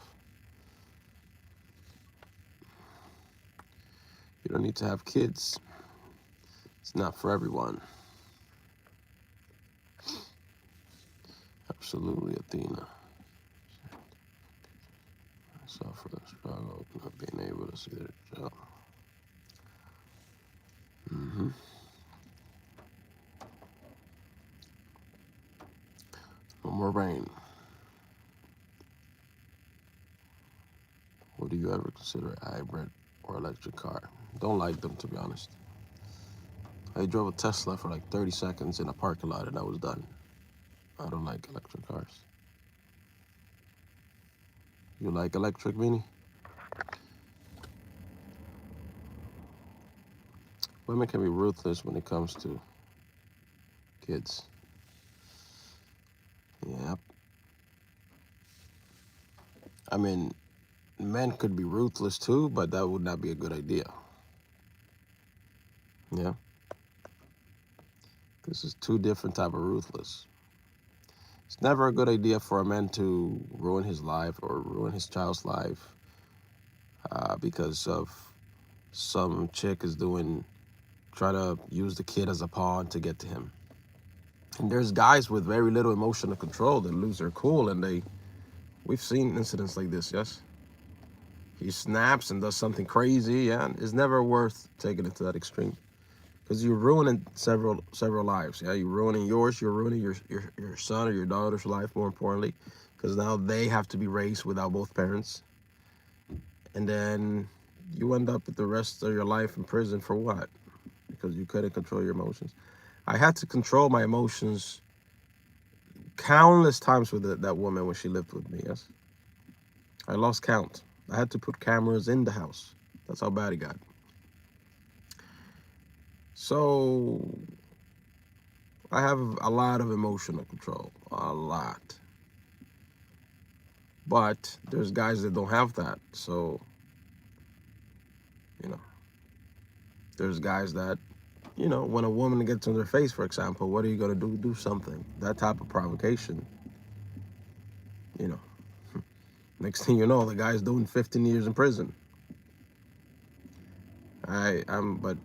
You don't need to have kids. It's not for everyone. Absolutely, Athena. I suffer the struggle of not being able to see their job. No more rain. Would you ever consider a hybrid or electric car? Don't like them, to be honest. I drove a Tesla for like 30 seconds in a parking lot and I was done. I don't like electric cars. You like electric, Minnie? Women can be ruthless when it comes to kids. Yep. I mean, men could be ruthless too, but that would not be a good idea. Yeah. This is two different type of ruthless. It's never a good idea for a man to ruin his life or ruin his child's life because of some chick is try to use the kid as a pawn to get to him. And there's guys with very little emotional control that lose their cool, and we've seen incidents like this, yes? He snaps and does something crazy, yeah, and it's never worth taking it to that extreme. Because you're ruining several lives, yeah? You're ruining yours, you're ruining your son or your daughter's life, more importantly, because now they have to be raised without both parents. And then you end up with the rest of your life in prison for what? Because you couldn't control your emotions. I had to control my emotions countless times with that woman when she lived with me, yes? I lost count. I had to put cameras in the house. That's how bad it got. So I have a lot of emotional control, a lot. But there's guys that don't have that. So, there's guys that, when a woman gets on their face, for example, what are you going to do? Do something. That type of provocation, next thing you know, the guy's doing 15 years in prison. But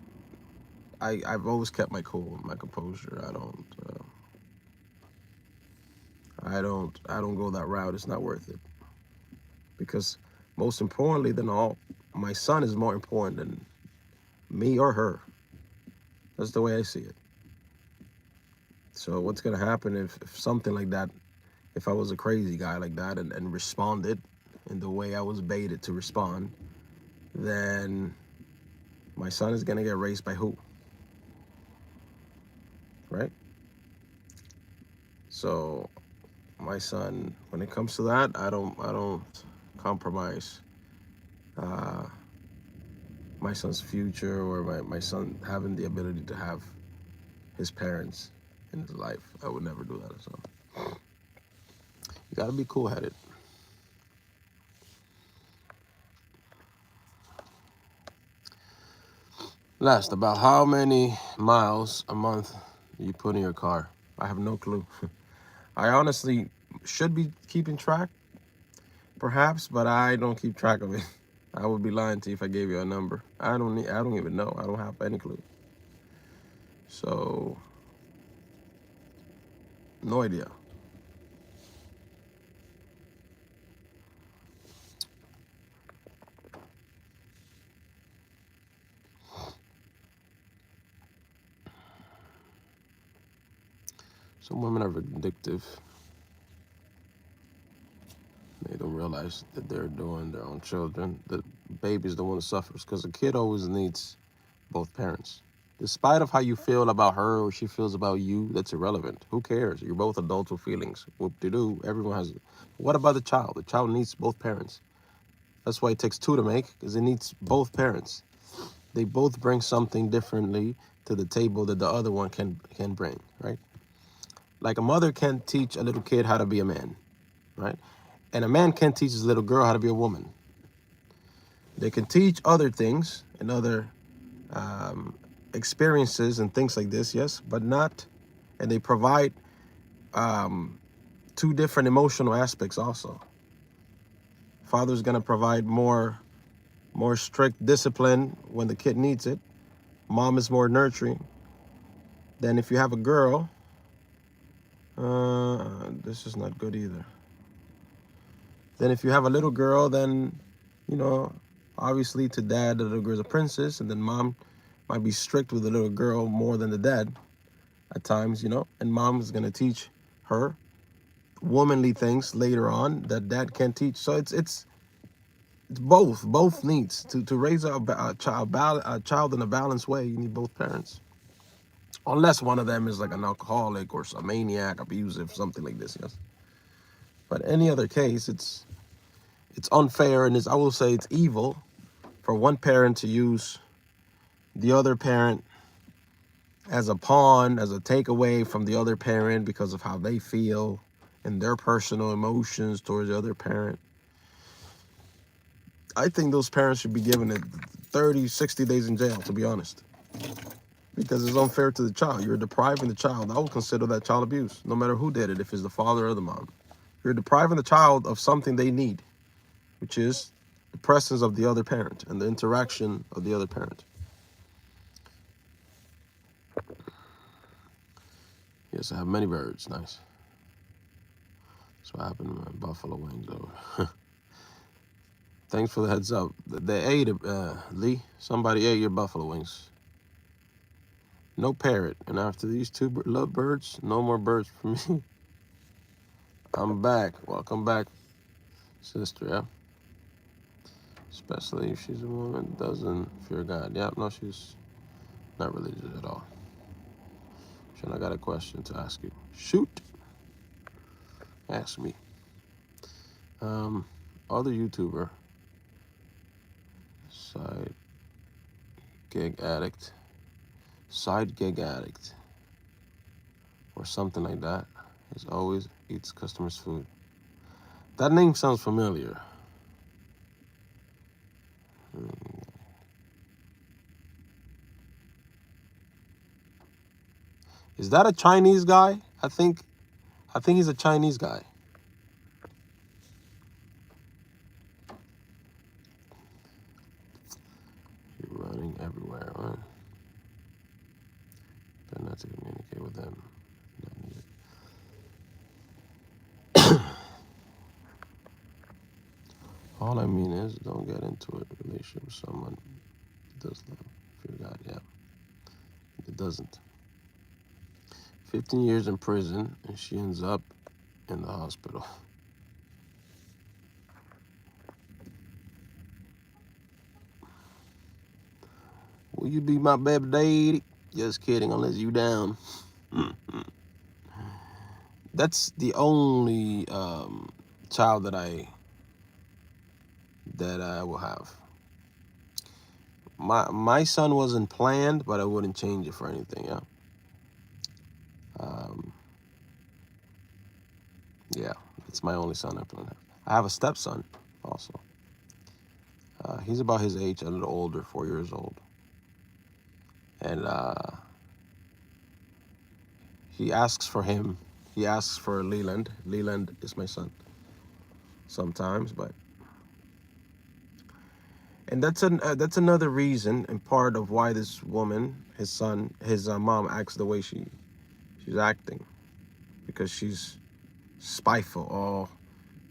I've always kept my cool, my composure. I don't go that route. It's not worth it. Because most importantly than all, my son is more important than me or her. That's the way I see it. So what's gonna happen if something like that, if I was a crazy guy like that and responded in the way I was baited to respond, then my son is gonna get raised by who? Right? So my son, when it comes to that, I don't compromise my son's future or my son having the ability to have his parents in his life. I would never do that. So you gotta be cool-headed. Last, about how many miles a month do you put in your car? I have no clue. I honestly should be keeping track, perhaps, but I don't keep track of it. I would be lying to you if I gave you a number. I don't even know. I don't have any clue. So, no idea. Some women are vindictive. They don't realize that they're doing their own children. The baby's the one that suffers because the kid always needs both parents. Despite of how you feel about her or she feels about you, that's irrelevant. Who cares? You're both adults with feelings. Whoop-de-doo. Everyone has it. What about the child? The child needs both parents. That's why it takes two to make, because it needs both parents. They both bring something differently to the table that the other one can bring, right? Like a mother can't teach a little kid how to be a man, right? And a man can't teach his little girl how to be a woman. They can teach other things and other experiences and things like this, yes, but not, and they provide two different emotional aspects also. Father's gonna provide more strict discipline when the kid needs it. Mom is more nurturing. Then if you have a girl, this is not good either. Then if you have a little girl, then, obviously to dad, the little girl's a princess, and then mom might be strict with the little girl more than the dad at times, and mom's gonna teach her womanly things later on that dad can't teach. So it's both needs to raise a child in a balanced way. You need both parents, unless one of them is like an alcoholic or a maniac, abusive, something like this. Yes, but any other case, it's unfair, and I will say it's evil for one parent to use the other parent as a pawn, as a takeaway from the other parent because of how they feel and their personal emotions towards the other parent. I think those parents should be given it 30, 60 days in jail, to be honest. Because it's unfair to the child. You're depriving the child. I would consider that child abuse, no matter who did it, if it's the father or the mom. You're depriving the child of something they need, which is the presence of the other parent and the interaction of the other parent. Yes, I have many birds. Nice. That's what happened to my buffalo wings over. Thanks for the heads up. They ate it, Lee. Somebody ate your buffalo wings. No parrot. And after these two love birds, no more birds for me. I'm back. Welcome back, sister. Yeah. Especially if she's a woman that doesn't fear God. Yeah, no, she's not religious at all. Sean, I got a question to ask you. Shoot. Ask me. Other YouTuber, side gig addict, or something like that, is always eats customers' food. That name sounds familiar. Is that a Chinese guy? I think he's a Chinese guy. You're running everywhere, right? Better not to communicate with them. All I mean is, don't get into a relationship with someone who does love, fear God. Yeah, it doesn't. 15 years in prison, and she ends up in the hospital. Will you be my baby daddy? Just kidding, unless you down. That's the only child that I will have. My son wasn't planned, but I wouldn't change it for anything. Yeah. Yeah, it's my only son I plan to have. I have a stepson also. He's about his age, a little older, 4 years old. And he asks for him. He asks for Leland. Leland is my son sometimes, but. And that's another reason and part of why this woman, his mom acts the way she's acting. Because she's spiteful. Oh,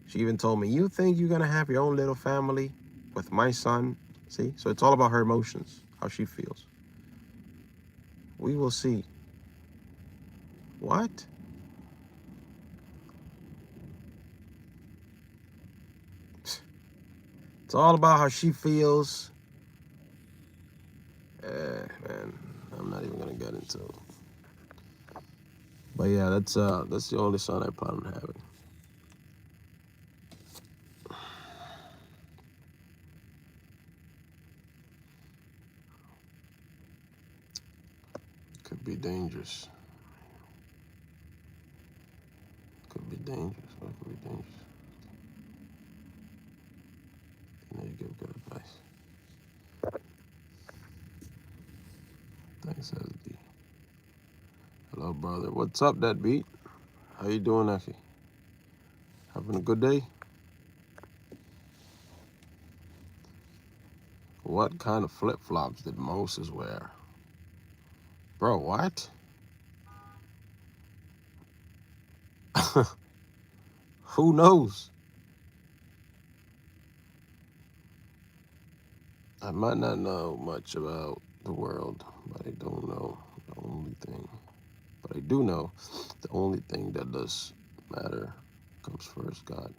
she even told me, you think you're going to have your own little family with my son? See? So it's all about her emotions, how she feels. We will see. What? It's all about how she feels. Man, I'm not even going to get into it. But yeah, that's the only son I plan on having. Could be dangerous. Could be dangerous. What could be dangerous? You know, you give good advice. Thanks, SD. Hello, brother. What's up, that beat? How you doing, Effie? Having a good day? What kind of flip-flops did Moses wear? Bro, what? Who knows? I might not know much about the world, but I don't know the only thing. But I do know the only thing that does matter comes first, God.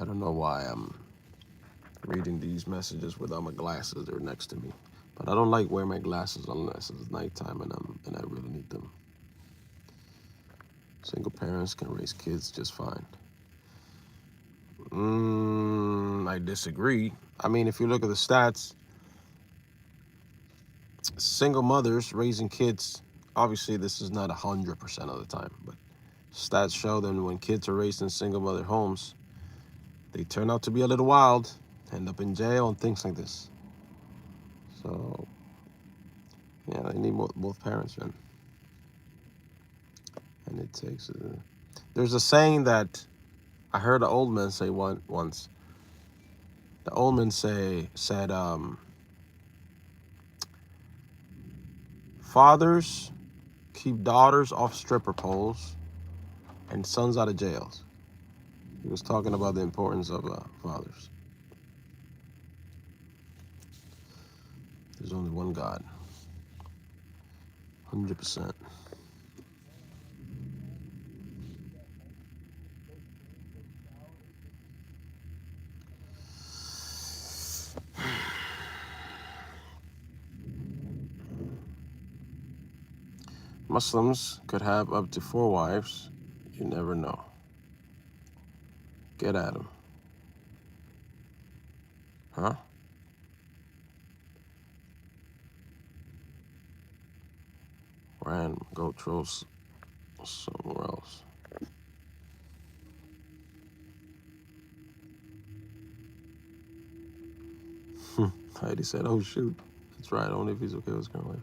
I don't know why I'm reading these messages without my glasses. They're next to me. But I don't like wearing my glasses unless it's nighttime and I really need them. Single parents can raise kids just fine. I disagree. I mean, if you look at the stats, single mothers raising kids. Obviously, this is not 100% of the time, but stats show that when kids are raised in single mother homes, they turn out to be a little wild, end up in jail and things like this. So, yeah, they need both parents, man. And it takes. There's a saying that I heard an old man say once. The old man said, fathers keep daughters off stripper poles and sons out of jails. He was talking about the importance of fathers. There's only one God. 100%. Muslims could have up to 4 wives. You never know. Get at them. Huh? Ran, go trolls somewhere else. Heidi said, oh shoot. That's right, only if he's okay with his current wife.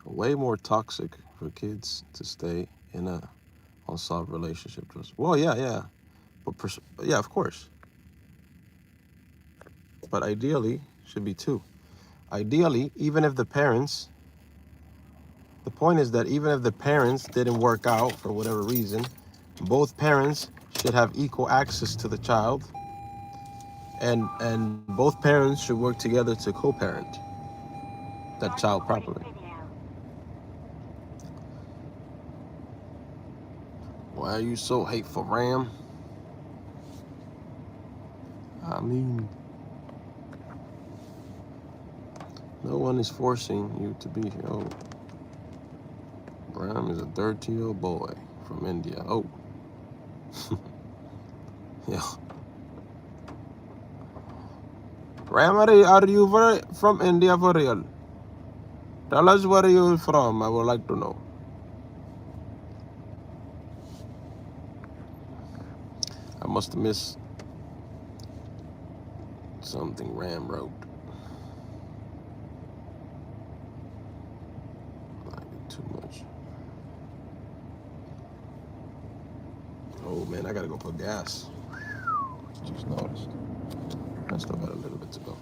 Way more toxic for kids to stay in a unsolved relationship. Well, yeah. But yeah, of course. But ideally, should be 2. Ideally, even if the point is that even if the parents didn't work out for whatever reason, both parents should have equal access to the child, and both parents should work together to co-parent that child properly. Why are you so hateful, Ram? I mean, no one is forcing you to be here. Oh, Ram is a 13-year-old boy from India. Oh. Yeah. Ram, are you from India for real? Tell us where you're from. I would like to know. I must have missed something Ram wrote. Might be too much. Oh man, I gotta go put gas. Just noticed. I still got a little bit to go.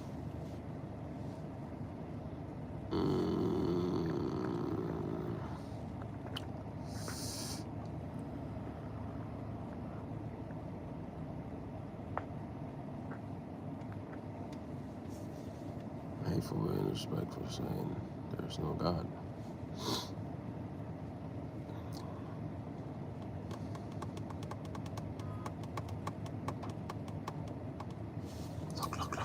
Hateful and respectful, saying there's no God. Look.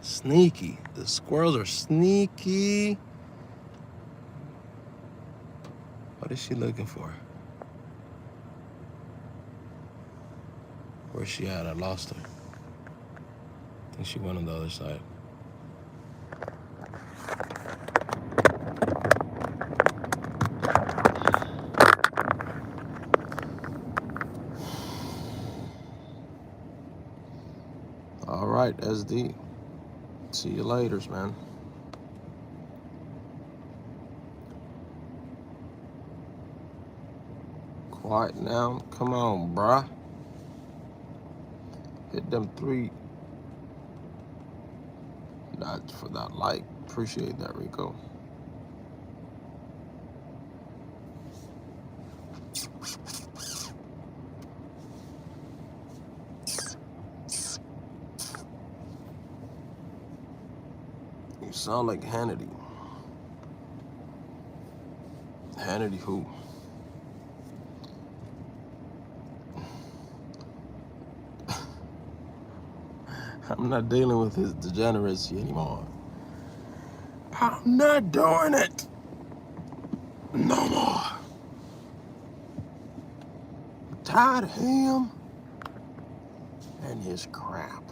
Sneaky. The squirrels are sneaky. What is she looking for? Where's she at? I lost her. I think she went on the other side. All right, SD. See you later, man. Quiet now. Come on, bruh. Hit them 3 dots for that like. Appreciate that, Rico. You sound like Hannity. Hannity who? I'm not dealing with his degeneracy anymore. I'm not doing it no more. I'm tired of him and his crap.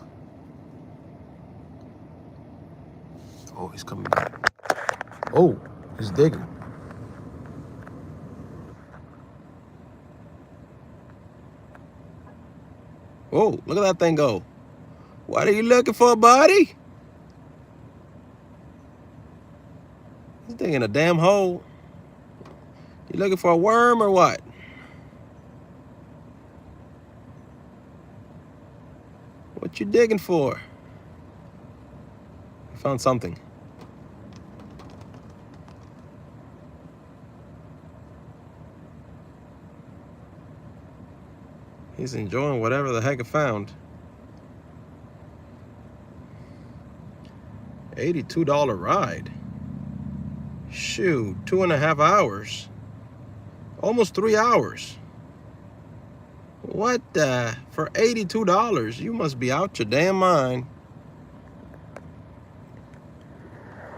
Oh, he's coming back. Oh, he's digging. Oh, look at that thing go. What are you looking for, buddy? He's digging a damn hole. You looking for a worm or what? What you digging for? I found something. He's enjoying whatever the heck he found. $82 ride. Shoot, 2.5 hours. Almost 3 hours. What the? For $82, you must be out your damn mind.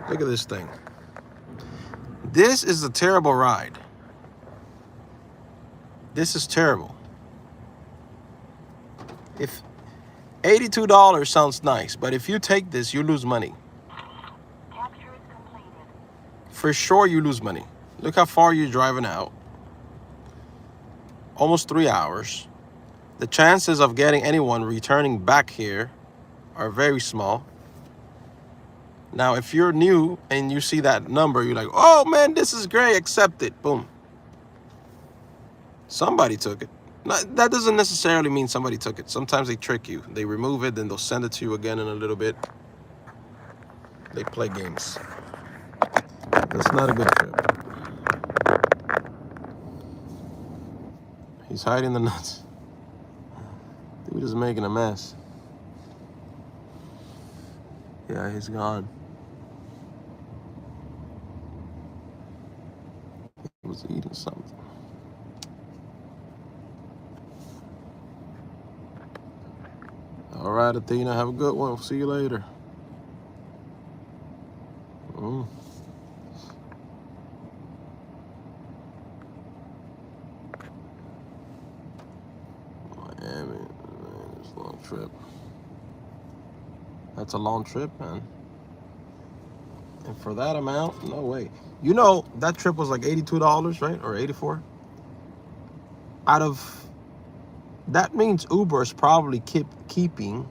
Look at this thing. This is a terrible ride. This is terrible. If $82 sounds nice, but if you take this, you lose money. Capture is completed. For sure, you lose money. Look how far you're driving out. Almost 3 hours. The chances of getting anyone returning back here are very small. Now, if you're new and you see that number, you're like, oh man, this is great, accept it. Boom. Somebody took it. That doesn't necessarily mean somebody took it. Sometimes they trick you. They remove it, then they'll send it to you again in a little bit. They play games. That's not a good trip. He's hiding the nuts. Dude is making a mess. Yeah, he's gone. He was eating something. All right, Athena, have a good one. See you later. Miami, man, it's a long trip. That's a long trip, man. And for that amount, no way. You know, that trip was like $82, right? Or $84? Out of... That means Uber is probably keeping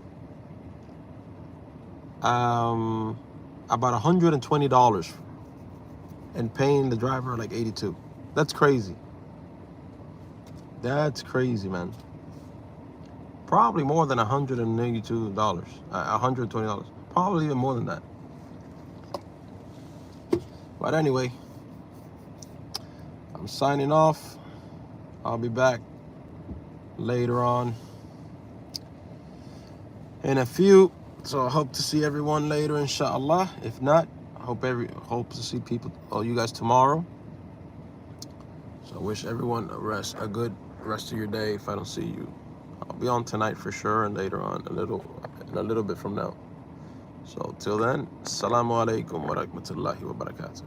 about $120 and paying the driver like $82. That's crazy. That's crazy, man. Probably more than $182, $120. Probably even more than that. But anyway, I'm signing off. I'll be back later on in a few, so I hope to see everyone later, inshallah. If not, I hope to see you guys tomorrow. So I wish everyone a good rest of your day. If I don't see you, I'll be on tonight for sure, and later on in a little bit from now. So till then, assalamu alaikum wa rahmatullahi wa barakatuh.